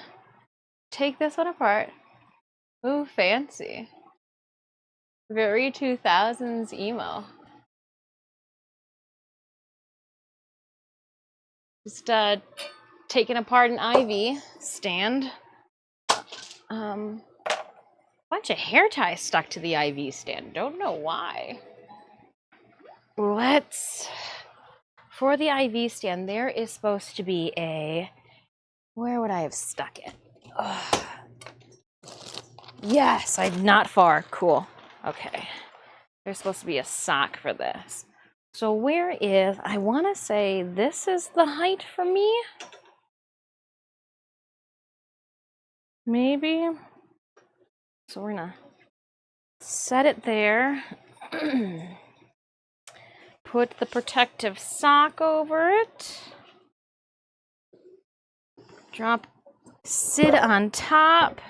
take this one apart. Ooh, fancy. Very 2000s emo. Just taking apart an IV stand. Bunch of hair ties stuck to the IV stand. Don't know why. For the IV stand, there is supposed to be a, where would I have stuck it? Ugh. Yes, I'm not far. Cool. Okay. There's supposed to be a sock for this. So where is, I want to say this is the height for me? Maybe. So we're gonna set it there. Put the protective sock over it. Sit on top.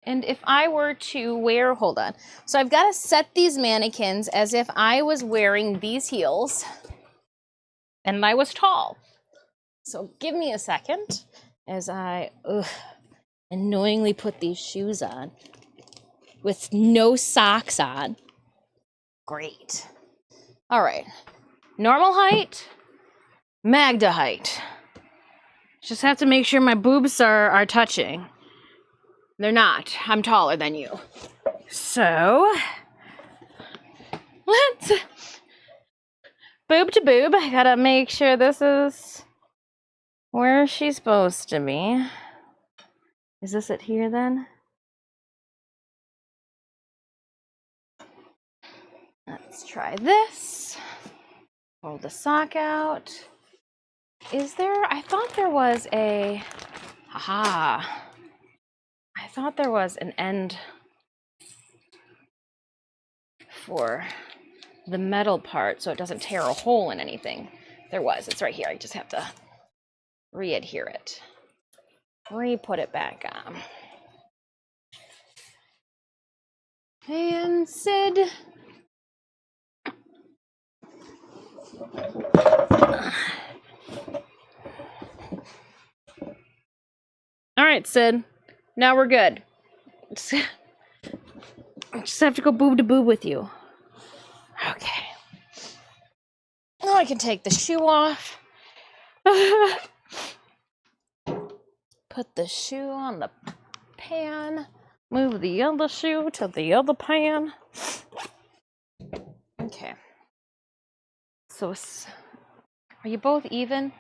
And if I were to wear, hold on. So I've got to set these mannequins as if I was wearing these heels and I was tall. So give me a second as I annoyingly put these shoes on with no socks on. Great. All right. Normal height, Magda height. Just have to make sure my boobs are touching. They're not. I'm taller than you. So, let's boob to boob. I gotta make sure this is where she's supposed to be. Is this it here then? Let's try this. Pull the sock out. Is there, I thought there was a, haha. I thought there was an end for the metal part so it doesn't tear a hole in anything. There was, it's right here. I just have to re-adhere it. Re-put it back on. And Sid. All right, Sid. Now we're good. Just have to go boob to boob with you. Okay. Now I can take the shoe off. Put the shoe on the pan. Move the other shoe to the other pan. Okay. So, are you both even?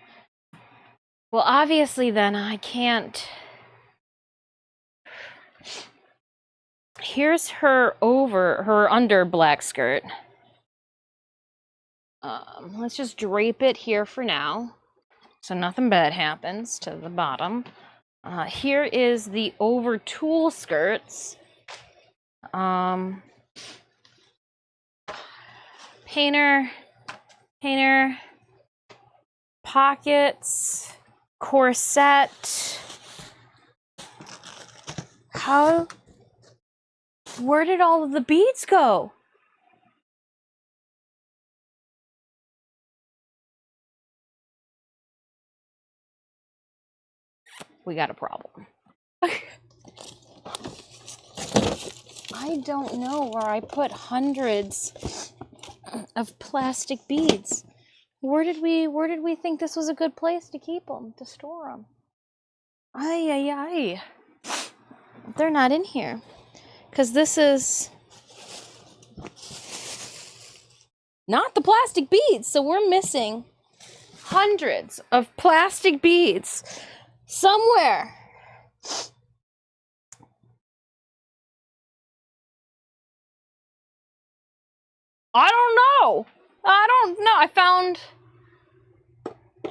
Well, obviously then I can't. Here's her under black skirt. Let's just drape it here for now, so nothing bad happens to the bottom. Here is the over tulle skirts. Painter, pockets, corset. Where did all of the beads go? We got a problem. I don't know where I put hundreds of plastic beads. Where did we think this was a good place to keep them, to store them? Ay. They're not in here. Because this is not the plastic beads, so we're missing hundreds of plastic beads somewhere. I don't know. I found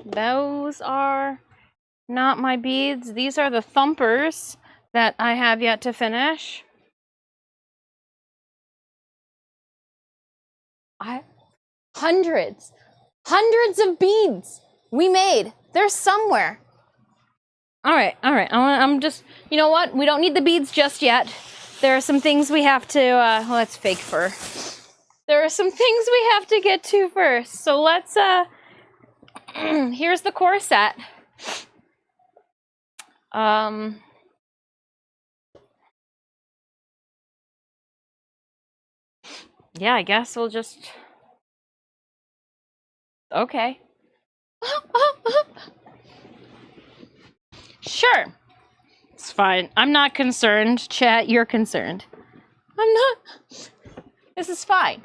those are not my beads. These are the thumpers that I have yet to finish. Hundreds of beads we made. They're somewhere. All right. I'm just, you know what? We don't need the beads just yet. There are some things we have to, well, that's fake fur. There are some things we have to get to first. So let's, here's the corset. Yeah, I guess we'll just, okay. Sure. It's fine. I'm not concerned. Chat, you're concerned. I'm not. This is fine.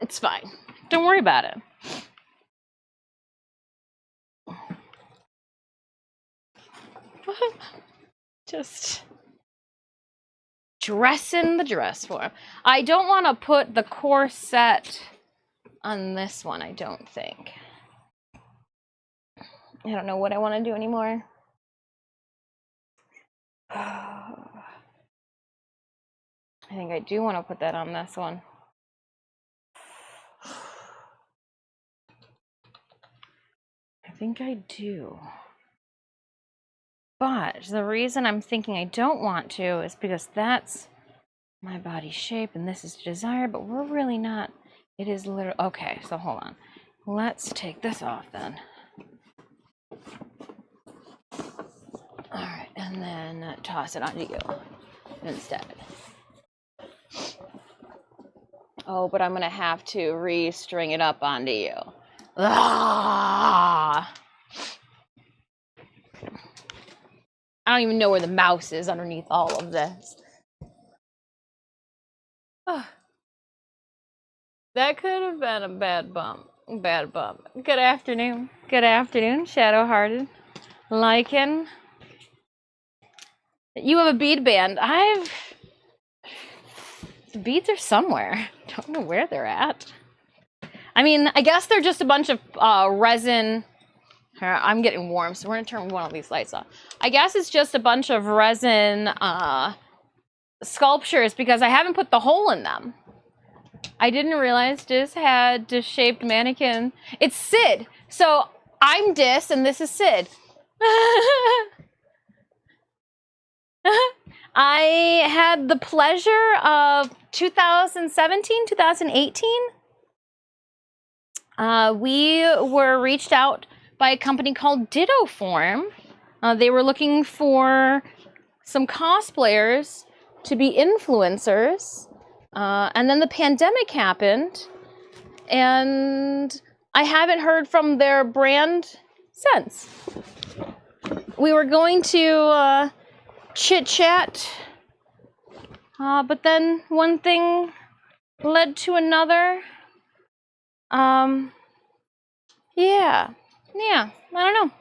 It's fine. Don't worry about it. Just dress in the dress form. I don't want to put the corset on this one, I don't think. I don't know what I want to do anymore. I think I do want to put that on this one. I think I do. But the reason I'm thinking I don't want to is because that's my body shape and this is desire, but we're really not. It is literally, okay, so hold on. Let's take this off then. All right, and then toss it onto you instead. Oh, but I'm gonna have to re-string it up onto you. Ah! I don't even know where the mouse is underneath all of this. Oh. That could have been a bad bump. Good afternoon. Shadowhearted. Lycan. You have a bead band. The beads are somewhere. Don't know where they're at. I mean, I guess they're just a bunch of resin. I'm getting warm, so we're gonna turn one of these lights off. I guess it's just a bunch of resin sculptures because I haven't put the hole in them. I didn't realize Dis had Dis-shaped mannequin. It's Sid. So I'm Dis and this is Sid. I had the pleasure of 2017, 2018. We were reached out by a company called Ditto Form. They were looking for some cosplayers to be influencers. And then the pandemic happened, and I haven't heard from their brand since. We were going to chit-chat, but then one thing led to another. Yeah, I don't know.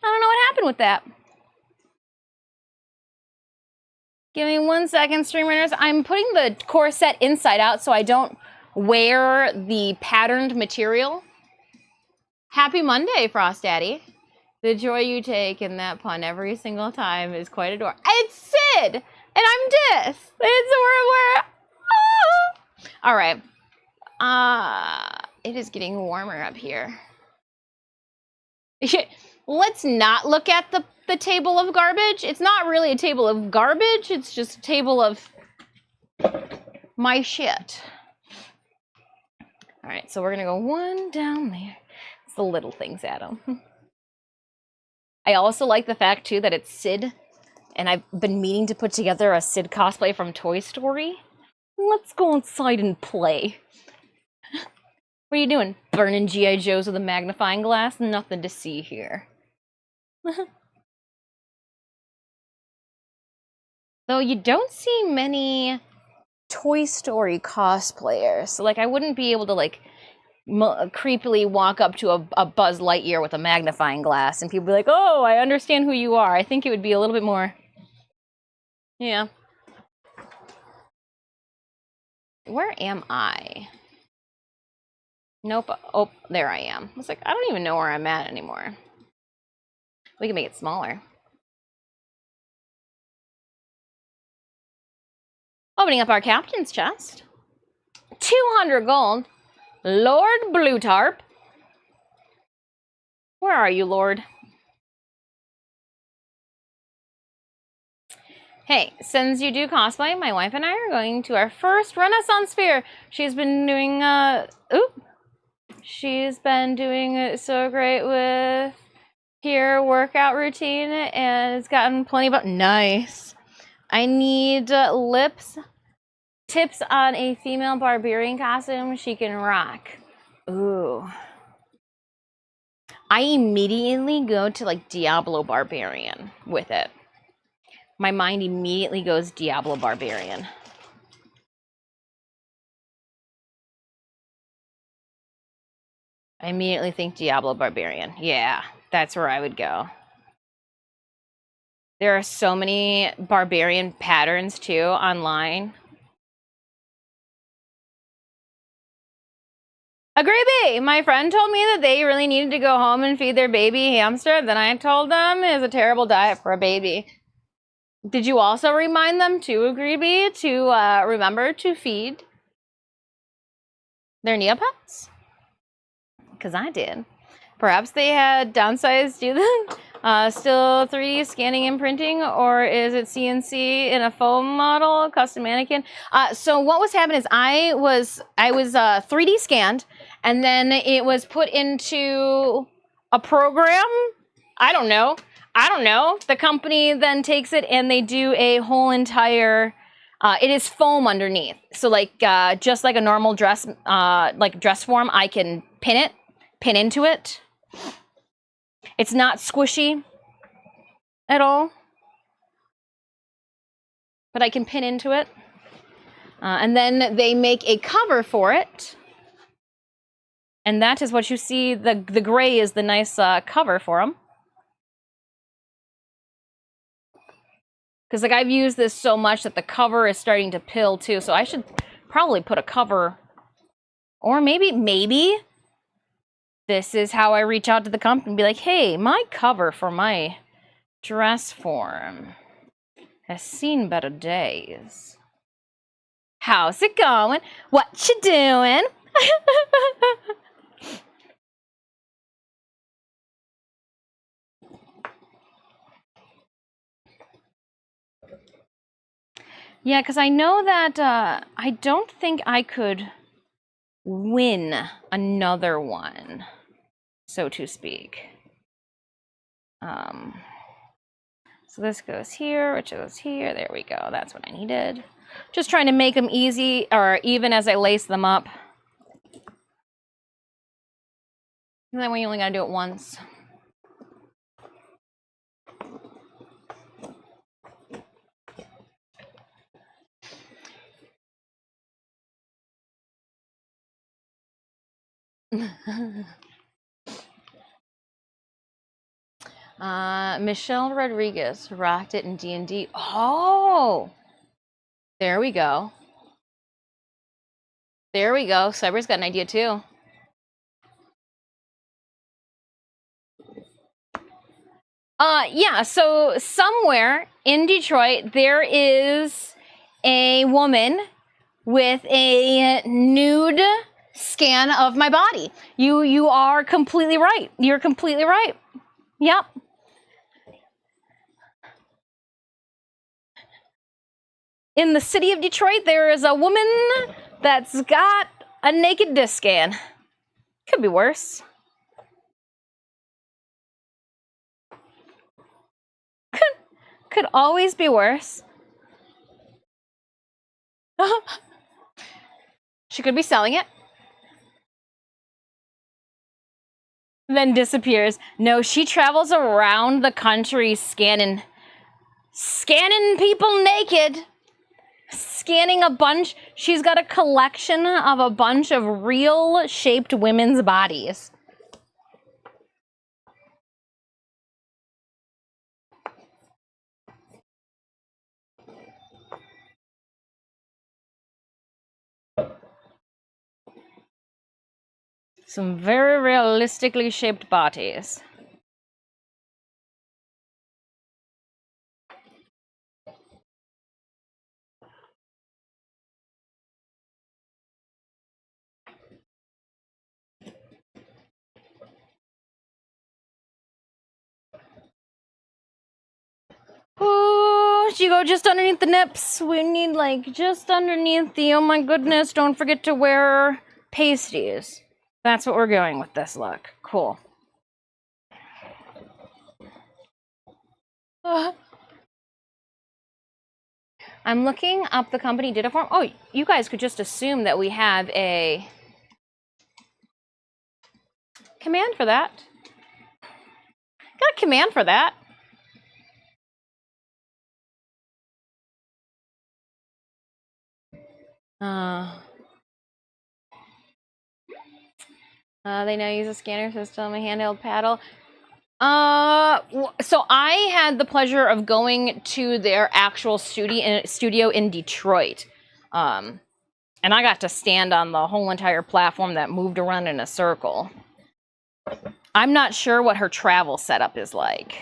I don't know what happened with that. Give me 1 second, streamers. I'm putting the corset inside out so I don't wear the patterned material. Happy Monday, Frost Daddy. The joy you take in that pun every single time is quite adorable. It's Sid! And I'm Dis. It's we're all right. It is getting warmer up here. Let's not look at the table of garbage. It's not really a table of garbage. It's just a table of my shit. All right, so we're gonna go one down there. It's the little things, Adam. I also like the fact too that it's Sid, and I've been meaning to put together a Sid cosplay from Toy Story. Let's go inside and play. What are you doing? Burning G.I. Joes with a magnifying glass? Nothing to see here. Though you don't see many Toy Story cosplayers. So, like, I wouldn't be able to, like, creepily walk up to a Buzz Lightyear with a magnifying glass and people be like, oh, I understand who you are. I think it would be a little bit more... Yeah. Where am I? Nope. Oh, there I am. I was like, I don't even know where I'm at anymore. We can make it smaller. Opening up our captain's chest. 200 gold. Lord Bluetarp. Where are you, Lord? Hey, since you do cosplay, my wife and I are going to our first Renaissance fair. She's been doing, she's been doing so great with her workout routine and it's gotten plenty of... Nice. I need tips on a female barbarian costume she can rock. Ooh. I immediately go to, like, Diablo Barbarian with it. My mind immediately goes Diablo Barbarian. I immediately think Diablo Barbarian. Yeah, that's where I would go. There are so many barbarian patterns, too, online. Agree. My friend told me that they really needed to go home and feed their baby hamster. Then I told them it's a terrible diet for a baby. Did you also remind them too, Agreeby, to remember to feed their Neopets? Because I did. Perhaps they had downsized you then? Still 3D scanning and printing, or is it CNC in a foam model, custom mannequin? So what was happening is I was 3D scanned, and then it was put into a program. I don't know. The company then takes it and they do a whole entire... it is foam underneath. So like just like a normal dress, like dress form, I can pin into it. It's not squishy at all, but I can pin into it. And then they make a cover for it. And that is what you see. The gray is the nice cover for them. Because like I've used this so much that the cover is starting to pill too. So I should probably put a cover. Or maybe this is how I reach out to the company and be like, hey, my cover for my dress form has seen better days. How's it going? What you doing? Yeah, because I know that I don't think I could win another one, so to speak. So this goes here, which goes here. There we go. That's what I needed. Just trying to make them easy or even as I lace them up. And then we only gotta do it once. Michelle Rodriguez rocked it in D&D. Oh, there we go. There we go. Cyber's got an idea too. Yeah, so somewhere in Detroit, there is a woman with a nude scan of my body. You are completely right. You're completely right. Yep. In the city of Detroit, there is a woman that's got a naked disc scan. Could be worse. Could always be worse. She could be selling it. Then disappears. No, she travels around the country scanning people naked. Scanning a bunch. She's got a collection of a bunch of real shaped women's bodies. Some very realistically shaped bodies. Ooh, you go just underneath the nips. We need like just underneath the, oh my goodness, don't forget to wear pasties. That's what we're going with this look. Cool. I'm looking up the company data form. Oh, you guys could just assume that we have a command for that. Got a command for that. They now use a scanner system, a handheld paddle. So I had the pleasure of going to their actual studio in Detroit. And I got to stand on the whole entire platform that moved around in a circle. I'm not sure what her travel setup is like.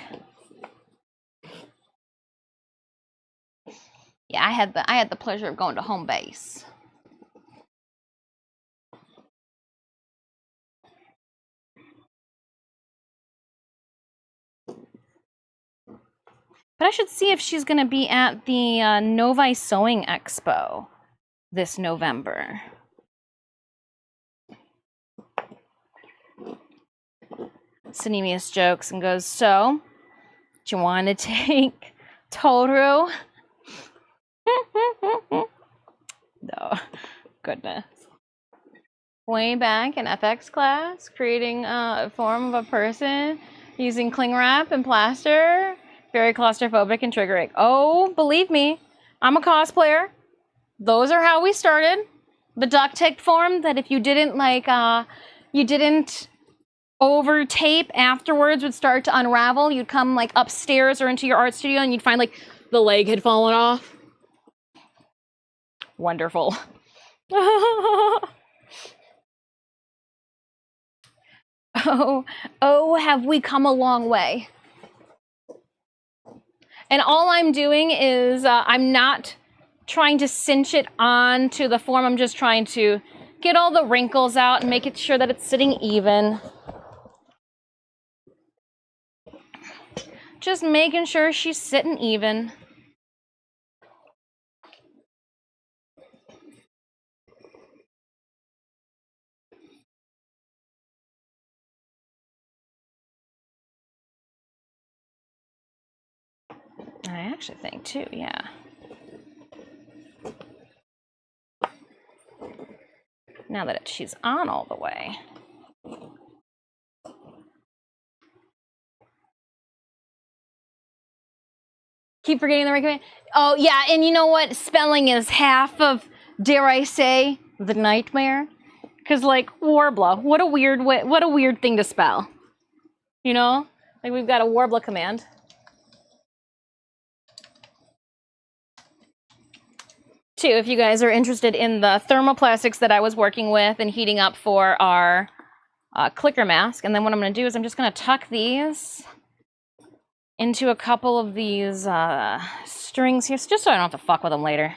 Yeah, I had the pleasure of going to home base. But I should see if she's going to be at the Novi Sewing Expo this November. Sinemius jokes and goes, so, do you want to take Toru? No, goodness. Way back in FX class, creating a form of a person using cling wrap and plaster. Very claustrophobic and triggering. Oh, believe me, I'm a cosplayer. Those are how we started. The duct tape form that if you didn't you didn't over tape afterwards would start to unravel. You'd come like upstairs or into your art studio and you'd find like the leg had fallen off. Wonderful. Oh, have we come a long way. And all I'm doing is I'm not trying to cinch it onto the form. I'm just trying to get all the wrinkles out and make it sure that it's sitting even. Just making sure she's sitting even. I actually think too, yeah. Now that she's on all the way. Keep forgetting the right command. Oh, yeah, and you know what? Spelling is half of, dare I say, the nightmare. Because, like, Warbler, what a weird thing to spell. You know? Like, we've got a Warbler command. Too, if you guys are interested in the thermoplastics that I was working with and heating up for our clicker mask. And then what I'm going to do is I'm just going to tuck these into a couple of these strings here, just so I don't have to fuck with them later.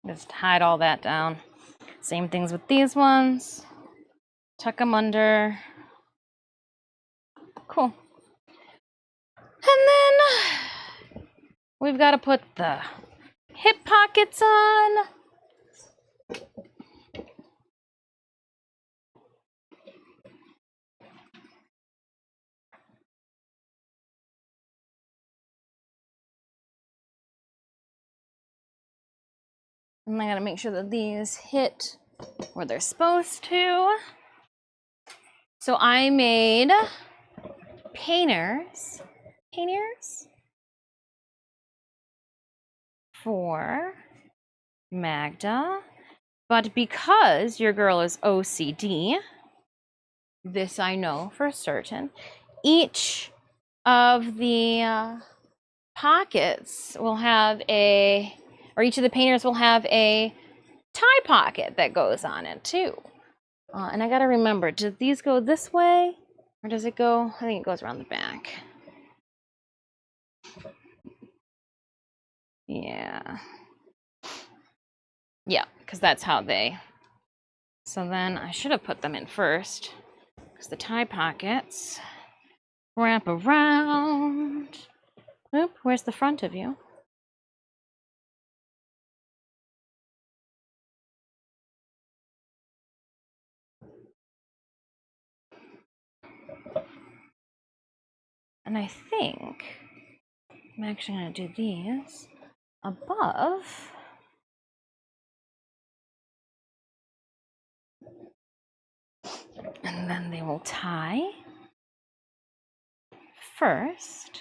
Just hide all that down. Same things with these ones. Tuck them under. Cool. And then we've got to put the hip pockets on. And I gotta make sure that these hit where they're supposed to. So I made painters for Magda, but because your girl is OCD, this I know for certain, each of the pockets will have each of the painters will have a tie pocket that goes on it too. And I gotta remember, do these go this way or does it go, I think it goes around the back. Yeah, because that's how they, so then I should have put them in first because the tie pockets wrap around. Oop, where's the front of you? And I think I'm actually going to do these above. And then they will tie first.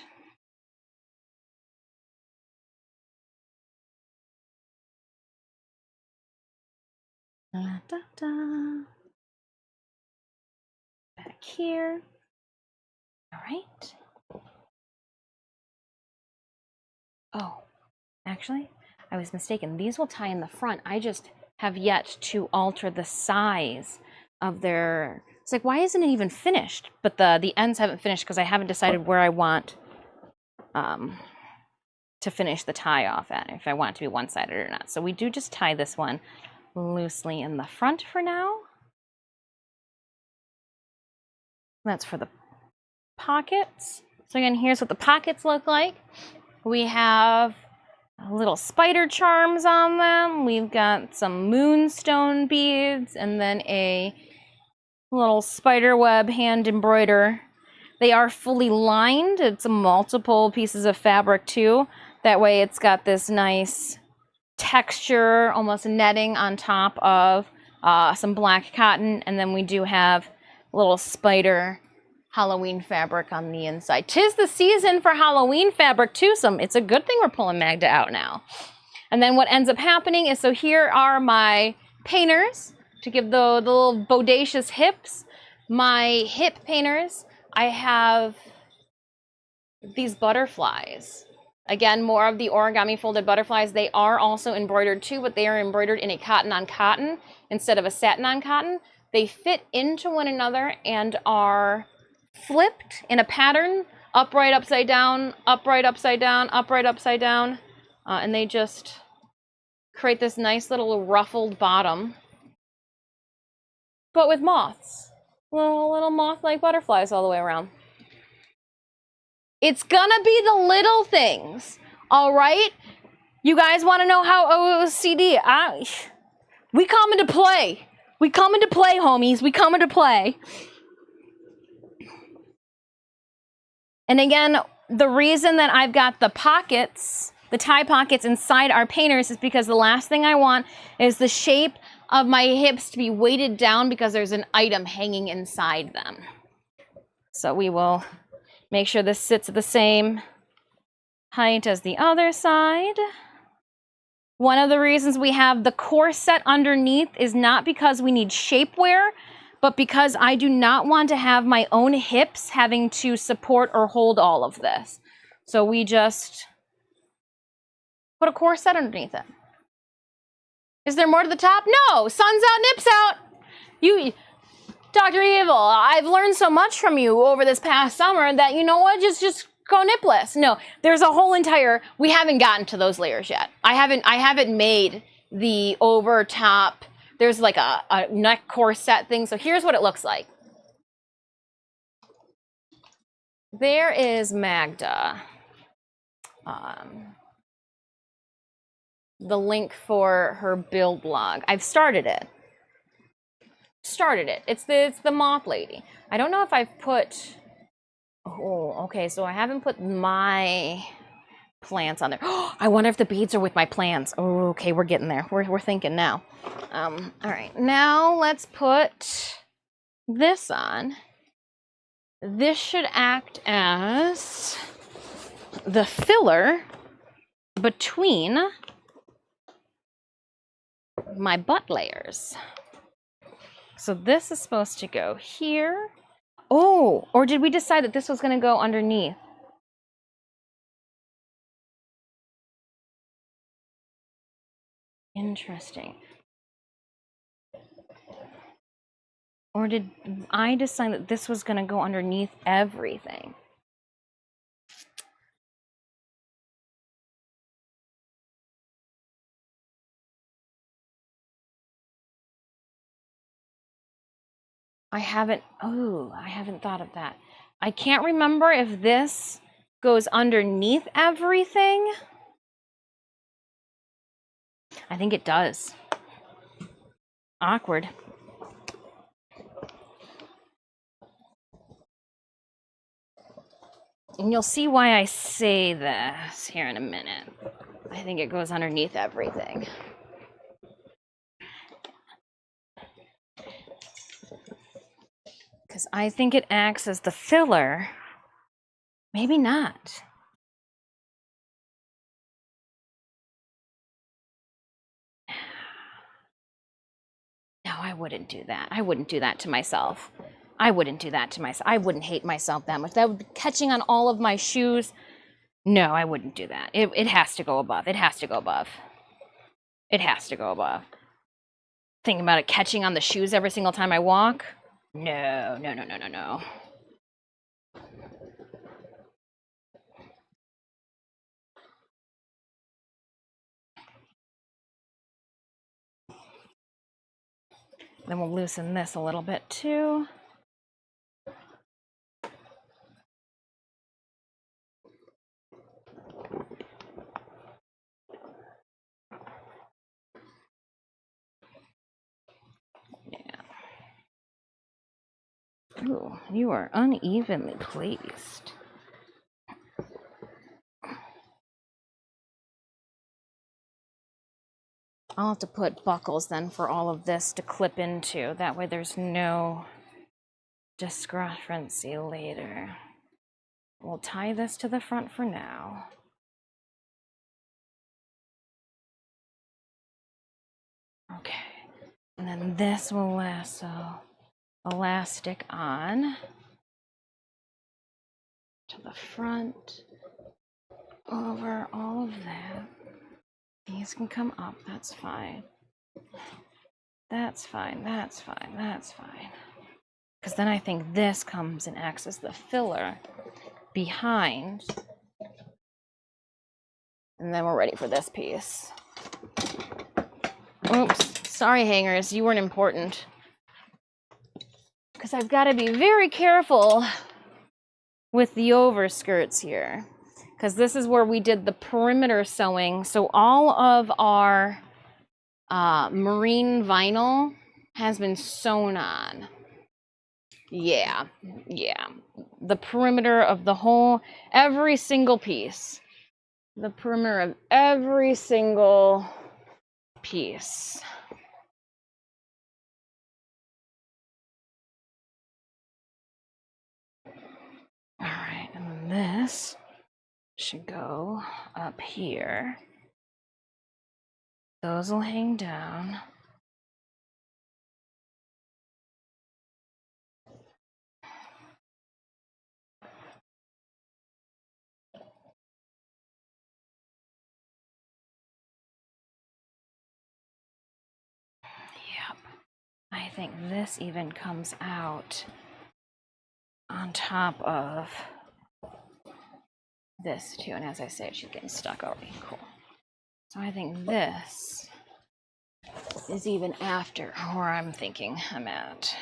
Da, da, da. Back here. All right. Oh, actually, I was mistaken. These will tie in the front. I just have yet to alter the size of their, it's like, why isn't it even finished? But the ends haven't finished because I haven't decided where I want to finish the tie off at, if I want it to be one-sided or not. So we do just tie this one loosely in the front for now. That's for the pockets. So again, here's what the pockets look like. We have little spider charms on them. We've got some moonstone beads and then a little spider web hand embroider. They are fully lined. It's multiple pieces of fabric too. That way it's got this nice texture, almost netting on top of some black cotton. And then we do have little spider Halloween fabric on the inside. 'Tis the season for Halloween fabric too. It's a good thing we're pulling Magda out now. And then what ends up happening is, so here are my painters to give the little bodacious hips. My hip painters, I have these butterflies. Again, more of the origami folded butterflies. They are also embroidered too, but they are embroidered in a cotton on cotton instead of a satin on cotton. They fit into one another and are flipped in a pattern, upright, upside down, upright, upside down, upright, upside down, and they just create this nice little ruffled bottom, but with moths, little moth-like butterflies all the way around. It's gonna be the little things, all right? You guys want to know how OCD? We come into play. We come into play, homies. We come into play. And again, the reason that I've got the pockets, the tie pockets inside our painters is because the last thing I want is the shape of my hips to be weighted down because there's an item hanging inside them. So we will make sure this sits at the same height as the other side. One of the reasons we have the corset underneath is not because we need shapewear, but because I do not want to have my own hips having to support or hold all of this. So we just put a corset underneath it. Is there more to the top? No, sun's out, nips out. Dr. Evil, I've learned so much from you over this past summer that, you know what, just go nipless. No, there's a whole entire, we haven't gotten to those layers yet. I haven't made the over top, there's like a neck corset thing. So here's what it looks like. There is Magda. The link for her build log. I've started it. It's the moth lady. I don't know if I've put, oh, okay, so I haven't put my plants on there. I wonder if the beads are with my plants. Oh, okay, we're getting there. We're thinking now. All right, now let's put this on. This should act as the filler between my butt layers. So this is supposed to go here. Oh, or did we decide that this was going to go underneath? Interesting. Or did I decide that this was going to go underneath everything? I haven't thought of that. I can't remember if this goes underneath everything. I think it does. Awkward. And you'll see why I say this here in a minute. I think it goes underneath everything. Because I think it acts as the filler. Maybe not. No, I wouldn't do that. I wouldn't do that to myself. I wouldn't do that to myself. I wouldn't hate myself that much. That would be catching on all of my shoes. No, I wouldn't do that. It has to go above. It has to go above. It has to go above. Thinking about it catching on the shoes every single time I walk? No, no, no, no, no, no. Then we'll loosen this a little bit too. Ooh, you are unevenly placed. I'll have to put buckles then for all of this to clip into. That way there's no discrepancy later. We'll tie this to the front for now. Okay, and then this will lasso elastic on to the front, over all of that. These can come up, that's fine. That's fine, that's fine, that's fine. Because then I think this comes and acts as the filler behind. And then we're ready for this piece. Oops, sorry hangers, you weren't important. Because I've got to be very careful with the overskirts here. Because this is where we did the perimeter sewing. So all of our marine vinyl has been sewn on. Yeah. The perimeter of the whole, every single piece. The perimeter of every single piece. All right, and then this should go up here. Those will hang down. Yep, I think this even comes out on top of this too. And as I say, she's getting stuck already. Cool. So I think this is even after where I'm thinking I'm at.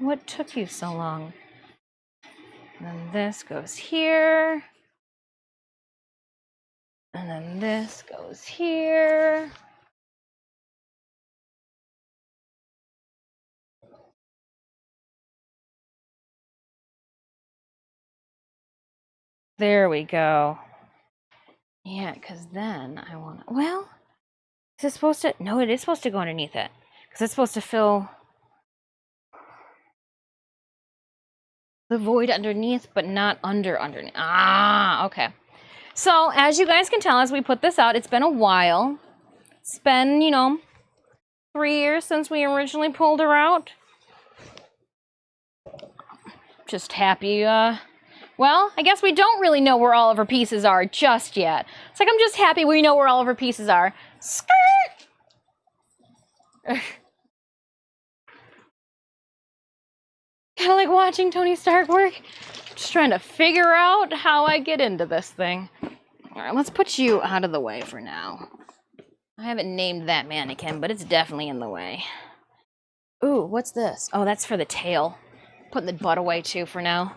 What took you so long? And then this goes here. And then this goes here. There we go. Yeah, because then I want to... Well, is it supposed to... No, it is supposed to go underneath it. Because it's supposed to fill the void underneath, but not underneath. Ah, okay. So, as you guys can tell, as we put this out, it's been a while. It's been, you know, 3 years since we originally pulled her out. Just happy, well, I guess we don't really know where all of her pieces are just yet. It's like, I'm just happy we know where all of her pieces are. Skirt! Kind of like watching Tony Stark work. Just trying to figure out how I get into this thing. Alright, let's put you out of the way for now. I haven't named that mannequin, but it's definitely in the way. Ooh, what's this? Oh, that's for the tail. Putting the butt away too for now.